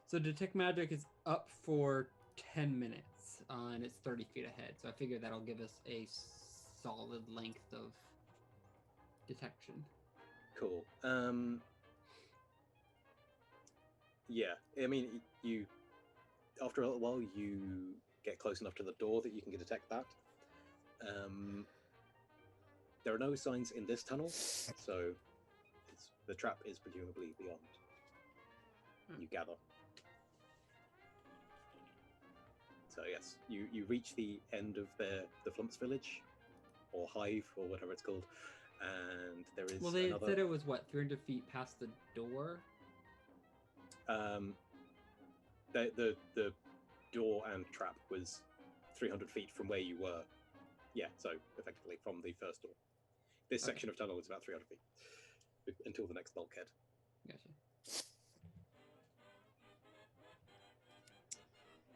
So detect magic is up for 10 minutes, and it's 30 feet ahead. So I figure that'll give us a solid length of detection. Cool. Yeah, I mean, you after a little while you get close enough to the door that you can detect that. There are no signs in this tunnel, so the trap is presumably beyond. You gather. So yes, you reach the end of the Flumps village, or hive, or whatever it's called, and there is Well, they another. said it was what, 300 feet past the door? The door and trap was 300 feet from where you were. Yeah, so effectively from the first door. This Okay. section of tunnel is about 300 feet until the next bulkhead. Gotcha.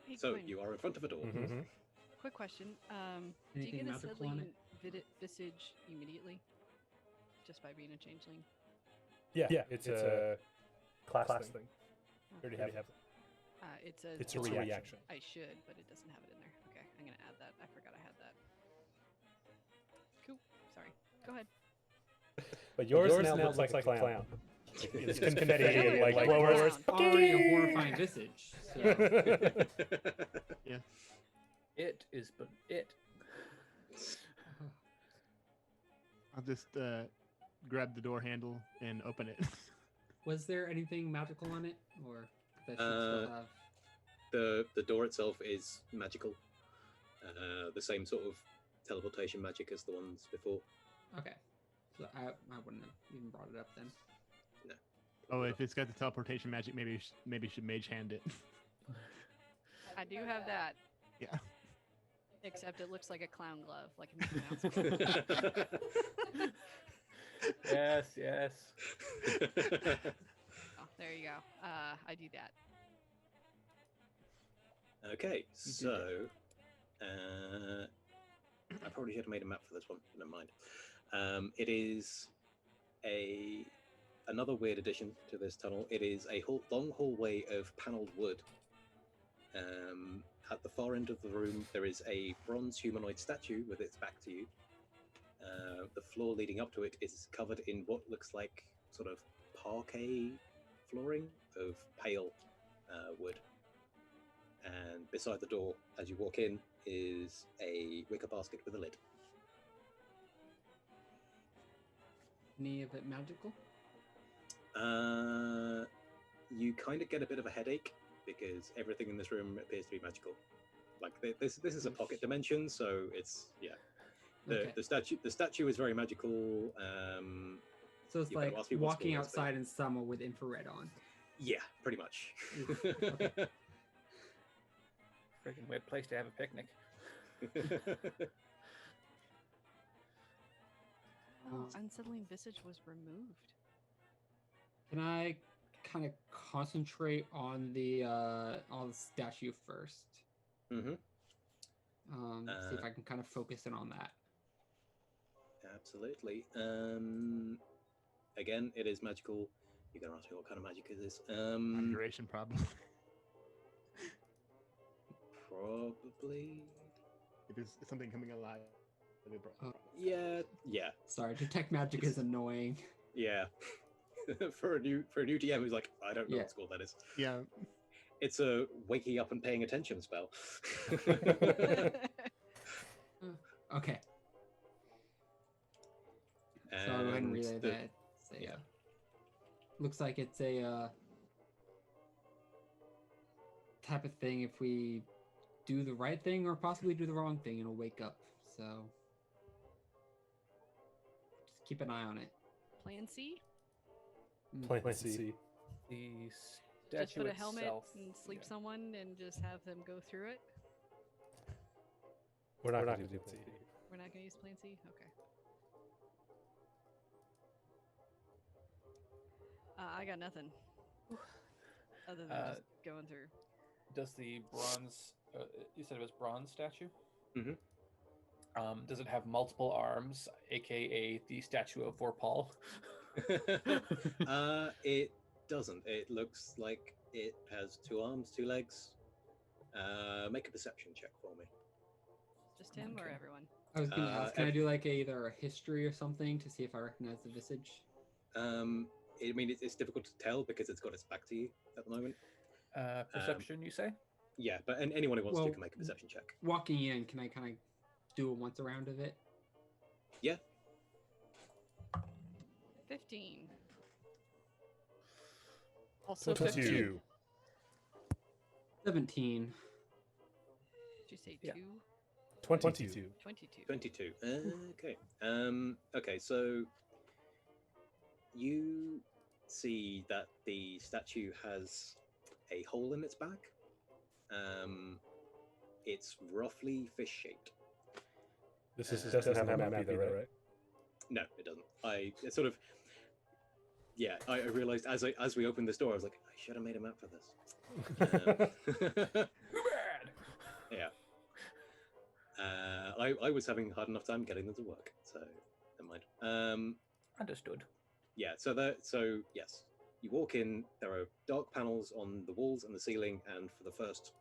Hey, So Quinn, you are in front of a door. Mm-hmm. quick question. Do you Anything get a magical on settling visage immediately? Just by being a changeling? Yeah, it's a class thing. You already have it. It says It's a reaction. I should, but it doesn't have it in there. Okay, I'm gonna add that. I forgot I had that. Cool. Sorry. Go ahead. But yours now looks like a clown. It's confetti and like Like blowers. clown. Already a horrifying visage. So. Yeah. It is but it. I'll just grab the door handle and open it. Was there anything magical on it, or that should still have? The door itself is magical. The same sort of teleportation magic as the ones before. Okay, so I wouldn't have even brought it up then. No. Oh, if it's got the teleportation magic, maybe you should mage hand it. I do have that. Yeah. Except it looks like a clown glove, like a Mickey Mouse. Yes, yes. Oh, there you go. I do that. Okay, so I probably should have made a map for this one. Never mind. It is another weird addition to this tunnel. It is a long hallway of panelled wood. At the far end of the room, there is a bronze humanoid statue with its back to you. The floor leading up to it is covered in what looks like sort of parquet flooring of pale wood. And beside the door, as you walk in, is a wicker basket with a lid. Any of it magical? You kind of get a bit of a headache because everything in this room appears to be magical. Like this is a pocket dimension, so it's The statue is very magical. So it's you gotta like ask me what walking school it is, but- outside in summer with infrared on. Yeah, pretty much. Okay. Freaking weird place to have a picnic. Oh, unsettling visage was removed. Can I kind of concentrate on the statue first? Mm-hmm. See if I can kind of focus in on that. Absolutely. Again, it is magical. You're gonna ask me what kind of magic it is. Conjuration, probably. Probably. It is something coming alive. Yeah. Sorry, detect magic is annoying. Yeah. for a new DM who's like, I don't know Yeah. what school that is. Yeah. It's a waking up and paying attention spell. Okay. So I'll go ahead and relay the- that. Looks like it's a type of thing. If we do the right thing or possibly do the wrong thing, it'll wake up. So keep an eye on it. Plan C? Plan C. The Just statue put a helmet itself. and sleep yeah. someone and just have them go through it? We're not going to do Plan C. We're not going to use Plan C? Okay. I got nothing. Other than just going through. Does the bronze? You said it was bronze statue. Mhm. Does it have multiple arms, aka the statue of Vorpal? It doesn't. It looks like it has 2 arms, 2 legs. Make a perception check for me. Just him or Okay. everyone? I was gonna ask, can I ev- do like either a history or something to see if I recognize the visage? I mean, it's difficult to tell because it's got its back to you at the moment. Perception, you say? Yeah, but anyone who wants to Well, can make a perception check. Walking in, can I kind of do a once around of it? Yeah. 15. Also 22. 17. Did you say Yeah. 2? 22. 22. 22. Okay. Okay, so you see that the statue has a hole in its back. It's roughly fish-shaped. This doesn't have a map either, right? No, it doesn't. It's sort of. Yeah, I realized as we opened this door, I was like, I should have made a map for this. Too bad. Yeah. I was having a hard enough time getting them to work, so never mind. Understood. Yeah, so yes, you walk in. There are dark panels on the walls and the ceiling, and for the first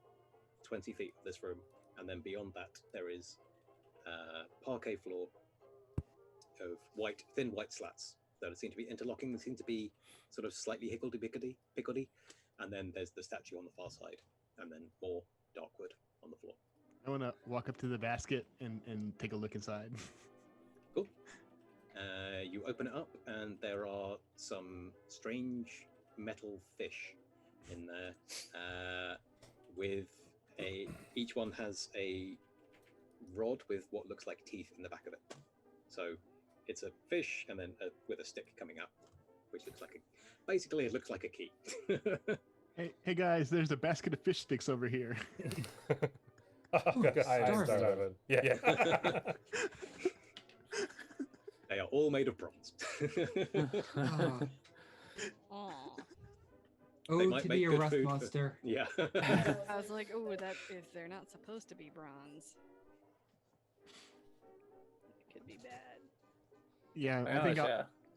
20 feet of this room, and then beyond that, there is parquet floor of thin white slats that seem to be interlocking. They seem to be sort of slightly higgledy-pickledy, and then there's the statue on the far side, and then more dark wood on the floor. I want to walk up to the basket and take a look inside. Cool. You open it up, and there are some strange metal fish in there. Each one has a rod with what looks like teeth in the back of it. So it's a fish, and then with a stick coming out, which looks like basically it looks like a key. Hey guys, there's a basket of fish sticks over here. Oh, God, I started. Yeah. They are all made of bronze. Oh, Aw. oh to be a good rust food. monster. Yeah. I was like, oh, that if they're not supposed to be bronze, it could be bad. Yeah,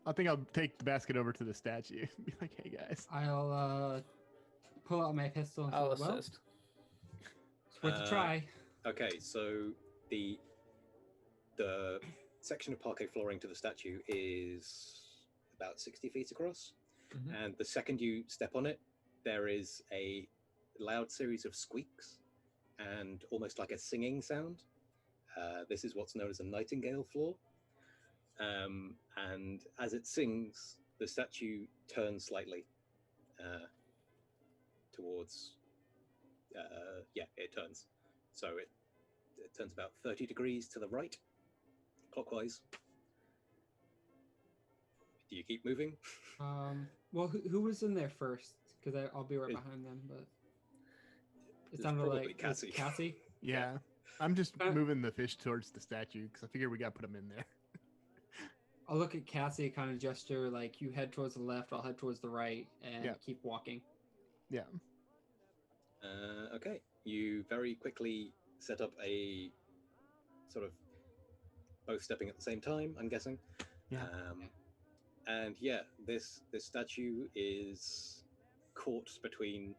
I think I'll take the basket over to the statue. Be like, hey guys. I'll pull out my pistol and I'll say, well, assist. it's worth a try. Okay, so the section of parquet flooring to the statue is about 60 feet across. Mhm. And the second you step on it, there is a loud series of squeaks and almost like a singing sound. This is what's known as a nightingale floor. And as it sings, the statue turns slightly towards. It turns. So it turns about 30 degrees to the right, clockwise. Do you keep moving? Well, who was in there first? Because I'll be right It- behind them, but it It's sounded probably like Cassie. Cassie. Yeah. I'm just Uh, moving the fish towards the statue because I figure we got to put them in there. I'll look at Cassie, kind of gesture like you head towards the left, I'll head towards the right, and Yeah. keep walking. Yeah. Okay. You very quickly set up a sort of both stepping at the same time, I'm guessing. Yeah. And yeah, this statue is caught between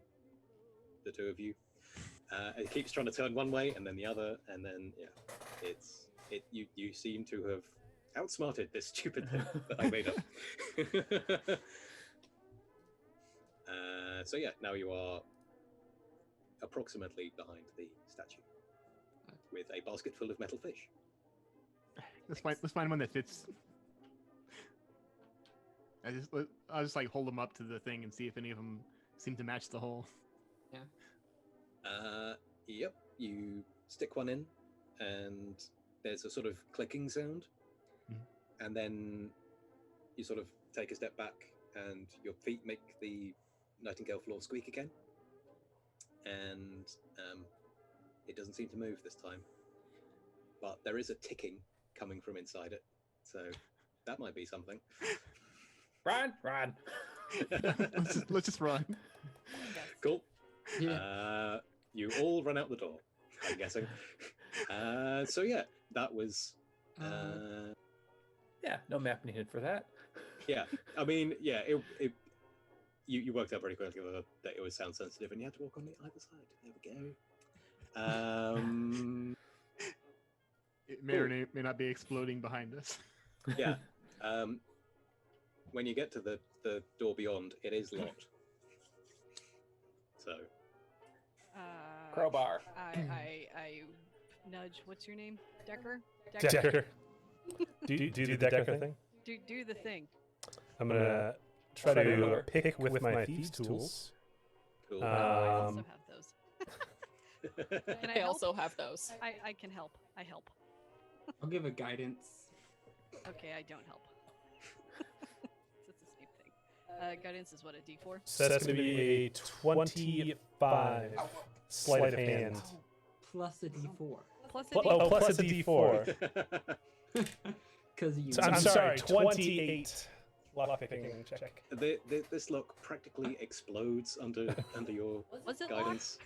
the two of you. It keeps trying to turn one way and then the other, and then you seem to have outsmarted this stupid thing that I made up. So yeah, now you are approximately behind the statue with a basket full of metal fish. Let's find one that fits. I'll just like hold them up to the thing and see if any of them seem to match the hole. Yep, you stick one in, and there's a sort of clicking sound, Mhm. and then you sort of take a step back, and your feet make the nightingale floor squeak again, and it doesn't seem to move this time. But there is a ticking coming from inside it, so that might be something. Run! let's just run. Cool. Yeah. You all run out the door, I'm guessing. So yeah, that was. Yeah, no map needed for that. Yeah, I mean, yeah, you worked out pretty quickly that it was sound sensitive, and you had to walk on the either side. There we go. It may or may not be exploding behind us. Yeah. When you get to the door beyond, it is locked. So. Crowbar. I nudge. What's your name? Decker. Decker. do the Decker thing. Do the thing. I'm gonna try to pick with my thieves' tools. Cool. I also have those. Can I I help? also have those. I can help. I help. I'll give a guidance. Okay, I don't help. It's the same thing. Guidance is what, a D4? So that's gonna be a 25 sleight of hand. Plus a D4. Plus a Plus a D4. D4. Because you. So I'm sorry, 28 luck picking check. This lock practically explodes under your Was it guidance.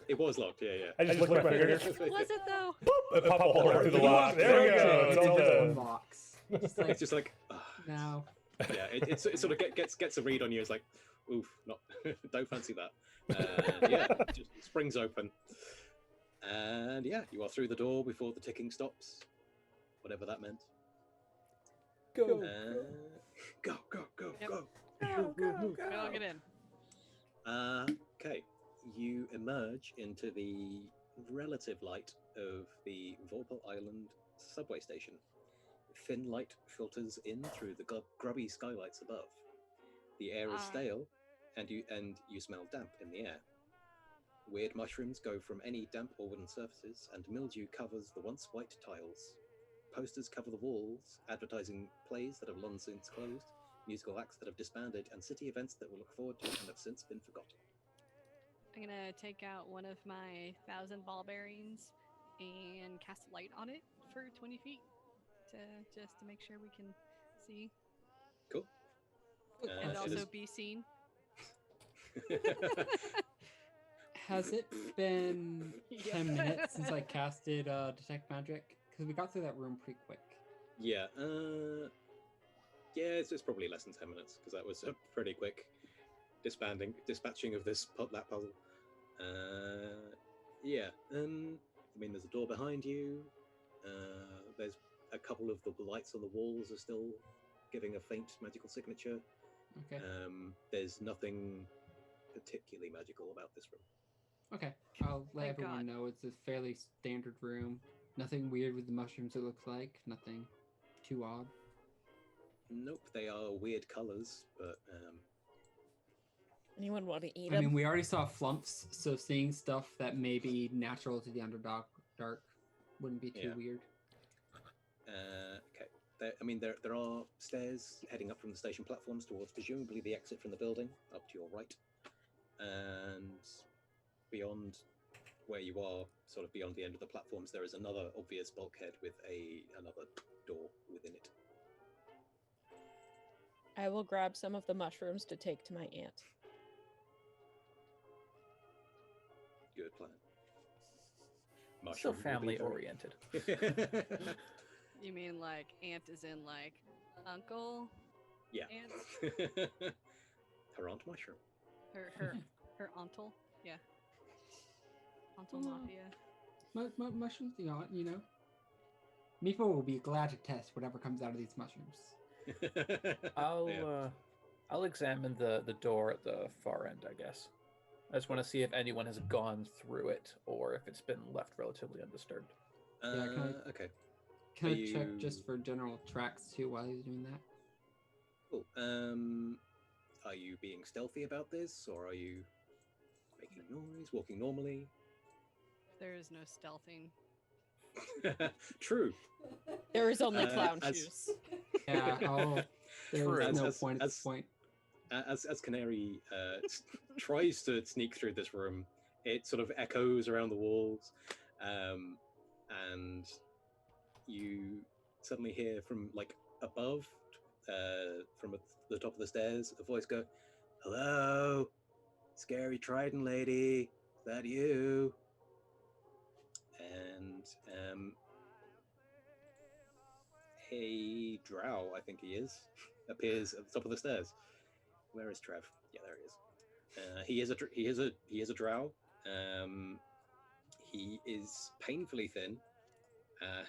It was locked, yeah. I just looked at my finger. locked? Was it though? Pop a hole right through the lock. There we go. It's all done. Unlocks. Just like, It's just like, no. yeah. It sort of gets a read on you. It's like, oof, not, don't fancy that. Yeah, it just springs open, and yeah, you are through the door before the ticking stops, whatever that meant. Go. Go. Yep. Go. We all get in. Okay, you emerge into the relative light of the Vorpal Island subway station. Thin light filters in through the grubby skylights above. The air is stale, and you smell damp in the air. Weird mushrooms go from any damp or wooden surfaces, and mildew covers the once white tiles. Posters cover the walls, advertising plays that have long since closed, musical acts that have disbanded, and city events that we'll look forward to and have since been forgotten. I'm gonna take out one of my 1,000 ball bearings and cast a light on it for 20 feet just to make sure we can see Cool. and also be seen. Has it been 10 minutes since I casted Detect Magic? Because we got through that room pretty quick. Yeah, it's probably less than 10 minutes, because that was a pretty quick dispatching of that puzzle. Yeah, I mean, there's a door behind you. There's a couple of the lights on the walls are still giving a faint magical signature. Okay. There's nothing particularly magical about this room. Okay. I'll let Thank everyone God. know it's a fairly standard room. Nothing weird with the mushrooms, it looks like. Nothing too odd. Nope, they are weird colors, but Anyone want to eat I them? mean, we already saw flumps, so seeing stuff that may be natural to the Underdark wouldn't be too Yeah. weird. okay. There are stairs heading up from the station platforms towards presumably the exit from the building, up to your right. And beyond where you are, sort of beyond the end of the platforms, there is another obvious bulkhead with another door within it. I will grab some of the mushrooms to take to my aunt. Good plan. So Mushroom will be family very- oriented. You mean like aunt is in like uncle? Yeah. Aunt? Her aunt mushroom. Her uncle? Yeah. Uncle Mafia. Mushrooms, you know. Meepo will be glad to test whatever comes out of these mushrooms. Yeah. I'll examine the door at the far end, I guess. I just want to see if anyone has gone through it or if it's been left relatively undisturbed. Okay. Can Are I check you- just for general tracks too while he's doing that? Cool. Are you being stealthy about this, or are you making noise, walking normally? There is no stealthing. True. There is only clown as- shoes. Yeah, There's True. no As- point at this as- point. As Canary tries to sneak through this room, it sort of echoes around the walls, and you suddenly hear from like above, from the top of the stairs, a voice go, "Hello, scary Trident lady, is that you?" And a drow, I think he is, appears at the top of the stairs. Where is Trev? Yeah, there he is. He is a drow. He is painfully thin,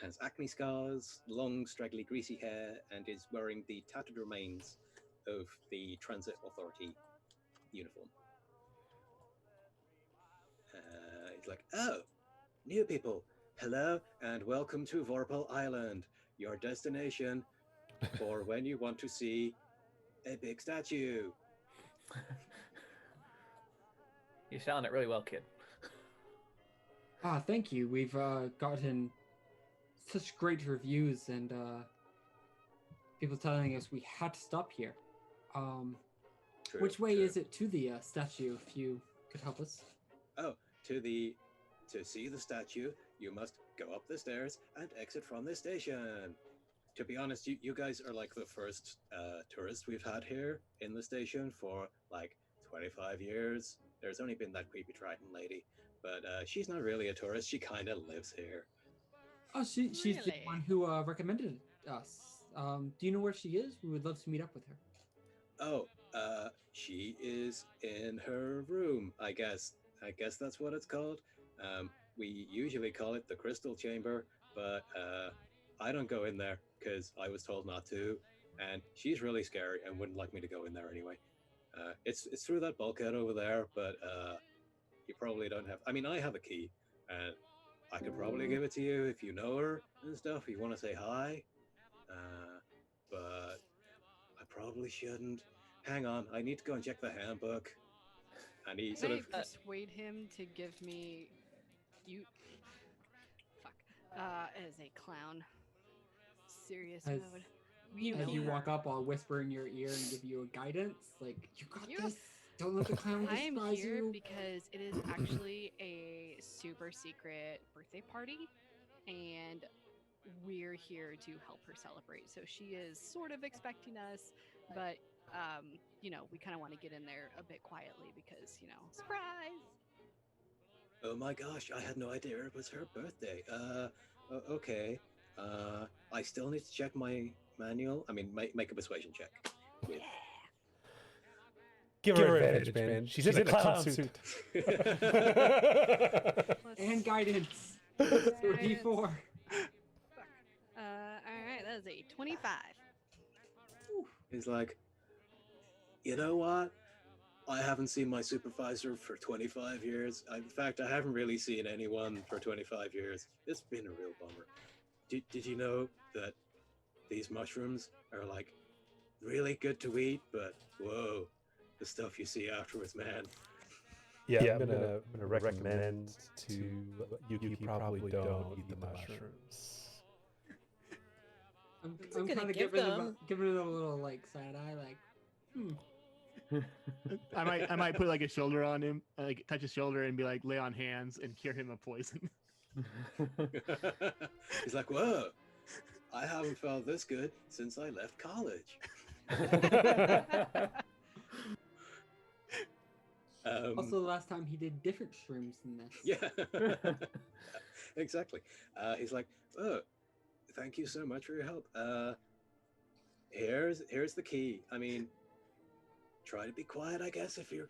has acne scars, long, straggly, greasy hair, and is wearing the tattered remains of the Transit Authority uniform. He's like, "Oh, new people, hello, and welcome to Vorpal Island, your destination for when you want to see a big statue." You're selling it really well, kid. Thank you. We've gotten such great reviews and people telling us we had to stop here. True, Which way true. is it to the statue, if you could help us? Oh, to see the statue, you must go up the stairs and exit from the station. To be honest, you guys are like the first tourists we've had here in the station for like 25 years. There's only been that creepy Trident lady, but she's not really a tourist. She kind of lives here. Oh, she's the Really? one who recommended us. Do you know where she is? We would love to meet up with her. Oh, she is in her room, I guess. I guess that's what it's called. We usually call it the Crystal Chamber, but I don't go in there because I was told not to, and she's really scary and wouldn't like me to go in there anyway. It's through that bulkhead over there, but you probably don't have. I mean, I have a key, and I could probably give it to you if you know her and stuff. If you want to say hi, but I probably shouldn't. Hang on, I need to go and check the handbook. And he Can sort I of persuade him to give me you fuck as a clown? Serious As- mode. As you walk up, I'll whisper in your ear and give you a guidance. Like, you got You- this. Don't let the clown I am despise here you. because it is actually a super secret birthday party, and we're here to help her celebrate. So she is sort of expecting us, but you know, we kind of want to get in there a bit quietly because, you know, surprise. oh my gosh, I had no idea it was her birthday. Okay. I still need to check my manual. I mean, make a persuasion check. With... Give her advantage, man. She's in a clown suit. And guidance. 34. All right, that is a 25. He's like, you know what? I haven't seen my supervisor for 25 years. In fact, I haven't really seen anyone for 25 years. It's been a real bummer. Did you know that these mushrooms are like really good to eat, but whoa, the stuff you see afterwards, man. Yeah, I'm gonna recommend to you probably don't eat the mushrooms. I'm gonna kind of give giving it a little like side eye, like, I might put like a shoulder on him, like touch his shoulder and be like, lay on hands and cure him of poison. He's like, whoa, I haven't felt this good since I left college. Also, the last time he did different shrooms than this. Yeah, exactly. He's like, oh, thank you so much for your help. Here's the key. I mean, try to be quiet, I guess, if you're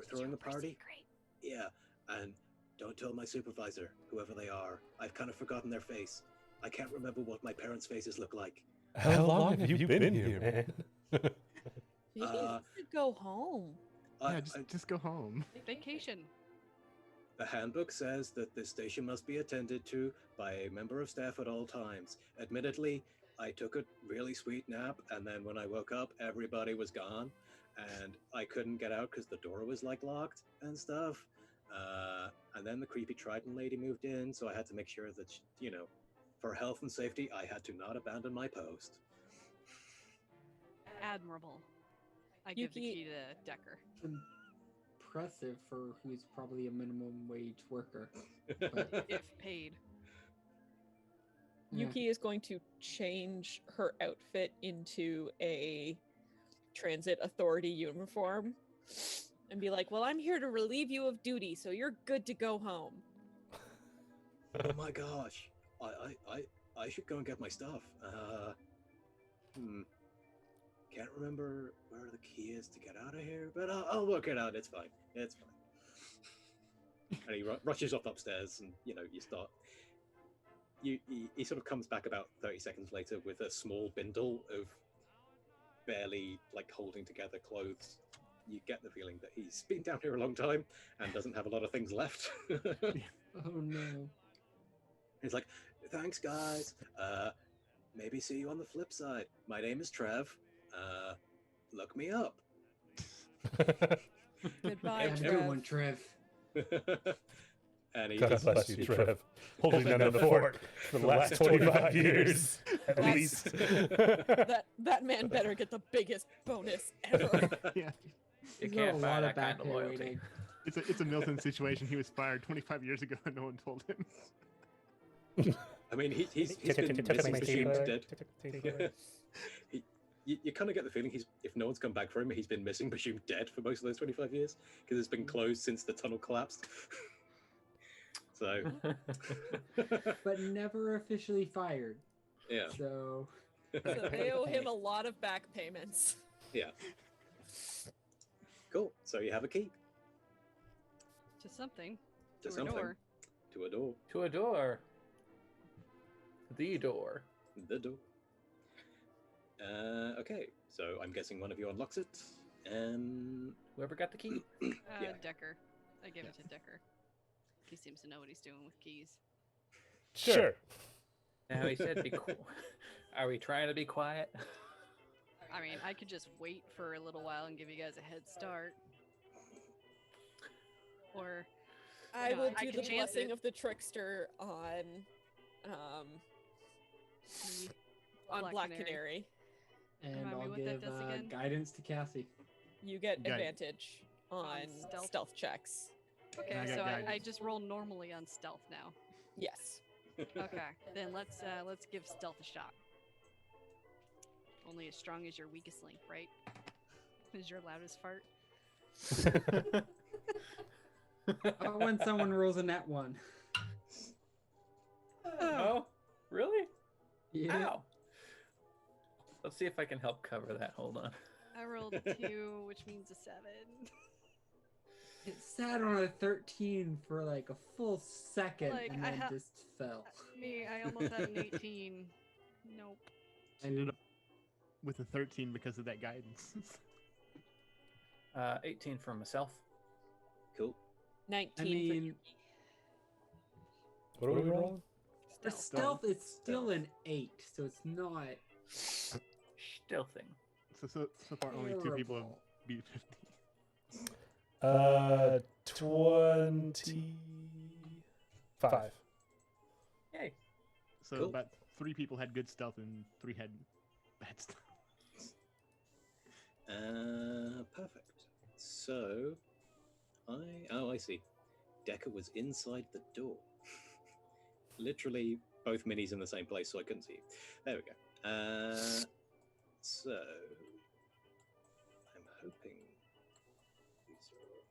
throwing the party. Great. Yeah, and don't tell my supervisor, whoever they are. I've kind of forgotten their face. I can't remember what my parents' faces look like. How long have you been here, man? Maybe you should go home. Yeah, just go home. Vacation. The handbook says that this station must be attended to by a member of staff at all times. Admittedly, I took a really sweet nap, and then when I woke up, everybody was gone, and I couldn't get out because the door was like locked and stuff. And then the creepy Trident lady moved in, so I had to make sure that, for health and safety, I had to not abandon my post. Admirable. I give the Yuki- key to Decker. Impressive for who's probably a minimum wage worker. But If paid. Yuki is going to change her outfit into a transit authority uniform and be like, well, I'm here to relieve you of duty, so you're good to go home. Oh my gosh, I should go and get my stuff. Can't remember where the key is to get out of here, but I'll work it out. It's fine. It's fine. And he rushes off upstairs, and you start. He sort of comes back about 30 seconds later with a small bindle of barely holding together clothes. You get the feeling that he's been down here a long time and doesn't have a lot of things left. oh no. He's like, thanks guys. Maybe see you on the flip side. My name is Trev. Look me up. Goodbye, Have a Trev. good one, Trev. And he God just, bless you, Trev. Holding down the fort for the last 25 years, at That's- least. That man better get the biggest bonus ever. Yeah, You There's can't a buy lot that of back kind of pay loyalty. waiting. it's a Milton situation. He was fired 25 years ago and no one told him. I mean, he's been missing, presumed dead. You kind of get the feeling if no one's come back for him, he's been missing, presumed dead for most of those 25 years because it's been closed since the tunnel collapsed. So, But never officially fired. yeah. So So they owe him a lot of back payments. Yeah. Cool. So you have a key To something. to To a something. door. To a door. To a door. The door. The door. Okay. So I'm guessing one of you unlocks it. Whoever got the key. Yeah. Decker. I give it to Decker. He seems to know what he's doing with keys. Sure. Now he said, "Be Are we trying to be quiet? I mean, I could just wait for a little while and give you guys a head start. Or I No, will I do can the chance blessing it. of the trickster on Black Canary. and Remind me I'll what that give does again? guidance to Cassie. You get Got it. advantage on stealth? stealth checks. Okay, I got so I guidance. just roll normally on stealth now. Yes. Okay, then let's give stealth a shot. Only as strong as your weakest link, right? Is your loudest fart? Oh, when someone rolls a net one. Oh, really? Yeah. Ow. Let's see if I can help cover that. Hold on. I rolled a 2, which means a 7. It sat on a 13 for like a full second Like, and I then ha- just fell. Me, I almost had an 18. Nope. I ended up With a 13 because of that guidance. 18 for myself. Cool. 19 I for mean, Yuki. What are we rolling? for stealth, it's still an 8, so it's not Stealthing. So far, only 2 people have terrible. beat 50. 25. Yay. So Cool. about 3 people had good stealth and 3 had bad stealth. Perfect. So, I see. Decker was inside the door. Literally, both minis in the same place, so I couldn't see you. There we go. So, I'm hoping these are all...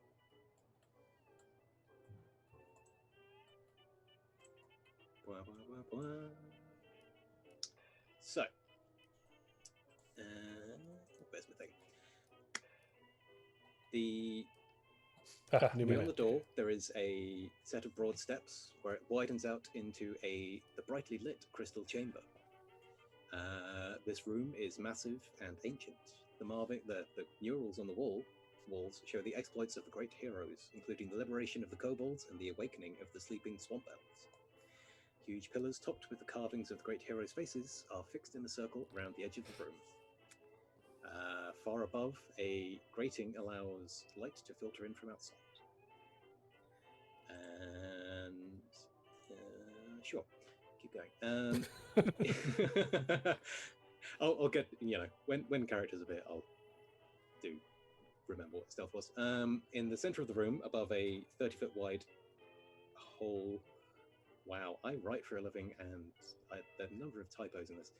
Blah, blah, blah, blah. So, where's my thing? New Beyond the minute. door, there is a set of broad steps where it widens out into the brightly lit crystal chamber. This room is massive and ancient. The murals on the walls show the exploits of the great heroes, including the liberation of the kobolds and the awakening of the sleeping swamp elves. Huge pillars topped with the carvings of the great heroes' faces are fixed in a circle around the edge of the room. Far above, a grating allows light to filter in from outside. And sure, keep going. I'll get, when characters appear, I'll do remember what stealth was. In the center of the room, above a 30-foot wide hole. Wow, I write for a living, and there are a number of typos in this.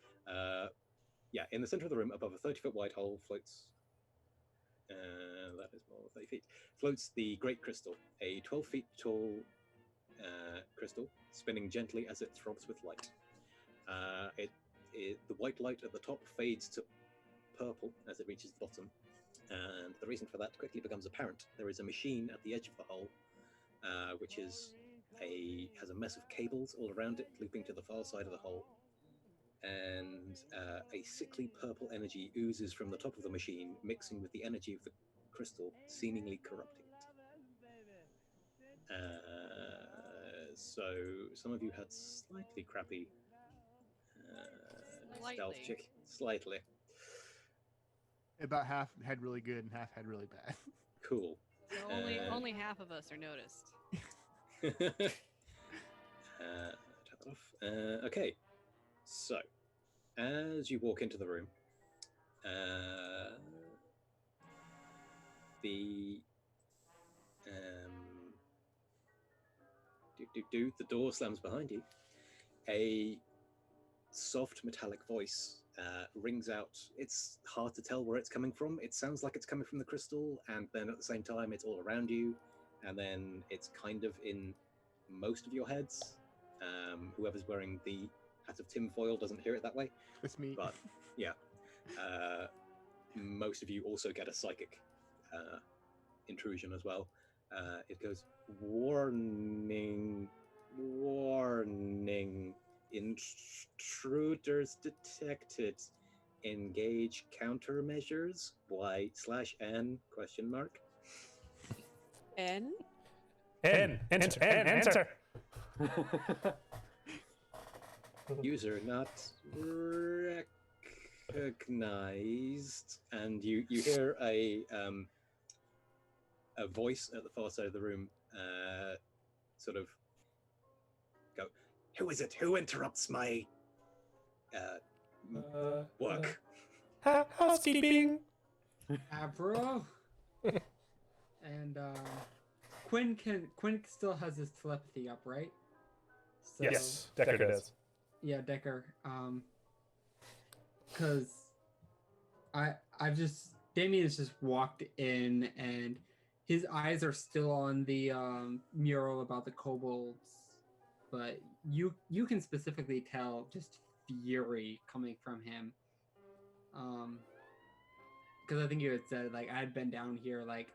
In the center of the room, above a 30-foot wide hole, floats. That is more than 30 feet. Floats the Great Crystal, a 12 feet tall crystal, spinning gently as it throbs with light. The white light at the top fades to purple as it reaches the bottom, and the reason for that quickly becomes apparent. There is a machine at the edge of the hole, which has a mess of cables all around it, looping to the far side of the hole, and a sickly purple energy oozes from the top of the machine, mixing with the energy of the crystal, seemingly corrupting it. So some of you had slightly crappy stealth check. Slightly. About half had really good and half had really bad. Cool. So only half of us are noticed. Turn that off. Okay, so as you walk into the room, the door slams behind you. A soft metallic voice rings out. It's hard to tell where it's coming from. It sounds like it's coming from the crystal, and then at the same time it's all around you, and then it's kind of in most of your heads. Whoever's wearing the hat of tinfoil doesn't hear it that way. It's me. But yeah, most of you also get a psychic intrusion as well. It goes, warning, warning, intruders detected. Engage countermeasures. Y/N ? N? Enter. User not recognized. And you hear a voice at the far side of the room sort of go, who is it? Who interrupts my work? Housekeeping. Avril. And Quinn still has his telepathy up, right? So, Yes, Decker does. Yeah, Decker. Because Damien has just walked in, and his eyes are still on the mural about the kobolds, but you can specifically tell just fury coming from him. Because I think you had said, like, I had been down here, like,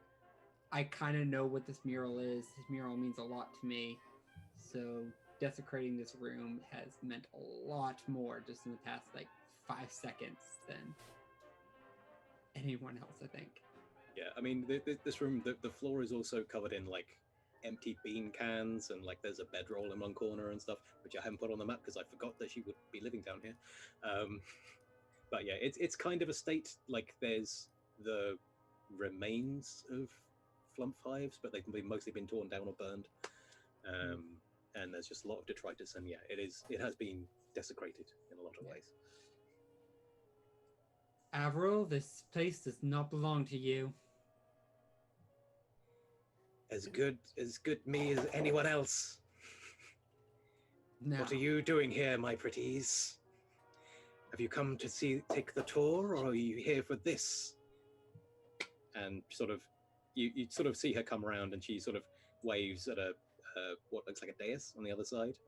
I kind of know what this mural is. This mural means a lot to me. So desecrating this room has meant a lot more just in the past, like, 5 seconds than anyone else, I think. Yeah, I mean, this room, the floor is also covered in, like, empty bean cans, and, like, there's a bedroll in one corner and stuff, which I haven't put on the map because I forgot that she would be living down here. But yeah, it's kind of a state, like, there's the remains of Flump Hives, but they've mostly been torn down or burned. And there's just a lot of detritus, and yeah, it has been desecrated in a lot of ways. Avril, this place does not belong to you. As good me as anyone else. No. What are you doing here, my pretties? Have you come to take the tour, or are you here for this? And sort of, you sort of see her come around, and she sort of waves at what looks like a dais on the other side,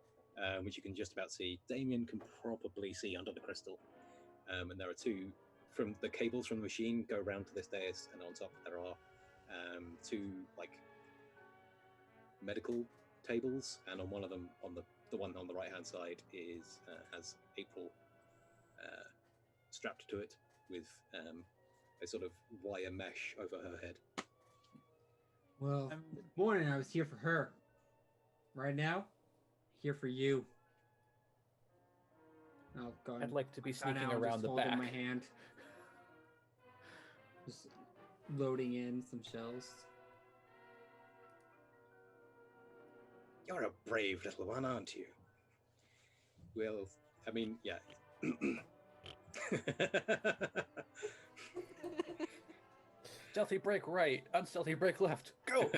which you can just about see. Damien can probably see under the crystal. And there are two, from the cables from the machine go around to this dais, and on top there are two, like, medical tables, and on one of them, on the one on the right hand side, has April strapped to it with a sort of wire mesh over her head. Well, this morning I was here for her. Right now, here for you. I'll go I'd like to be got sneaking out and around just the hold in back. my hand. Just loading in some shells. You're a brave little one, aren't you? Well, I mean, yeah. Stealthy break right, unstealthy break left. Go.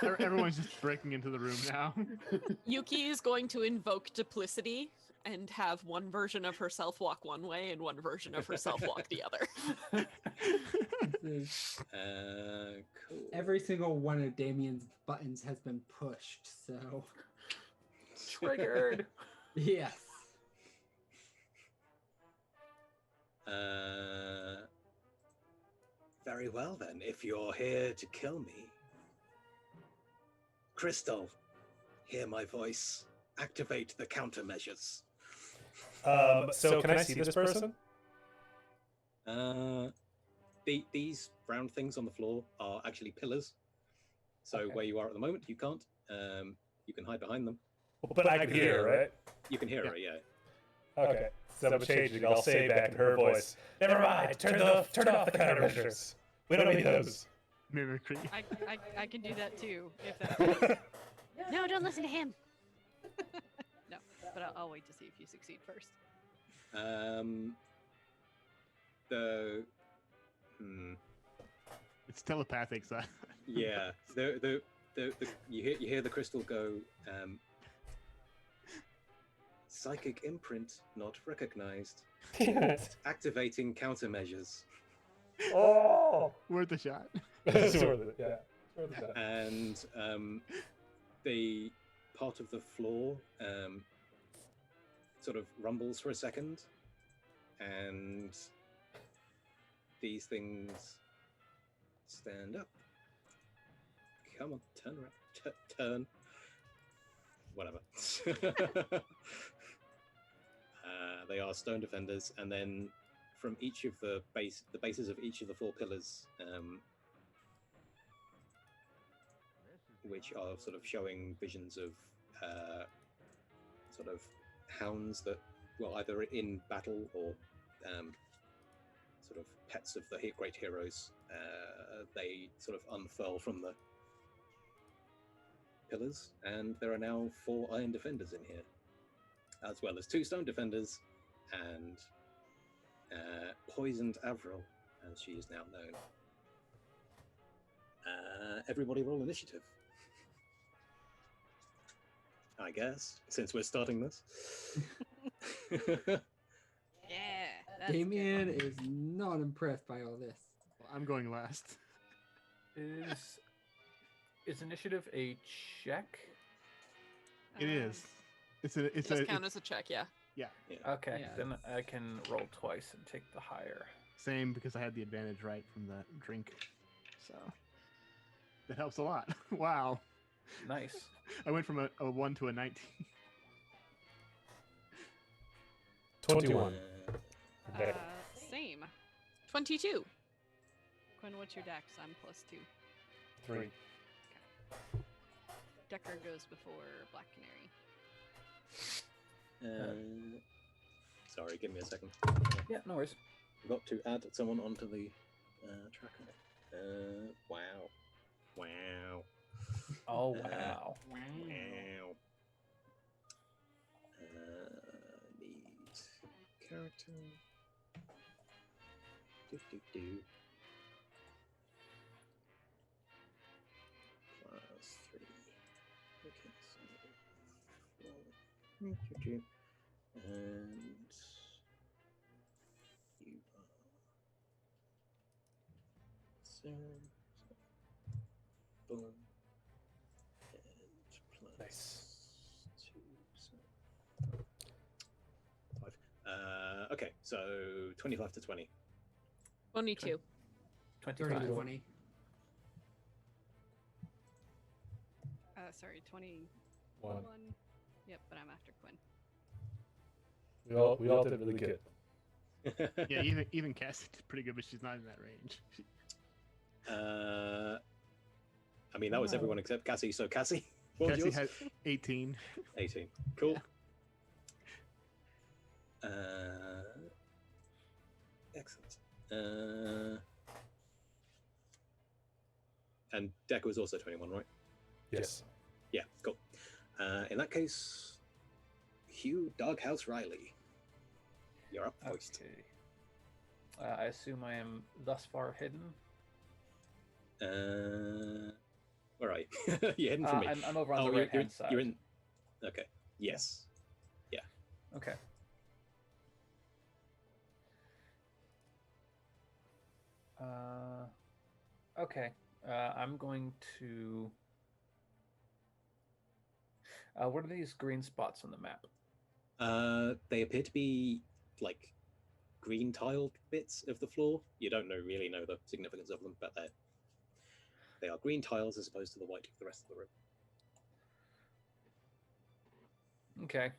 Everyone's just breaking into the room now. Yuki is going to invoke duplicity and have one version of herself walk one way and one version of herself walk the other. Cool. Every single one of Damien's buttons has been pushed, so Triggered. yes. Very well then, if you're here to kill me. Crystal, hear my voice. Activate the countermeasures. So can I see this person? These round things on the floor are actually pillars. So Okay. where you are at the moment, you can't. You can hide behind them. But I can hear, right? You can hear her, yeah. Okay. So I'm changing. I'll say back in her voice. Never mind. Turn off the countermeasures. We don't need those. Mimicry. I can do that too, if that. No, don't listen to him. No, but I'll wait to see if you succeed first. It's telepathic, so. Yeah. You hear the crystal go. Psychic imprint not recognized. Activating countermeasures. Oh, Worth a shot. it's worth it. Yeah. It's worth a shot. And the part of the floor sort of rumbles for a second, and these things stand up. Come on, turn around. Turn. Whatever. They are stone defenders, and then from each of the bases of each of the four pillars, which are sort of showing visions of sort of hounds that, well, either in battle or sort of pets of the great heroes. They sort of unfurl from the pillars, and there are now 4 iron defenders in here, as well as 2 stone defenders and poisoned Avril, as she is now known. Everybody roll initiative, I guess, since we're starting this. Yeah. That's Damien good. is not impressed by all this. Well, I'm going last. Is initiative a check? It is. It's a. It It's does a. count as a check, yeah. Yeah. Okay, Yeah. then I can roll twice and take the higher. Same, because I had the advantage right from the drink, so that helps a lot. Wow. Nice. I went from a 1 to a 19. 21. Same. 22. Quinn, what's your dex? I'm +2. 3. Decker goes before Black Canary. Sorry, give me a second. Yeah, no worries. Forgot to add someone onto the tracker. Wow. Oh wow. Wow. Need character. Do. +3. Okay, so 4. And you are Sarah. Boom. And plus Nice. 2. So 5. Okay, so 25 to 20. 22. 30 to 25. 20. Sorry, 21. Yep, but I'm after Quinn. We all did really good. Yeah, even Cassie did pretty good, but she's not in that range. I mean, that was everyone except Cassie. So Cassie, what was Cassie yours? had 18. 18. Cool. Excellent. And Decker was also 21, right? Yes. Yeah, cool. In that case, Hugh Doghouse Riley. You're up, Foist. Okay. I assume I am thus far hidden. Where are you? You're hidden from me. I'm over on the you're- right-hand side. You're in. Okay. Yes. Okay. Okay. I'm going to. What are these green spots on the map? They appear to be like green tiled bits of the floor. You don't really know the significance of them, but they are green tiles as opposed to the white of the rest of the room. Okay.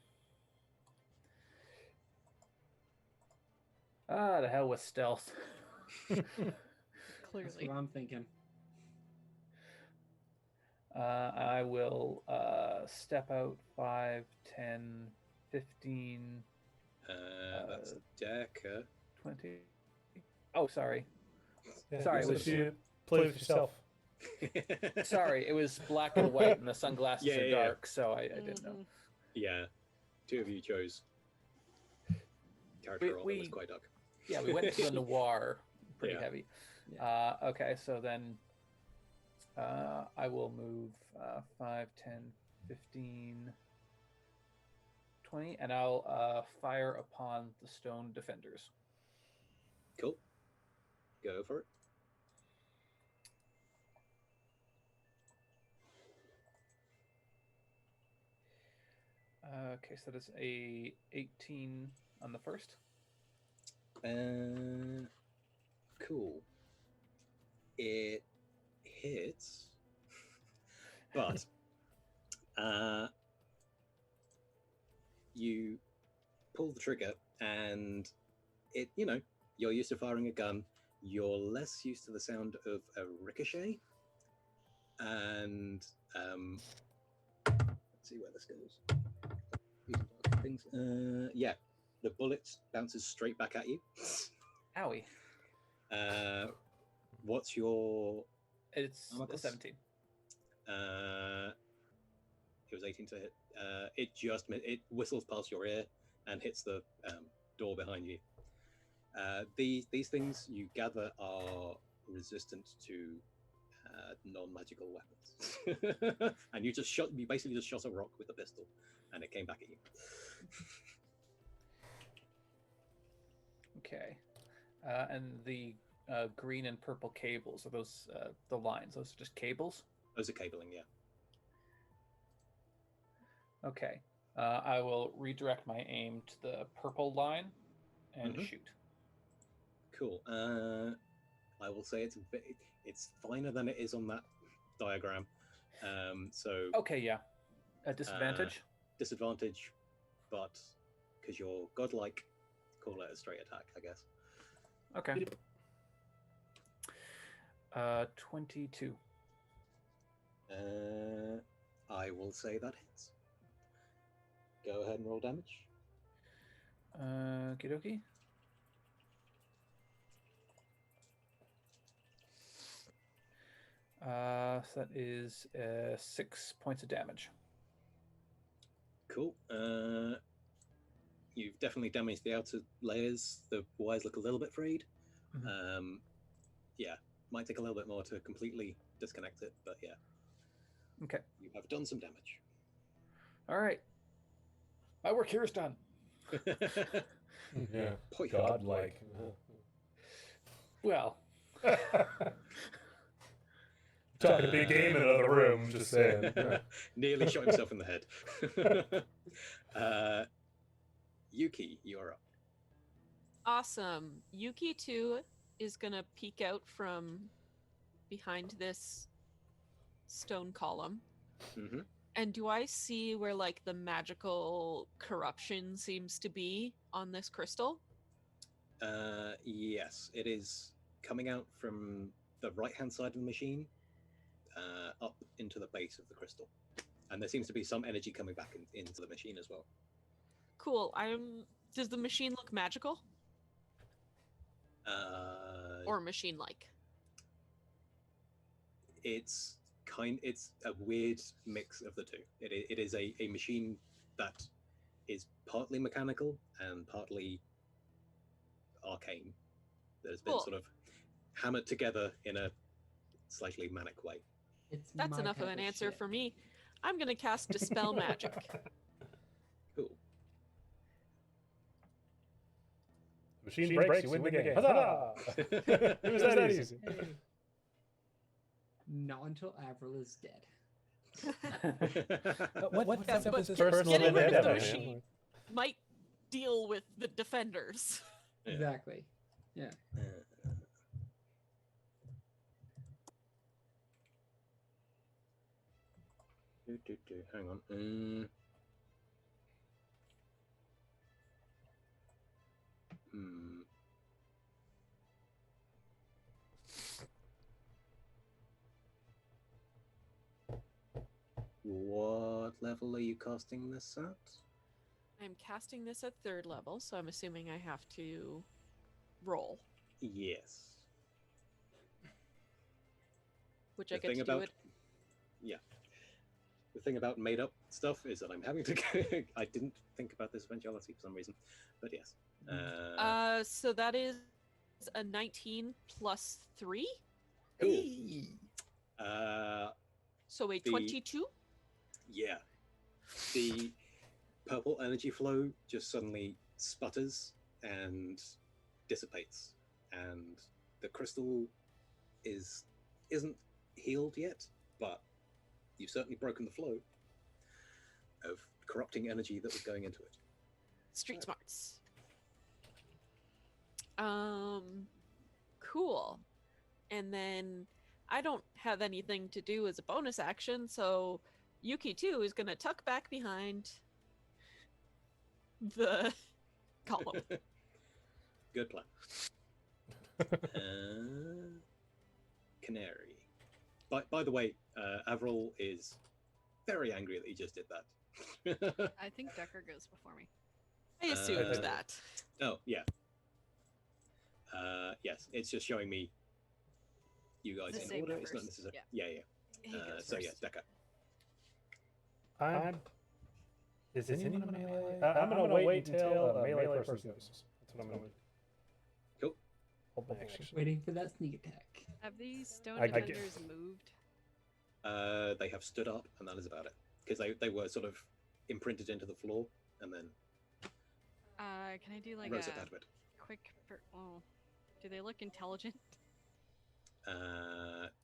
The hell with stealth. That's Clearly. what I'm thinking. I will step out 5, 10, 15, That's Decker. 20. Oh, sorry. Yeah, Sorry, it so was- you play with yourself. Sorry, it was black and white and the sunglasses Yeah, are yeah, yeah. dark, so I didn't know. Mhm. Yeah, two of you chose character role that was we- quite dark. Yeah, we went to the noir pretty Yeah. heavy. Yeah. Okay, so then I will move 5, 10, 15, 20, and I'll fire upon the stone defenders. Cool. Go for it. Okay, so that is a 18 on the first. Cool. It hits, but you pull the trigger, and you're used to firing a gun. You're less used to the sound of a ricochet, and let's see where this goes. Things. Yeah, the bullet bounces straight back at you. Owie. What's your? It's Armor a class? 17. It was 18 to hit. It whistles past your ear and hits the door behind you. These things you gather are resistant to non-magical weapons, and you basically just shot a rock with a pistol, and it came back at you. Okay. And the green and purple cables, are those the lines? Those are just cables? Those are cabling, yeah. Okay. I will redirect my aim to the purple line and Mhm. shoot. Cool. I will say it's finer than it is on that diagram. So Okay, yeah. At disadvantage? disadvantage, but because you're godlike, call it a straight attack, I guess. Okay. 22. I will say that hits. Go ahead and roll damage. Okie dokie. So that is 6 points of damage. Cool. You've definitely damaged the outer layers. The wires look a little bit frayed. Mhm. Yeah, might take a little bit more to completely disconnect it, but yeah, Okay. you have done some damage. All right. My work here is done. Yeah. Boy, Godlike. Well, Talking a big game in another room, just saying. Nearly shot himself in the head. Yuki, you're up. Awesome. Yuki too is gonna peek out from behind this stone column. Mm-hmm. And do I see where like the magical corruption seems to be on this crystal? Yes, it is coming out from the right-hand side of the machine, up into the base of the crystal, and there seems to be some energy coming back into the machine as well. Cool. Does the machine look magical or machine-like? It's a weird mix of the two. It is a machine that is partly mechanical and partly arcane that has been Cool. sort of hammered together in a slightly manic way. It's That's my enough of type an answer shit. for me. I'm gonna cast Dispel Magic. Cool. Machine breaks, you win the game. Huzzah! It was that easy. Hey. Not until Avril is dead. What Yes, but personal getting rid of vendetta, the man? machine might deal with the defenders. Yeah. Exactly. Yeah. Hang on. What level are you casting this at? I'm casting this at 3rd level, so I'm assuming I have to roll, Yes. which I The get thing to do about it. yeah, the thing about made up stuff is that I'm having to. I didn't think about this eventuality for some reason, but yes. So that is a 19 plus 3, Cool. so a The- 22. Yeah, the purple energy flow just suddenly sputters and dissipates, and the crystal isn't healed yet, but you've certainly broken the flow of corrupting energy that was going into it. Street smarts. Cool. And then I don't have anything to do as a bonus action, so Yuki 2 is gonna tuck back behind the column. Good plan. Canary. By the way, Avril is very angry that he just did that. I think Decker goes before me. I assumed Uh, that. Oh, yeah. Yes, it's just showing me you guys The in same order. It's not numbers, necessary. yeah. Yeah. He goes So, first. yeah, Decker. Is anyone melee? I'm gonna wait until a melee person goes. That's what I'm gonna do. Cool. Hold my action. Waiting for that sneak attack. Have these stone I get- defenders moved? They have stood up, and that is about it. Because they were sort of imprinted into the floor, and then Can I do like rose a up out of it. quick? Oh, do they look intelligent?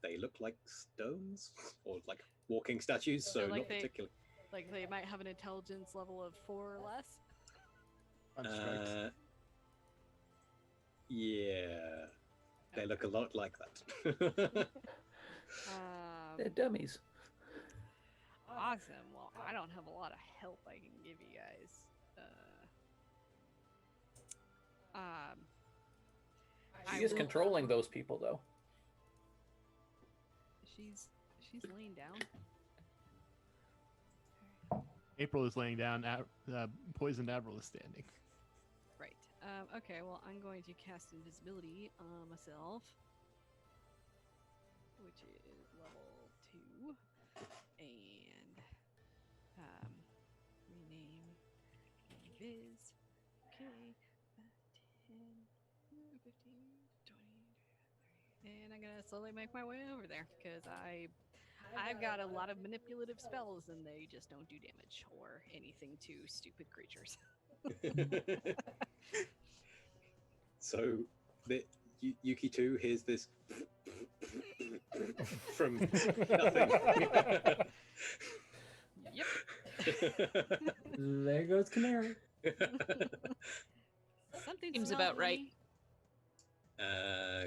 They look like stones, or like walking statues, so So, like, not they- particularly. Like they might have an intelligence level of 4 or less. On strikes. Yeah. They look a lot like that. They're dummies. Awesome. Well, I don't have a lot of help I can give you guys. She is controlling those people, though. She's laying down. April is laying down. Poisoned Avril is standing. Right. Okay. Well, I'm going to cast invisibility on myself, which is level 2, and rename invis. Okay. 10, 15, 20, 30. And I'm gonna slowly make my way over there because I've got a lot of manipulative spells and they just don't do damage or anything to stupid creatures. So, Yuki 2 hears this from nothing. Yep. There goes Canary. Something Seems about right.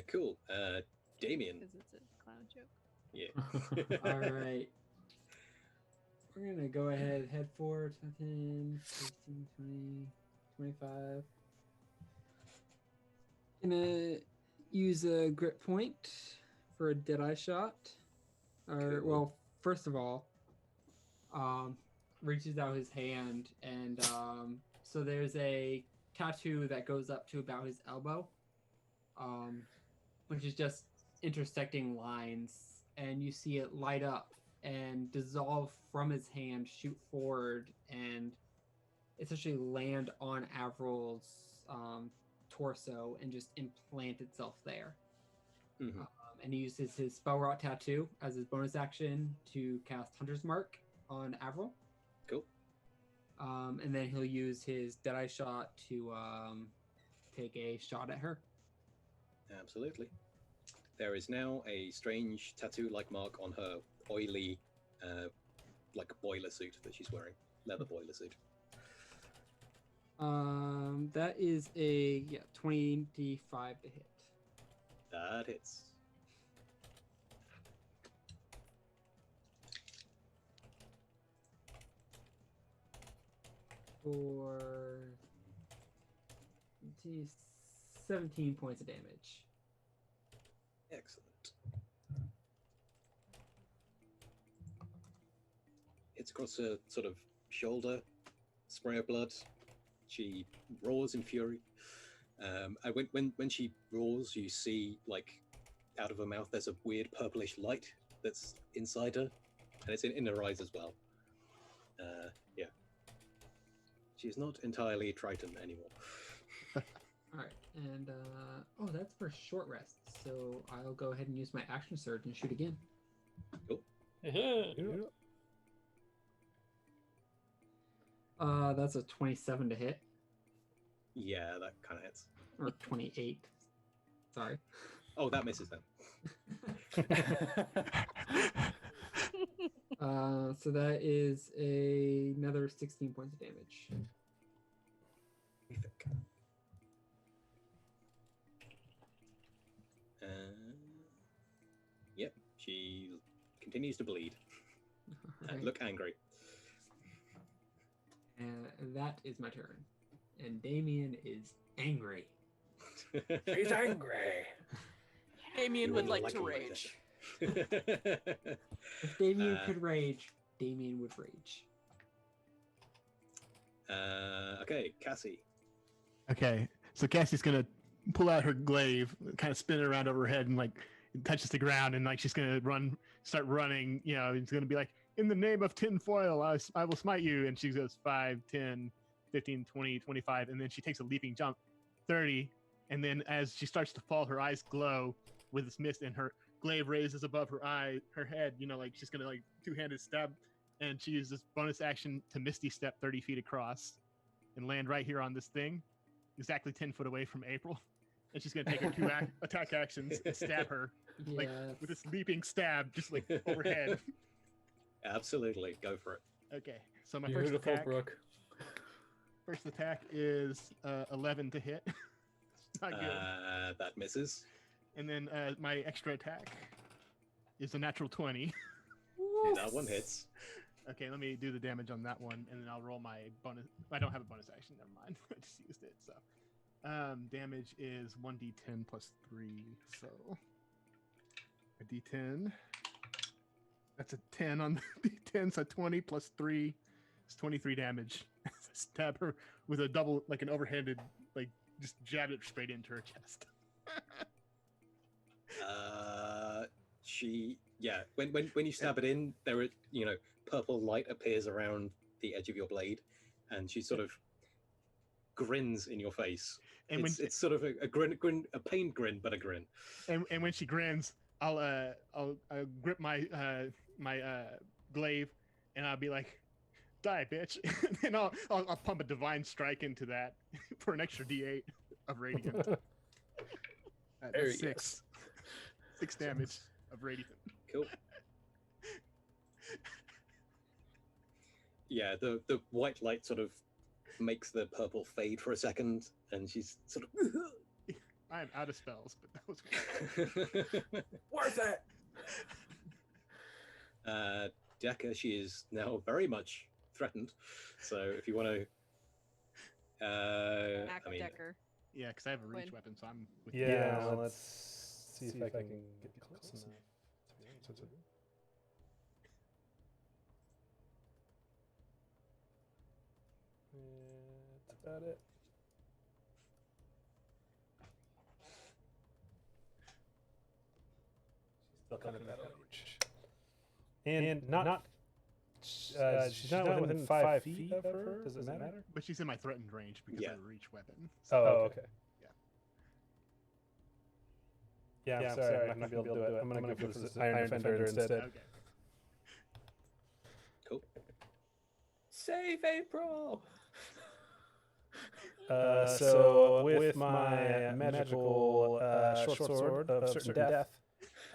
Cool. Damien. Because it's a clown joke. Yeah. All right. We're going to go ahead, head forward 10, 15, 20, 25. Gonna use a grit point for a Deadeye shot. Or, Cool. well, first of all, reaches out his hand, and so there's a tattoo that goes up to about his elbow, which is just intersecting lines, and you see it light up and dissolve from his hand, shoot forward, and essentially land on Avril's torso and just implant itself there. Mhm. And he uses his spell rot tattoo as his bonus action to cast Hunter's Mark on Avril. Cool. And then he'll use his Deadeye shot to take a shot at her. Absolutely. There is now a strange tattoo-like mark on her oily, like boiler suit that she's wearing, leather boiler suit. That is a 25 to hit. That hits. For 17 points of damage. Excellent. It's across her sort of shoulder, spray of blood. She roars in fury. And when she roars, you see, like, out of her mouth, there's a weird purplish light that's inside her, and it's in her eyes as well. Yeah. She's not entirely Triton anymore. All right, and that's for short rest. So I'll go ahead and use my action surge and shoot again. Cool. That's a 27 to hit, Yeah, that kind of hits. or 28. Sorry. Oh, that misses then. So that is another 16 points of damage. Terrific. Yep, she continues to bleed and Alright. look angry. And that is my turn. And Damien is angry. He's angry. Damien You would are like to lucky, rage. If Damien could rage, Damien would rage. Okay, Cassie. Okay, so Cassie's gonna pull out her glaive, kind of spin it around over her head, and like it touches the ground, and like she's gonna start running. You know, it's gonna be like, in the name of tinfoil, I will smite you. And she goes 5, 10, 15, 20, 25, and then she takes a leaping jump, 30, and then as she starts to fall, her eyes glow with this mist, and her glaive raises above her head. You know, like she's gonna like two-handed stab, and she uses bonus action to misty step 30 feet across, and land right here on this thing, exactly 10 foot away from April. And she's gonna take her two attack actions and stab her like with this leaping stab, just like overhead. Absolutely, go for it. Okay, so my Beautiful, first attack. Brooke. First attack is 11 to hit. It's not good. That misses. And then my extra attack is a natural 20. That one hits. Okay, let me do the damage on that one, and then I'll roll my bonus. I don't have a bonus action. Never mind. I just used it. So damage is 1d10 plus 3. So a d10. That's a 10 on the d10. So 20 plus 3 is 23 damage. Stab her with a double, like an overhanded, like just jab it straight into her chest. When you stab it in, there is, purple light appears around the edge of your blade, and she sort of grins in your face. And it's sort of a grin, a pained grin, but a grin. And when she grins, I'll grip my glaive, and I'll be like, "Die, bitch!" And I'll pump a divine strike into that for an extra D8 of radiant. Very That's 6 damage of radiant. Cool. Yeah, the white light sort of makes the purple fade for a second, and she's sort of. I am out of spells, but that was Worth it. Decker, she is now very much threatened. So if you want to, Decker. yeah, because I have a reach When- weapon, so I'm with Yeah, let's see if I can get close enough. That's about it. She's still kind of out of reach. And not she's not within 5 feet of her. Does it matter? But she's in my threatened range because I Yeah. have a reach weapon. Oh, okay. Yeah. Yeah, I'm sorry. I'm not going to be able to do it. I'm going to go for this Iron Defender instead. Okay. Cool. Save April. So with my magical short sword of certain death,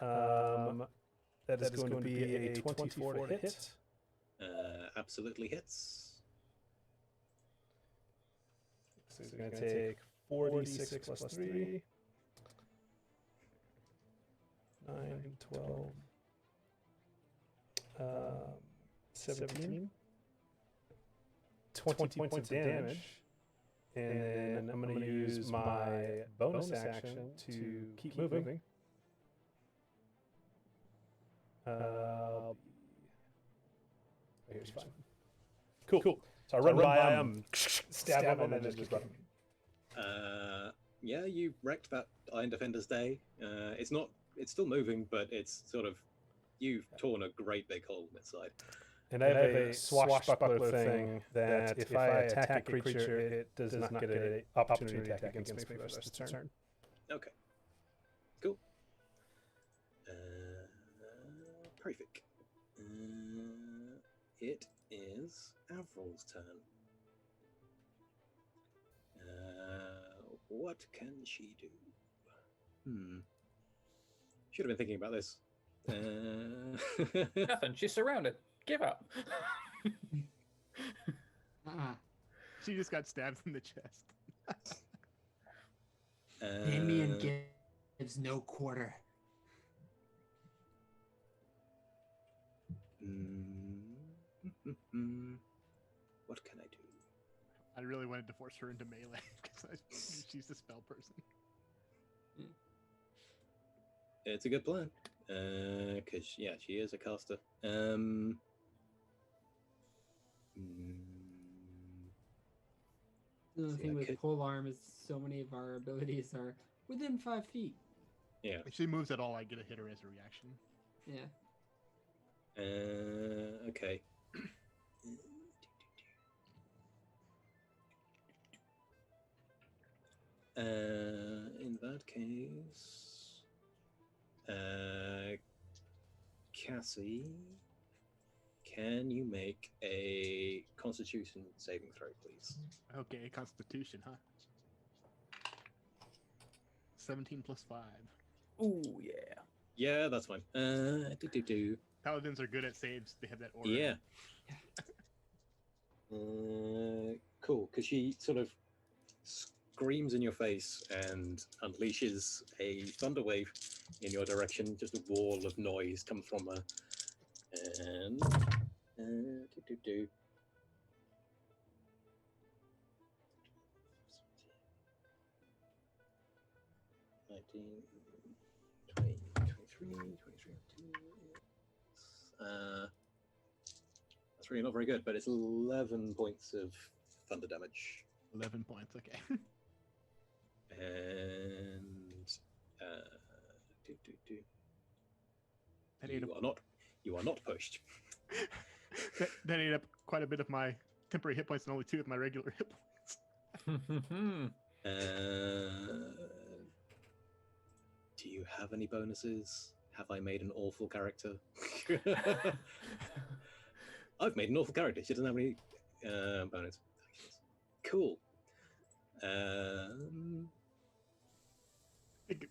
that is going to be a 24 to hit. Absolutely hits. So he's going to take 4d6 plus 3. 9, 12, 17. 20 points of damage. And then I'm going to use my bonus action to keep moving. Here's fine. Cool. So I run by him, stab him, and then just run. Yeah, you wrecked that Iron Defender's day. It's still moving, but it's sort of, you've torn a great big hole in its side. And I have a swashbuckler thing that if I attack a creature, it does not get an opportunity attack against me for the rest of the turn. Okay. Cool. Perfect. It is Avril's turn. What can she do? Should have been thinking about this. Nothing. She's surrounded. Give up. She just got stabbed in the chest. Damien gives no quarter. What can I do? I really wanted to force her into melee because she's the spell person. It's a good plan. Because, she is a caster. The thing with polearm is so many of our abilities are within 5 feet. Yeah. If she moves at all, I get to hit her as a reaction. Yeah. Okay. In that case, Cassie, can you make a Constitution saving throw, please? Okay, Constitution, huh? 17 plus 5. Ooh, yeah. Yeah, that's fine. Paladins are good at saves. They have that aura. Yeah. Cool, because she sort of screams in your face and unleashes a thunder wave in your direction. Just a wall of noise comes from her. And 19, 20, 23, 23. That's really not very good, but it's 11 points of thunder damage. 11 points, okay. And That you are not pushed. that ate up quite a bit of my temporary hit points and only 2 of my regular hit points. Do you have any bonuses? Have I made an awful character? I've made an awful character. She doesn't have any bonus. Cool.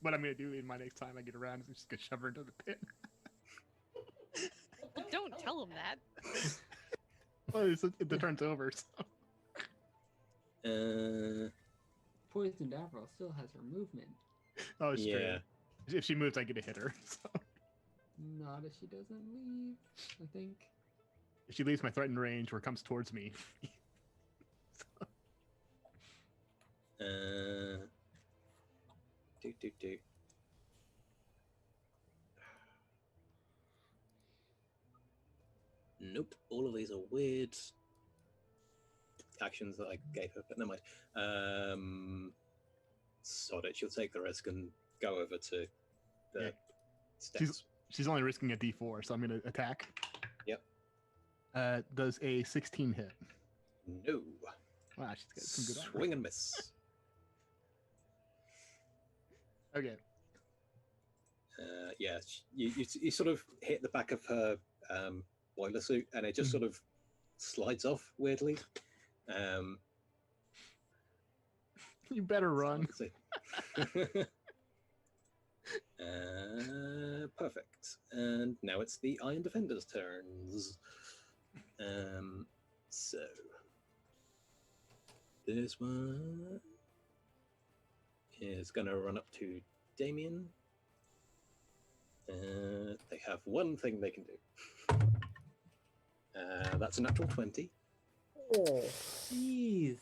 What I'm going to do in my next time I get around is just go shove her into the pit. Don't tell him that. Well, the turn's over, so. Poisoned Avril still has her movement. Oh, it's yeah. true. If she moves, I get to hit her. So. Not if she doesn't leave, I think. If she leaves my threatened range or comes towards me. Nope. All of these are weird actions that I gave her, but never mind. Sod it. She'll take the risk and go over to the steps. She's only risking a D4, so I'm going to attack. Yep. Does a 16 hit? No. Wow, she's got some good armor. Swing and miss. Okay. Yeah, you sort of hit the back of her boiler suit, and it just sort of slides off weirdly. You better run. Perfect. And now it's the Iron Defenders' turns. So this one is going to run up to Damien. They have one thing they can do. That's a natural 20. Oh, jeez.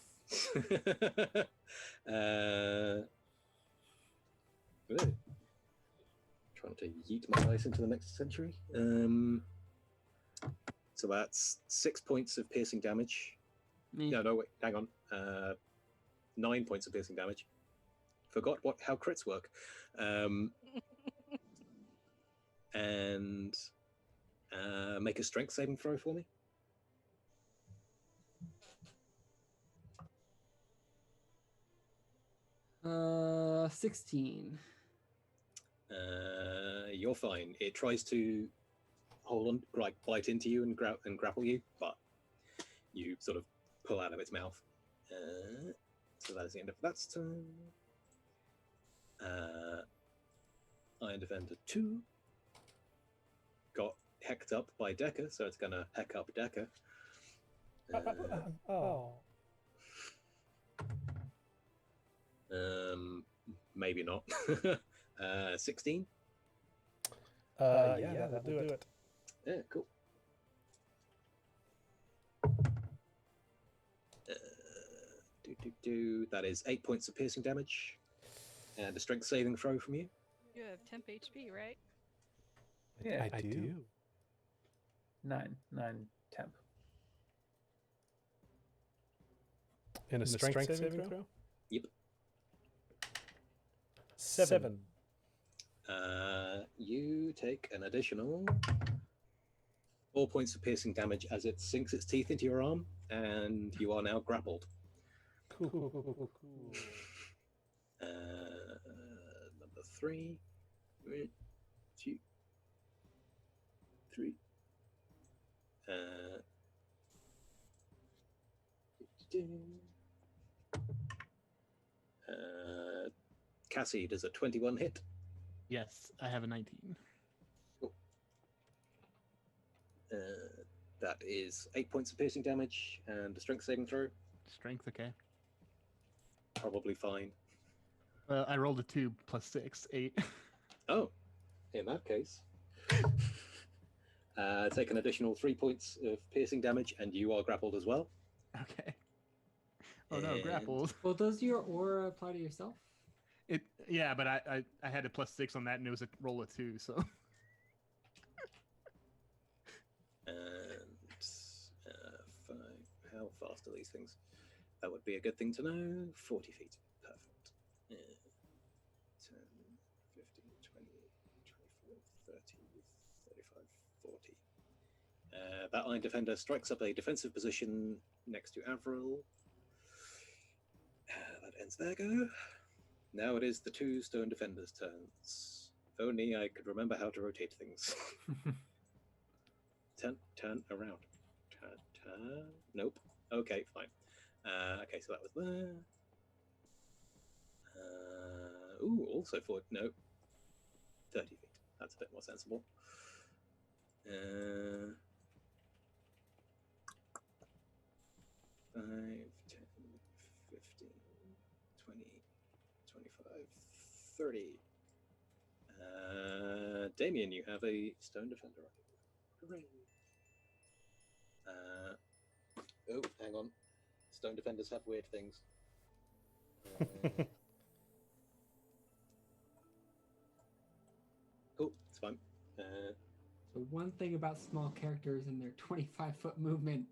Good. Trying to yeet my dice into the next century. So that's 6 points of piercing damage. No, wait, hang on. 9 points of piercing damage. Forgot how crits work. And make a strength saving throw for me. Uh, 16. You're fine. It tries to hold on, like bite into you and grapple you, but you sort of pull out of its mouth. So that is the end of that turn. Iron Defender 2 got hecked up by Decker, so it's gonna heck up Decker. Maybe not. 16. Yeah, that'll do it. Yeah, cool. That is 8 points of piercing damage, and a strength saving throw from you. You have temp HP, right? Yeah, I do. 9 temp. And a strength saving throw? Yep. 7. You take an additional 4 points of piercing damage as it sinks its teeth into your arm, and you are now grappled. Cool. Number 3. 1, 2, 3. Cassie, does a 21 hit? Yes, I have a 19. Cool. That is 8 points of piercing damage and a strength saving throw. Strength, okay. Probably fine. I rolled a 2 plus 6, 8. Oh, in that case, take an additional 3 points of piercing damage, and you are grappled as well. Okay. Oh no, And- grappled. Well, does your aura apply to yourself? Yeah, but I had a plus 6 on that, and it was a roll of 2, so. And 5. How fast are these things? That would be a good thing to know. 40 feet. Perfect. 10, 15, 20, 24, 30, 35, 40. That Iron Defender strikes up a defensive position next to Avril. That ends their go. Now it is the 2 Stone Defenders' turns. If only I could remember how to rotate things. Turn around. Turn. Nope. Okay, fine. Okay, so that was there. Also 40. No. 30 feet. That's a bit more sensible. 5, 10, 15, 20, 25, 30. Damien, you have a Stone Defender on you. Hooray. Oh, hang on. Stone Defenders have weird things. Cool, it's fine. So one thing about small characters and their 25-foot movement.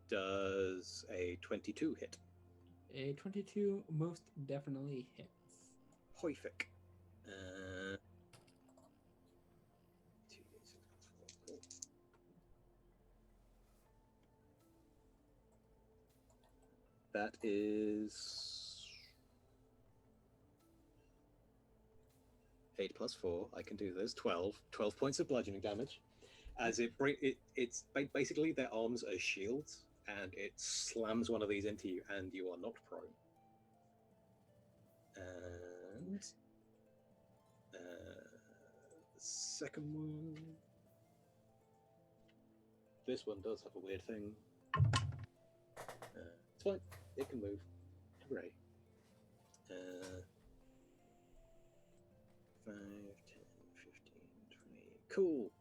Does a 22 hit? A 22 most definitely hits. Horrific. 2d6 plus 4. Cool. That is 8 plus 4. I can do this. 12 points of bludgeoning damage. As it's basically their arms are shields, and it slams one of these into you, and you are knocked prone. And the second one. This one does have a weird thing. It's fine. It can move. Hooray. 5, 10, 15, 20. Cool.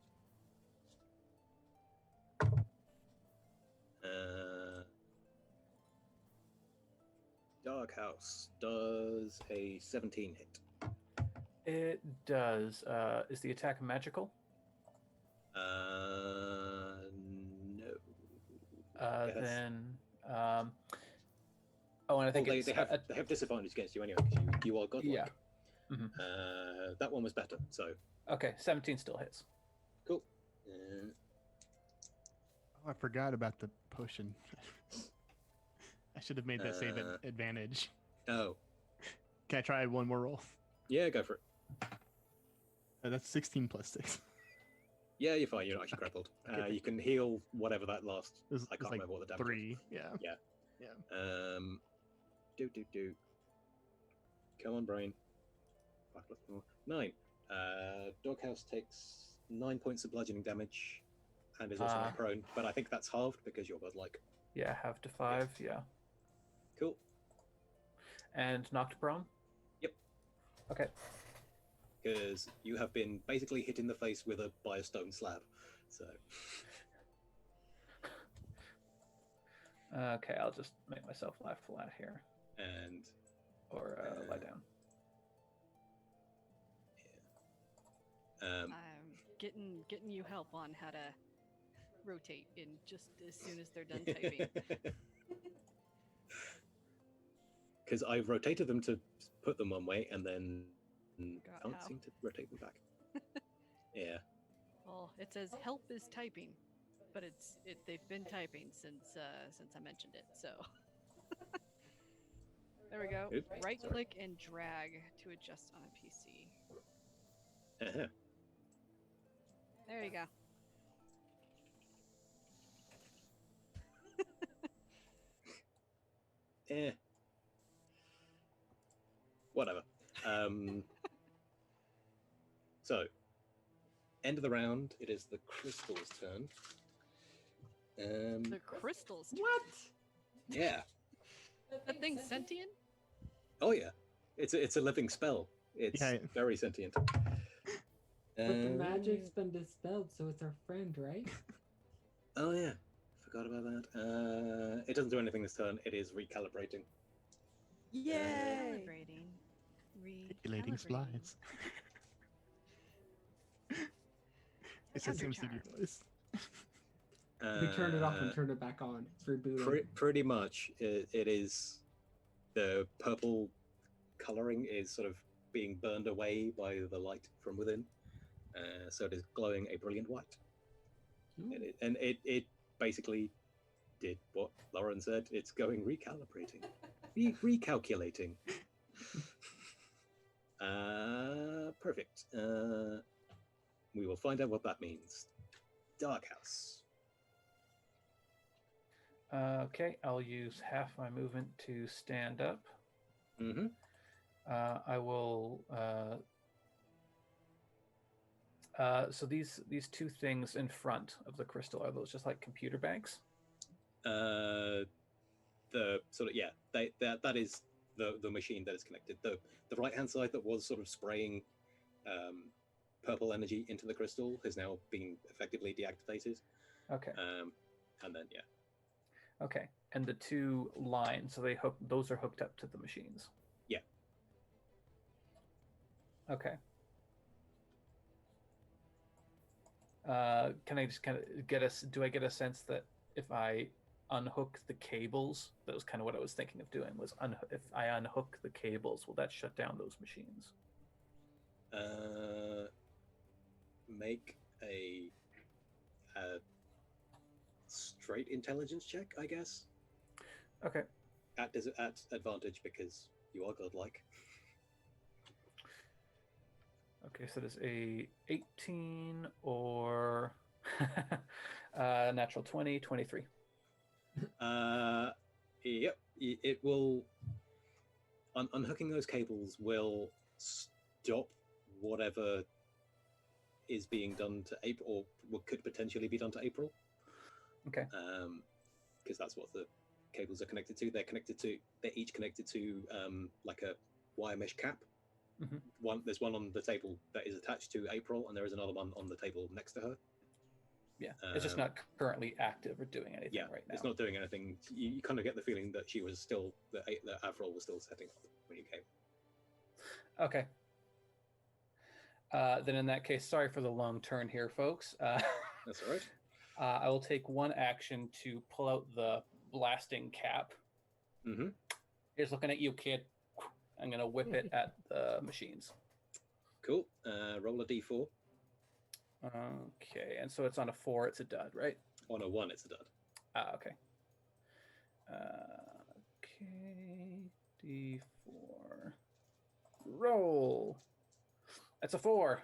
Dark House does a 17 hit. It does. Is the attack magical? No. Yes. Then. Oh, and I think they have disadvantage against you anyway because you are godlike. Yeah. That one was better. So Okay, 17 still hits. cool. Oh, I forgot about the potion. I should have made that save at advantage. Oh, Can I try one more roll? yeah, go for it. That's 16 plus 6. Yeah, you're fine. You're not actually grappled. You can heal whatever that last. I can't remember what the damage 3. Yeah. was. Do. Come on, brain. 5 plus 4. 9. Doghouse takes 9 points of bludgeoning damage and is also not prone, but I think that's halved because you're godlike. Yeah, half to 5. Yeah. Cool. And knocked prone. Yep. Okay. Because you have been basically hit in the face by a stone slab. So. Okay, I'll just make myself lie flat here, And. or lie down. Yeah. I'm getting you help on how to rotate in just as soon as they're done typing. Because I've rotated them to put them one way and then Got can't how. seem to rotate them back. Yeah. Well, it says help is typing, but they've been typing since I mentioned it. So there we go. Oops, Right sorry. click and drag to adjust on a PC. Uh-huh. There you go. Eh. Whatever. So, end of the round. It is the crystal's turn. The crystals. What? Yeah. That thing's sentient? Oh yeah. It's a living spell. It's Yeah. very sentient. But the magic's been dispelled, so it's our friend, right? Oh yeah. Forgot about that. It doesn't do anything this turn. It is recalibrating. Yay! Calibrating. Regulating splice. It's a SimCity voice. We turned it off and turned it back on. It's rebooting. Pretty much. It is the purple coloring is sort of being burned away by the light from within. So it is glowing a brilliant white. Ooh. It basically did what Lauren said. It's going recalibrating. Recalculating. Perfect. We will find out what that means. Dark House. Okay, I'll use half my movement to stand up. Mm-hmm. I will. So these two things in front of the crystal, are those just like computer banks? The sort of that is the machine that is connected. The right hand side that was sort of spraying purple energy into the crystal has now been effectively deactivated. Okay. And then yeah. Okay. And the two lines, so those are hooked up to the machines. Yeah. Okay. Can I just kind of do I get a sense that if I unhook the cables, that was kind of what I was thinking of doing, was if I unhook the cables, will that shut down those machines? Make a straight intelligence check, I guess. Okay. At advantage because you are godlike. Okay, so there's a 18 or natural 20, 23. Yep. It will. Unhooking those cables will stop whatever is being done to April, or what could potentially be done to April. Okay. Because that's what the cables are connected to. They're each connected to like a wire mesh cap. Mhm. There's one on the table that is attached to April, and there is another one on the table next to her. Yeah, it's just not currently active or doing anything right now. It's not doing anything. You kind of get the feeling that she was still that Avril was still setting up when you came. Okay. Then in that case, sorry for the long turn here, folks. That's all right. I will take one action to pull out the blasting cap. Mm-hmm. Here's looking at you, kid. I'm gonna whip it at the machines. Cool. Roll a d4. Okay, and so it's on a 4. It's a dud, right? On a 1, it's a dud. Okay. Okay, d4. Roll. That's a 4.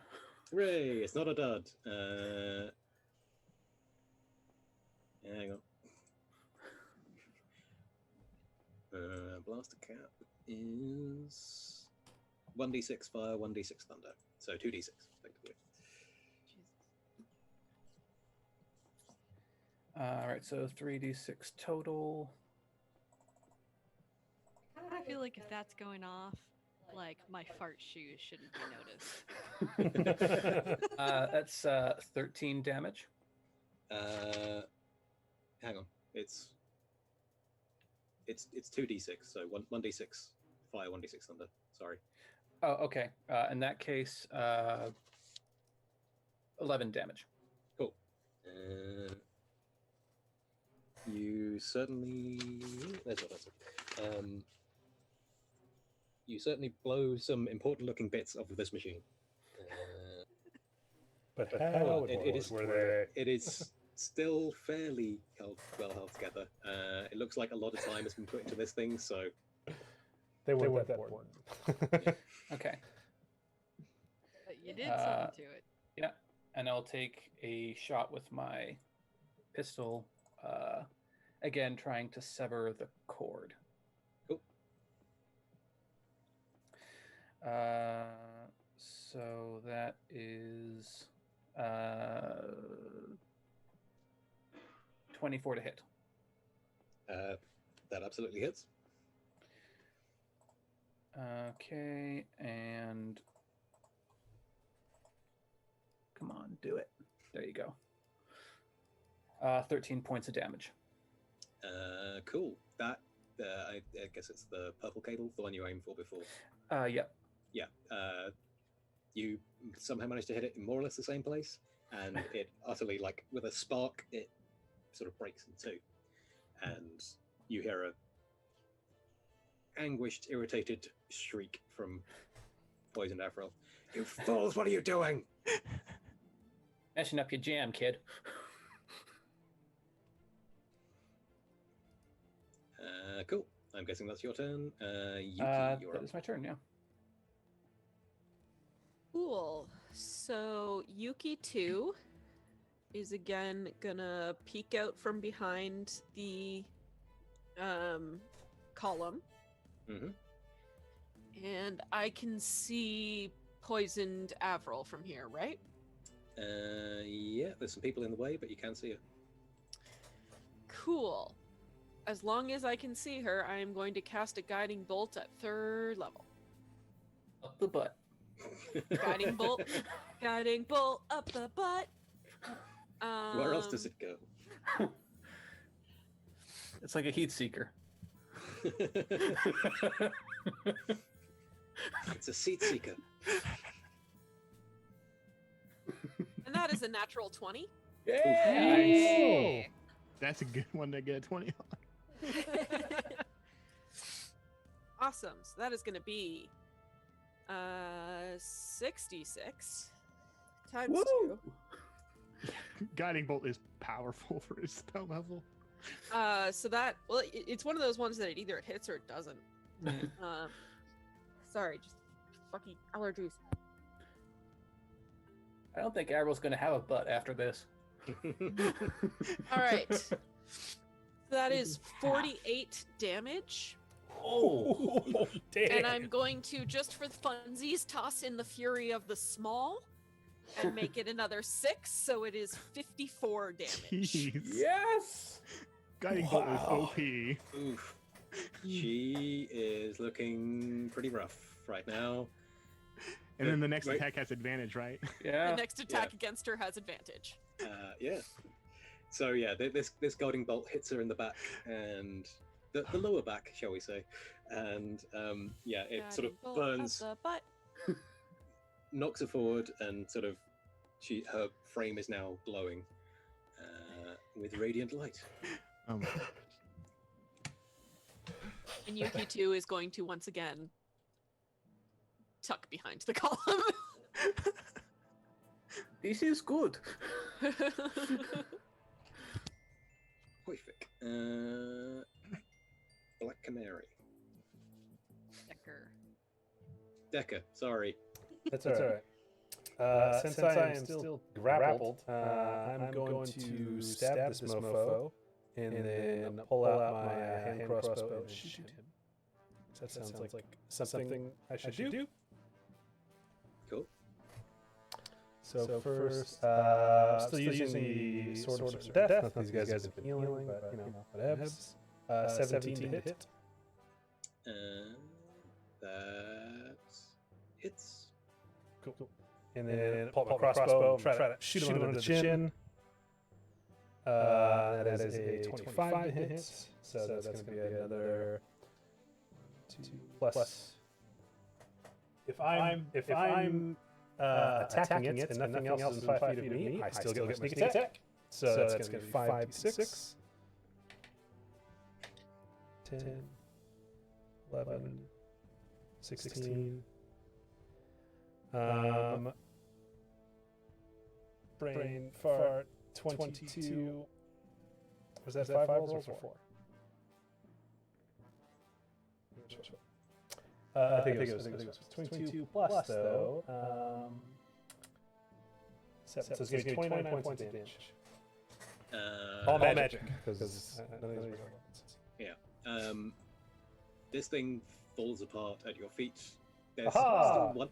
Hooray! It's not a dud. Hang on. Blaster cap is 1d6 fire, 1d6 thunder. So 2d6, effectively. All right, so 3d6 total. I feel like if that's going off, like my fart shoes shouldn't be noticed. That's 13 damage. Hang on. It's 2d6, so 1d6 fire, 1d6 thunder. Sorry. Oh, okay. In that case, 11 damage. Cool. You certainly. There's what I said. You certainly blow some important-looking bits off of this machine. But how it is still fairly well held together. It looks like a lot of time has been put into this thing, so they weren't that important. Okay. But you did something to it. Yeah, and I'll take a shot with my pistol, again trying to sever the cord. Cool. So that is 24 to hit. That absolutely hits. Okay, and come on, do it. There you go. 13 points of damage. Cool. That I guess it's the purple cable, the one you aimed for before. Yeah. Yeah. You somehow managed to hit it in more or less the same place, and it utterly, like with a spark, it sort of breaks in two, and you hear a anguished, irritated shriek from Poisoned Avril. You fools! What are you doing? Messing up your jam, kid. Cool. I'm guessing that's your turn. Yuki, you're that up. is my turn, yeah. Cool. So Yuki 2 is again gonna peek out from behind the column. Mm-hmm. And I can see Poisoned Avril from here, right? Yeah, there's some people in the way, but you can see her. Cool. As long as I can see her, I am going to cast a guiding bolt at 3rd level. Up the butt. Guiding bolt. Guiding bolt up the butt. Where else does it go? It's like a heat seeker. It's a seat seeker. And that is a natural 20. Yay! That's a good one to get a 20 on. Awesome. So that is going to be 66 times Woo! 2. Guiding bolt is powerful for his spell level. So that, well, it's one of those ones that either it hits or it doesn't. Sorry, just fucking allergies. I don't think Avril's going to have a butt after this. All right. That is 48 damage. Oh, damn. And I'm going to, just for the funsies, toss in the Fury of the Small and make it another 6, so it is 54 damage. Jeez. Yes! Guiding Bolt is Wow. OP. Oof. She is looking pretty rough right now. And then the next Wait. attack has advantage, right? Yeah. The next attack against her has advantage. Yeah. So yeah, this guiding bolt hits her in the back and the lower back, shall we say, and yeah, it sort of Guiding bolt of burns, the butt. knocks her forward, and sort of her frame is now glowing with radiant light. Oh my god. And Yuki too is going to once again tuck behind the column. This is good. Horrific. Black Canary. Decker, sorry. That's all right. Since I am still grappled, I'm going to stab this mofo and then pull out my hand crossbow and shoot him. That sounds like something I should do. Cool. So first, still using the sword of death. Not that these guys have been healing, but whatevs. 17 to hit. That hits. Cool. And then pull out my crossbow and try to shoot him under the chin. That is a 25 to hit. So that's going to be another 2 plus. If I'm attacking it and nothing else is within 5 feet of me, I still get my sneak attack. So that's going to be 5 to 6. 10, 11, 16. Brain fart 22. Was that 5 rolls or 4? I think it was 22 plus though. So it's going to be 29 points of damage. All magic. Because none of these are weapons. Yeah. This thing falls apart at your feet. There's Aha! still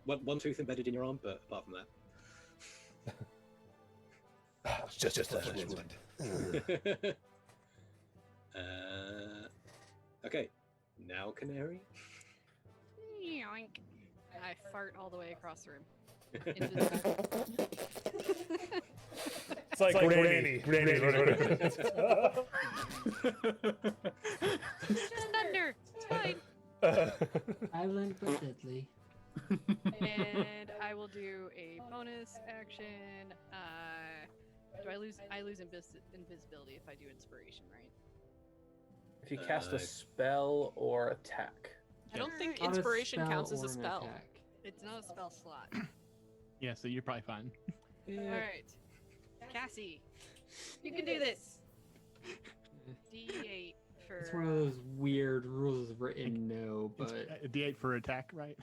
one tooth embedded in your arm, but apart from that. It's just a wound. Okay. Now Canary. Yoink. I fart all the way across the room. Invisible. It's like Granny. Just under. It's fine. Silent but deadly. And I will do a bonus action. Do I lose? I lose invisibility if I do inspiration, right? If you cast a spell or attack. I don't think Not a inspiration counts as a or an spell. attack. It's not a spell slot. Yeah, so you're probably fine. All right, Cassie, you can do this. D8 for. It's one of those weird rules written no, but It's a D8 for attack, right?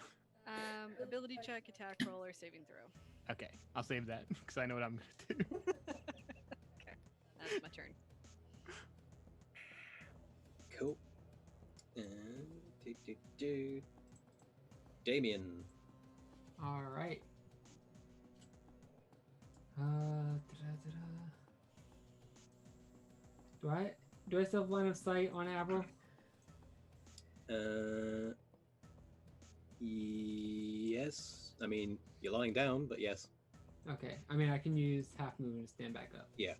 Ability check, attack roll, or saving throw. Okay, I'll save that because I know what I'm gonna do. Okay, that's my turn. Cool. Damien. all right. Do I still have line of sight on Avril? Yes. I mean, you're lying down, but yes. Okay. I mean, I can use half movement to stand back up. Yeah.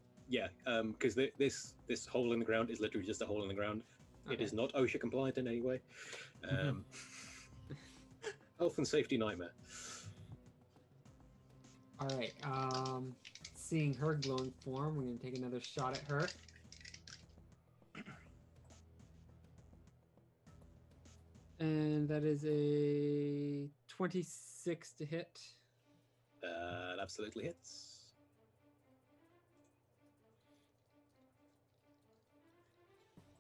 Because this hole in the ground is literally just a hole in the ground. It Okay. is not OSHA compliant in any way. Health and safety nightmare. All right. Seeing her glowing form, we're gonna take another shot at her. And that is a 26 to hit. That absolutely hits.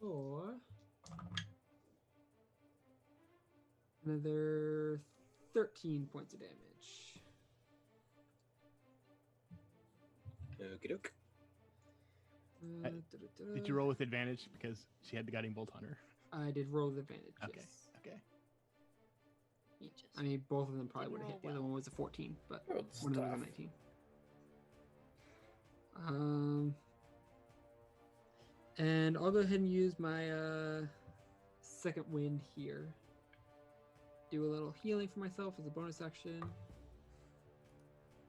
Or another 13 points of damage. Okie doke. Did you roll with advantage because she had the guiding bolt on her? I did roll with advantage. Okay. Yes. Okay. You just I mean, both of them probably would Didn't have hit. The roll other well. one was a 14, but Good one of them was a stuff. 19. And I'll go ahead and use my second wind here. Do a little healing for myself as a bonus action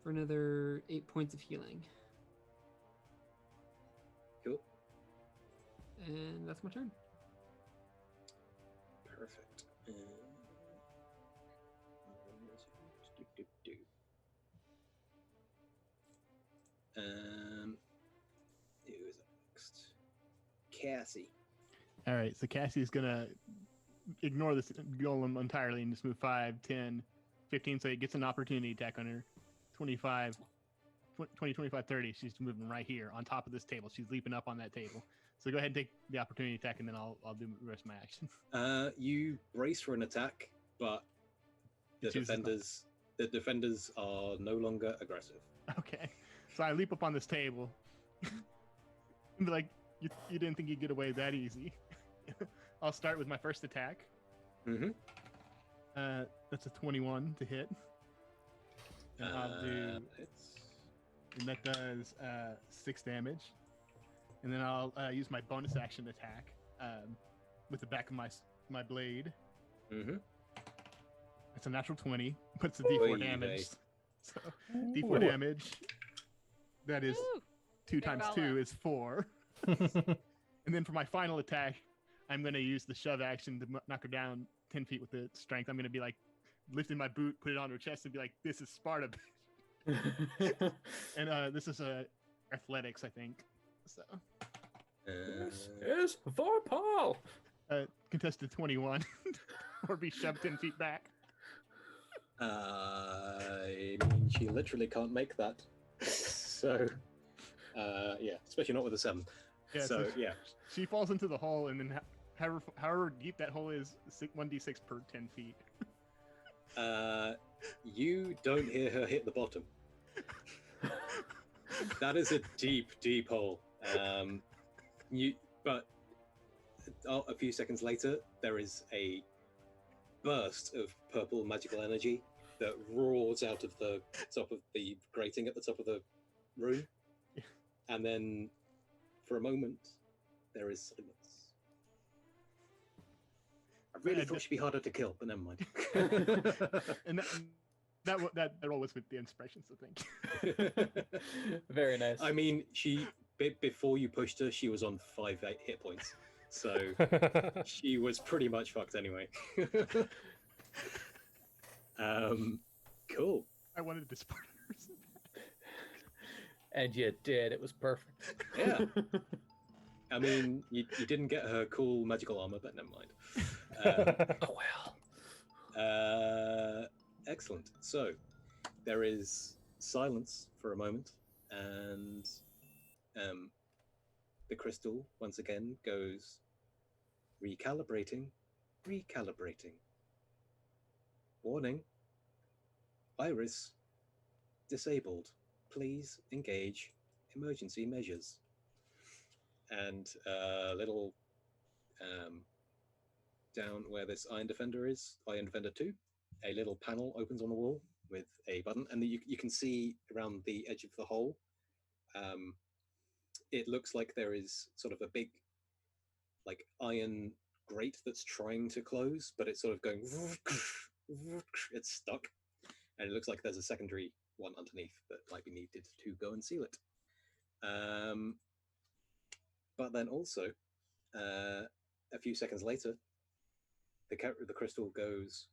for another 8 points of healing. Cool. And that's my turn. Perfect. Who is up next? Cassie. All right. So Cassie's gonna ignore this golem entirely and just move 5, 10, 15. So it gets an opportunity attack on her. 25, 20, 25, 30. She's moving right here on top of this table. She's leaping up on that table. So go ahead and take the opportunity attack, and then I'll do the rest of my action. You brace for an attack, but the Chooses not. defenders are no longer aggressive. Okay. So I leap up on this table. And be like, you didn't think you'd get away that easy. I'll start with my first attack. Mm-hmm. That's a 21 to hit. And I'll do, and that does 6 damage. And then I'll use my bonus action attack with the back of my blade. Mm-hmm. It's a natural 20, but it's a D4 Oy damage. vey. So D4 damage. That is Woo! 2 Got it times all 2 up. is 4. And then for my final attack, I'm going to use the shove action to knock her down 10 feet with the strength. I'm going to be like lifting my boot, put it on her chest, and be like, "This is Sparta." And this is athletics, I think. So This is Vorpal. contested 21, or be shoved 10 feet back. I mean, she literally can't make that. So, yeah, especially not with a 7. Yeah, so, yeah. She falls into the hole, and then however deep that hole is, 1d6 per 10 feet. You don't hear her hit the bottom. That is a deep, deep hole. But a few seconds later, there is a burst of purple magical energy that roars out of the top of the grating at the top of the room. And then, for a moment, there is silence. I really thought she'd be harder to kill, but never mind. And that roll was with the inspirations, I think. Very nice. I mean, before you pushed her, she was on 5 hit points. So she was pretty much fucked anyway. Cool. I wanted to disappoint her. And you did. It was perfect. Yeah. I mean, you didn't get her cool magical armor, but never mind. Oh well. Excellent. So there is silence for a moment, and the crystal once again goes recalibrating. Warning. Iris disabled. Please engage emergency measures. And a little down where this Iron Defender is, Iron Defender 2, a little panel opens on the wall with a button, and you can see around the edge of the hole. It looks like there is sort of a big, like, iron grate that's trying to close, but it's sort of going. It's stuck, and it looks like there's a secondary one underneath that might be needed to go and seal it. But then also, a few seconds later, the crystal goes,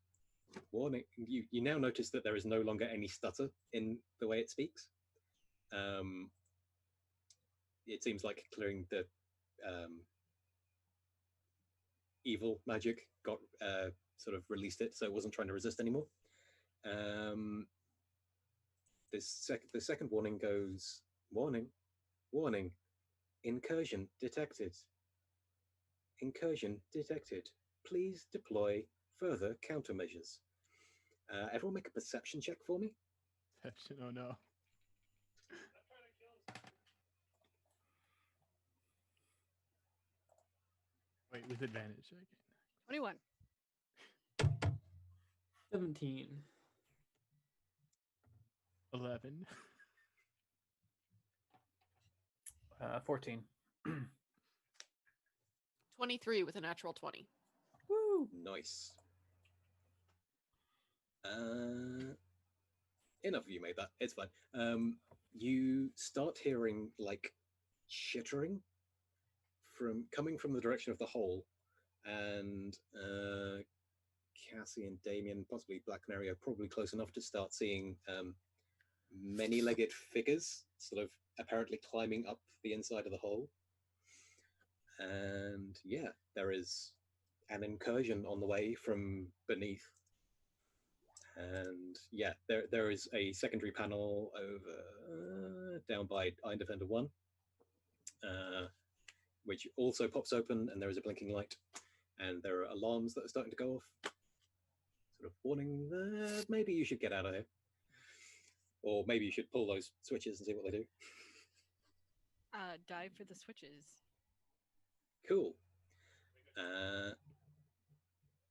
warning. You now notice that there is no longer any stutter in the way it speaks. It seems like clearing the evil magic got sort of released it, so it wasn't trying to resist anymore. The second warning goes, warning, incursion detected. Please deploy further countermeasures. Everyone make a perception check for me. Perception, oh no. Wait, with advantage. Okay. 21. 17. 11. 14. 23 with a natural 20. Woo! Nice. Enough of you made that. It's fine. You start hearing like chittering coming from the direction of the hole, and Cassie and Damien, possibly Black Canary, are probably close enough to start seeing many-legged figures sort of apparently climbing up the inside of the hole. And yeah, there is an incursion on the way from beneath. And yeah, there is a secondary panel over down by Iron Defender 1, which also pops open, and there is a blinking light, and there are alarms that are starting to go off, sort of warning that maybe you should get out of here, or maybe you should pull those switches and see what they do. Dive for the switches. Cool.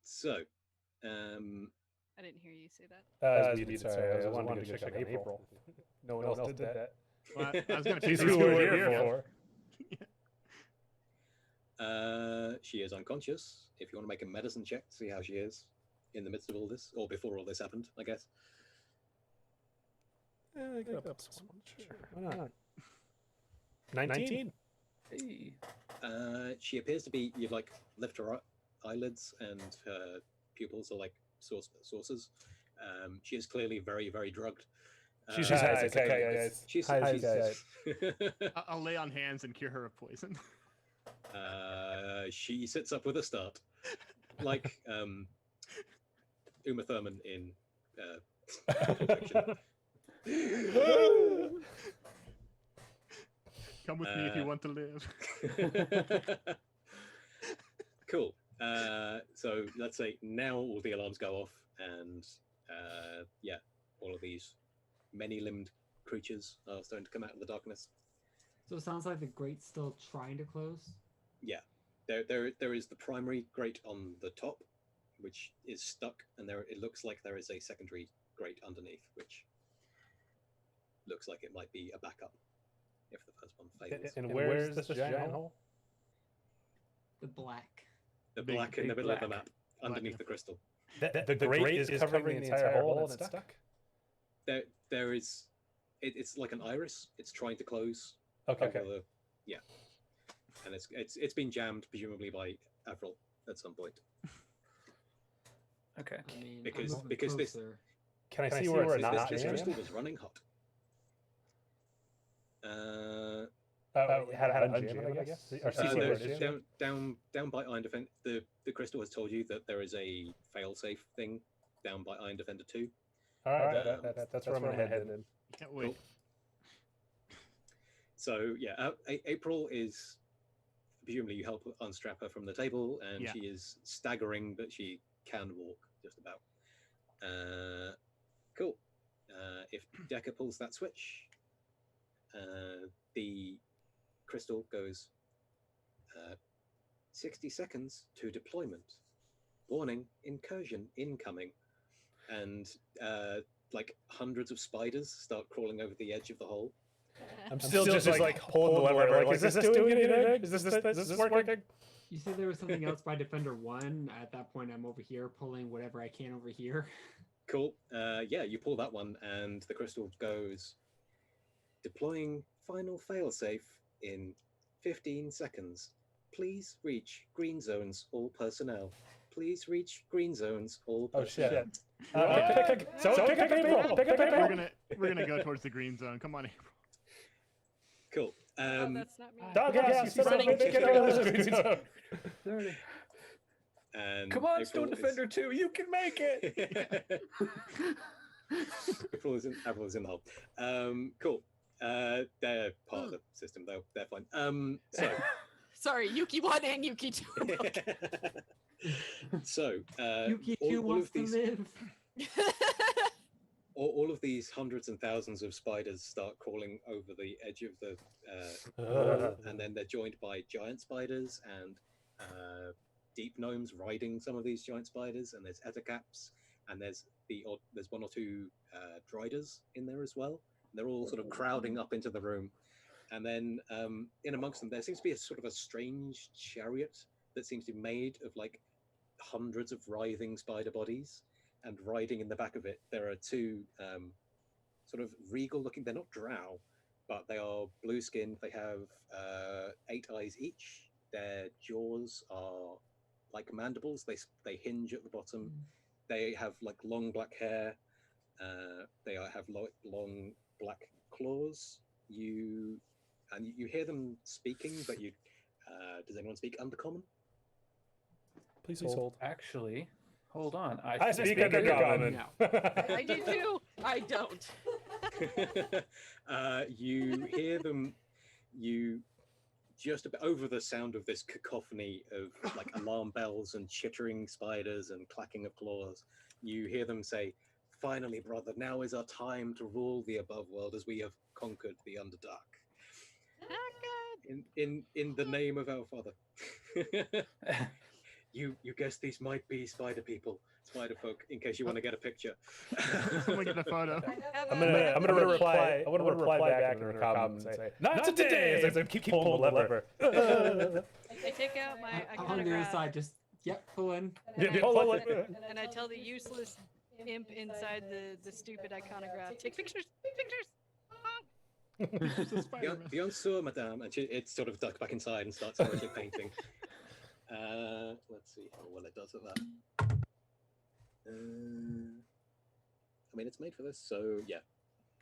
So, I didn't hear you say that. I was muted, sorry. I wanted to go check on April. No one else did that. Well, I was going to She's who we're here for. she is unconscious. If you want to make a medicine check to see how she is in the midst of all this, or before all this happened, I guess. I got up this one. Sure. Why not? 19. Hey. She appears to be, you like lift her eyelids, and her pupils are like saucers. She is clearly very, very drugged. She's high. Okay, guys. She's I'll lay on hands and cure her of poison. She sits up with a start, like Uma Thurman in Come with me if you want to live. Cool. So let's say now all the alarms go off, and yeah, all of these many-limbed creatures are starting to come out of the darkness. So it sounds like the grate's still trying to close? Yeah. There is the primary grate on the top, which is stuck, and it looks like there is a secondary grate underneath, which looks like it might be a backup if the first one fails. And where is this giant hole? The black. The black in the middle of the map, underneath the crystal. The grate is covering the entire hole and it's stuck? There is... It's like an iris. It's trying to close. Okay. Yeah. And it's been jammed, presumably by Avril at some point. Okay. I mean, Because I'm this... closer. Can I see where it's not This jammed? crystal was running hot. How to unjam it, I guess? Or see where it is? Down by Iron Defender, the crystal has told you that there is a fail-safe thing down by Iron Defender 2. All right, that's where I'm going to head then. Can't wait. Cool. So yeah, April is, presumably you help unstrap her from the table, and Yeah. she is staggering, but she can walk just about. Cool. If Decker pulls that switch, the crystal goes 60 seconds to deployment. Warning, incursion incoming. And like hundreds of spiders start crawling over the edge of the hole. I'm still just like holding the lever. Like, is this doing anything? Is this working? You said there was something else by Defender 1. At that point, I'm over here pulling whatever I can over here. Cool. Yeah, you pull that one, and the crystal goes deploying final failsafe in 15 seconds. Please reach green zones, all personnel. Please reach green zones, all personnel. Pick up April. We're gonna go towards the green zone. Come on, April. Cool. Oh, that's not me. And Come on, April Stone is- Defender 2, you can make it! April is in the hole. Cool. They're part of the system, though. They're fine. So. Sorry, Yuki 1 and Yuki 2. So, Yuki 2 wants to live. all of these hundreds and thousands of spiders start crawling over the edge of the, and then they're joined by giant spiders and deep gnomes riding some of these giant spiders, and there's ettercaps, and there's one or two driders in there as well. They're all sort of crowding up into the room. And then in amongst them, there seems to be a sort of a strange chariot that seems to be made of like hundreds of writhing spider bodies. And riding in the back of it, there are two sort of regal looking, they're not drow, but they are blue skinned. They have 8 eyes each. Their jaws are like mandibles. They hinge at the bottom. They have like long black hair. They have long black claws. You hear them speaking, but does anyone speak Undercommon? Please hold. Actually, hold on. I speak Undercommon. No. I do too. I don't. You hear them. You just over the sound of this cacophony of like alarm bells and chittering spiders and clacking of claws. You hear them say, "Finally, brother, now is our time to rule the above world as we have conquered the Underdark. In the name of our father." You guess these might be spider people, spider folk, in case you want to get a picture. Someone get a photo. I'm gonna reply. I want to reply back in Undercommon and say, "Not today!" As I keep pulling the lever. I take out my I'm on the other iconograph side, just, pull in. and I tell the useless imp inside the stupid iconograph, take pictures, take pictures. Beyond so, madame, and it's sort of ducked back inside and starts project painting. Let's see how well it does at that. I mean, it's made for this, so yeah,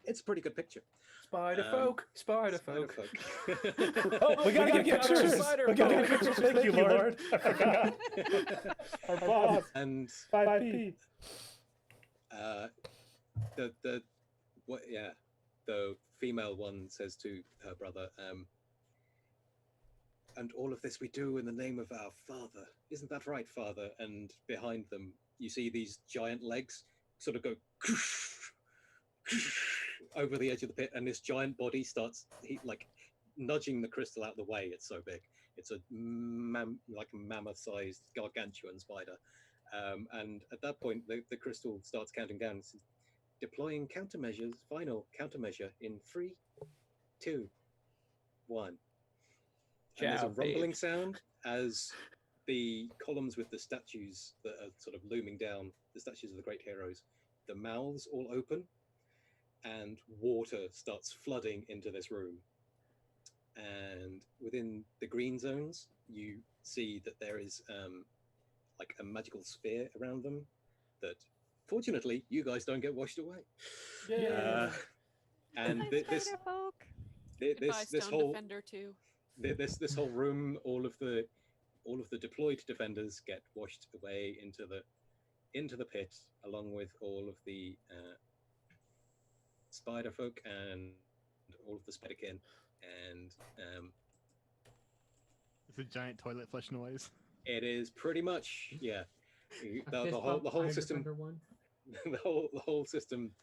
it's a pretty good picture. Spider folk. Oh, We gotta get pictures. We gotta get pictures. Thank you, Lord. I forgot. Our boss. And 5P. the female one says to her brother, "And all of this we do in the name of our father. Isn't that right, father?" And behind them, you see these giant legs sort of go over the edge of the pit, and this giant body starts like nudging the crystal out of the way. It's so big. It's a mammoth-sized gargantuan spider. And at that point, the crystal starts counting down. It's deploying countermeasures, final countermeasure in 3, 2, 1. And there's a rumbling sound as the columns with the statues that are sort of looming down, the statues of the great heroes, the mouths all open, and water starts flooding into this room. And within the green zones, you see that there is like a magical sphere around them that, fortunately, you guys don't get washed away. And this whole Defender too. This whole room, all of the deployed defenders get washed away into the pit, along with all of the spider folk and all of the spiderkin, and It's a giant toilet flush noise. it is pretty much the whole system. The whole system,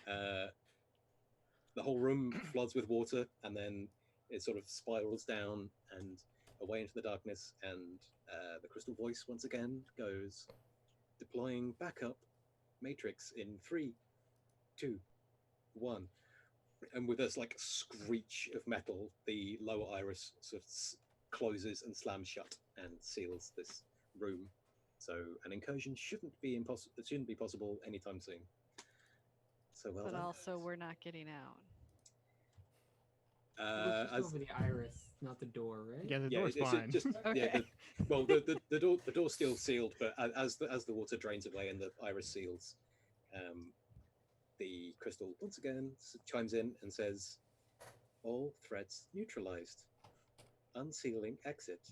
the whole room floods with water, and then it sort of spirals down and away into the darkness, and the crystal voice once again goes, deploying backup matrix in 3, 2, 1. And with this like screech of metal, the lower iris sort of closes and slams shut and seals this room. So an incursion shouldn't be impossible. It shouldn't be possible anytime soon. So well But done, also, guys. we're not getting out. Over the iris, not the door, right? Yeah, the door's fine. Okay. The door's still sealed, but as the water drains away and the iris seals, the crystal once again chimes in and says, "All threats neutralized. Unsealing exit.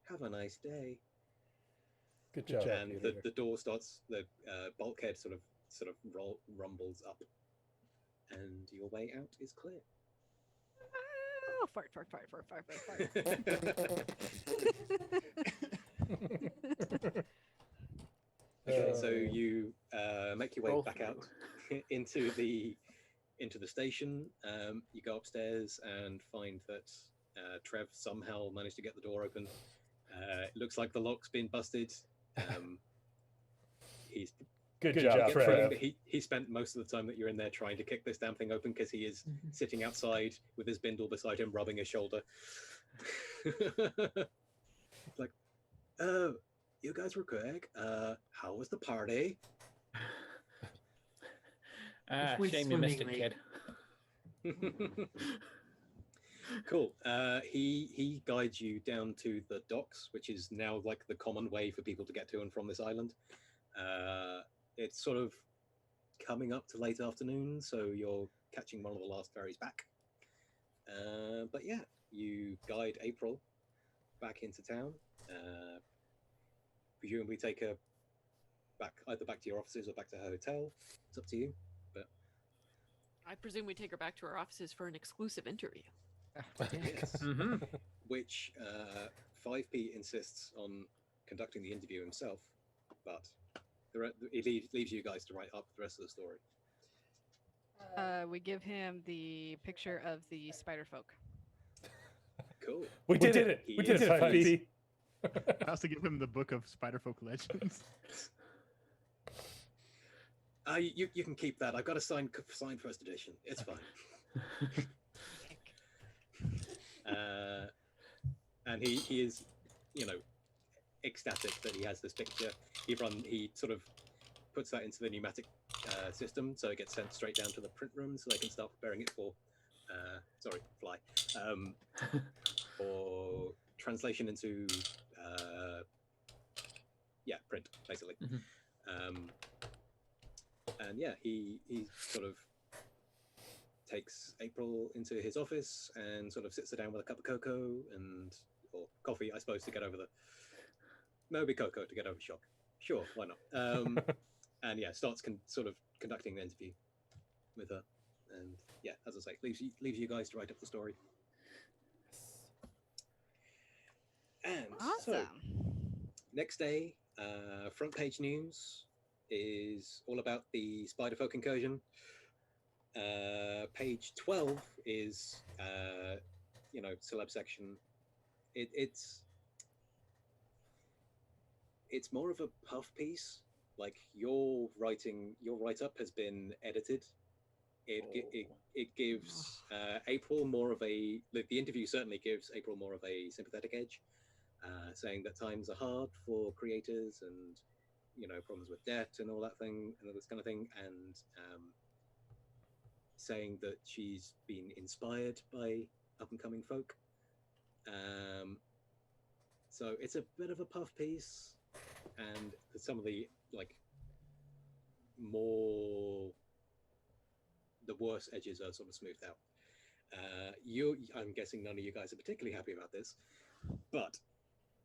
Have a nice day." Good job. And the door starts. The bulkhead sort of rumbles up, and your way out is clear. Oh, fart, fart, fart, fart, fart, fart, fart. Okay, so you make your way back out into the station. You go upstairs and find that Trev somehow managed to get the door open. It looks like the lock's been busted. He's Good job, Trev. he spent most of the time that you're in there trying to kick this damn thing open because he is sitting outside with his bindle beside him, rubbing his shoulder. Like, you guys were quick. How was the party? Shame you missed it, kid. Cool. He guides you down to the docks, which is now like the common way for people to get to and from this island. It's sort of coming up to late afternoon, so you're catching one of the last ferries back. But yeah, you guide April back into town. Presumably take her either back to your offices or back to her hotel. It's up to you. But I presume we take her back to our offices for an exclusive interview. yes. Mm-hmm. Which 5P insists on conducting the interview himself, but he leaves you guys to write up the rest of the story. We give him the picture of the spider folk. Cool. We did it. We did it, 5P. I also give him the book of Spiderfolk legends. You can keep that. I've got a signed first edition. It's fine. And he is, ecstatic that he has this picture. He sort of puts that into the pneumatic system, so it gets sent straight down to the print room, so they can start preparing it for for translation into print, basically. And yeah, he sort of takes April into his office and sort of sits her down with a cup of cocoa or coffee, I suppose, to get over maybe cocoa to get over shock. Sure, why not? And yeah, starts sort of conducting the interview with her. And yeah, as I say, leaves you guys to write up the story. And so, Awesome. next day, front page news is all about the Spiderfolk incursion. Page 12 is, celeb section. It's more of a puff piece. Like your write-up has been edited. It gives April more of the interview certainly gives April more of a sympathetic edge, saying that times are hard for creators and problems with debt and all that thing and all this kind of thing, and saying that she's been inspired by up and coming folk. So it's a bit of a puff piece, and some of the the worst edges are sort of smoothed out. I'm guessing none of you guys are particularly happy about this, but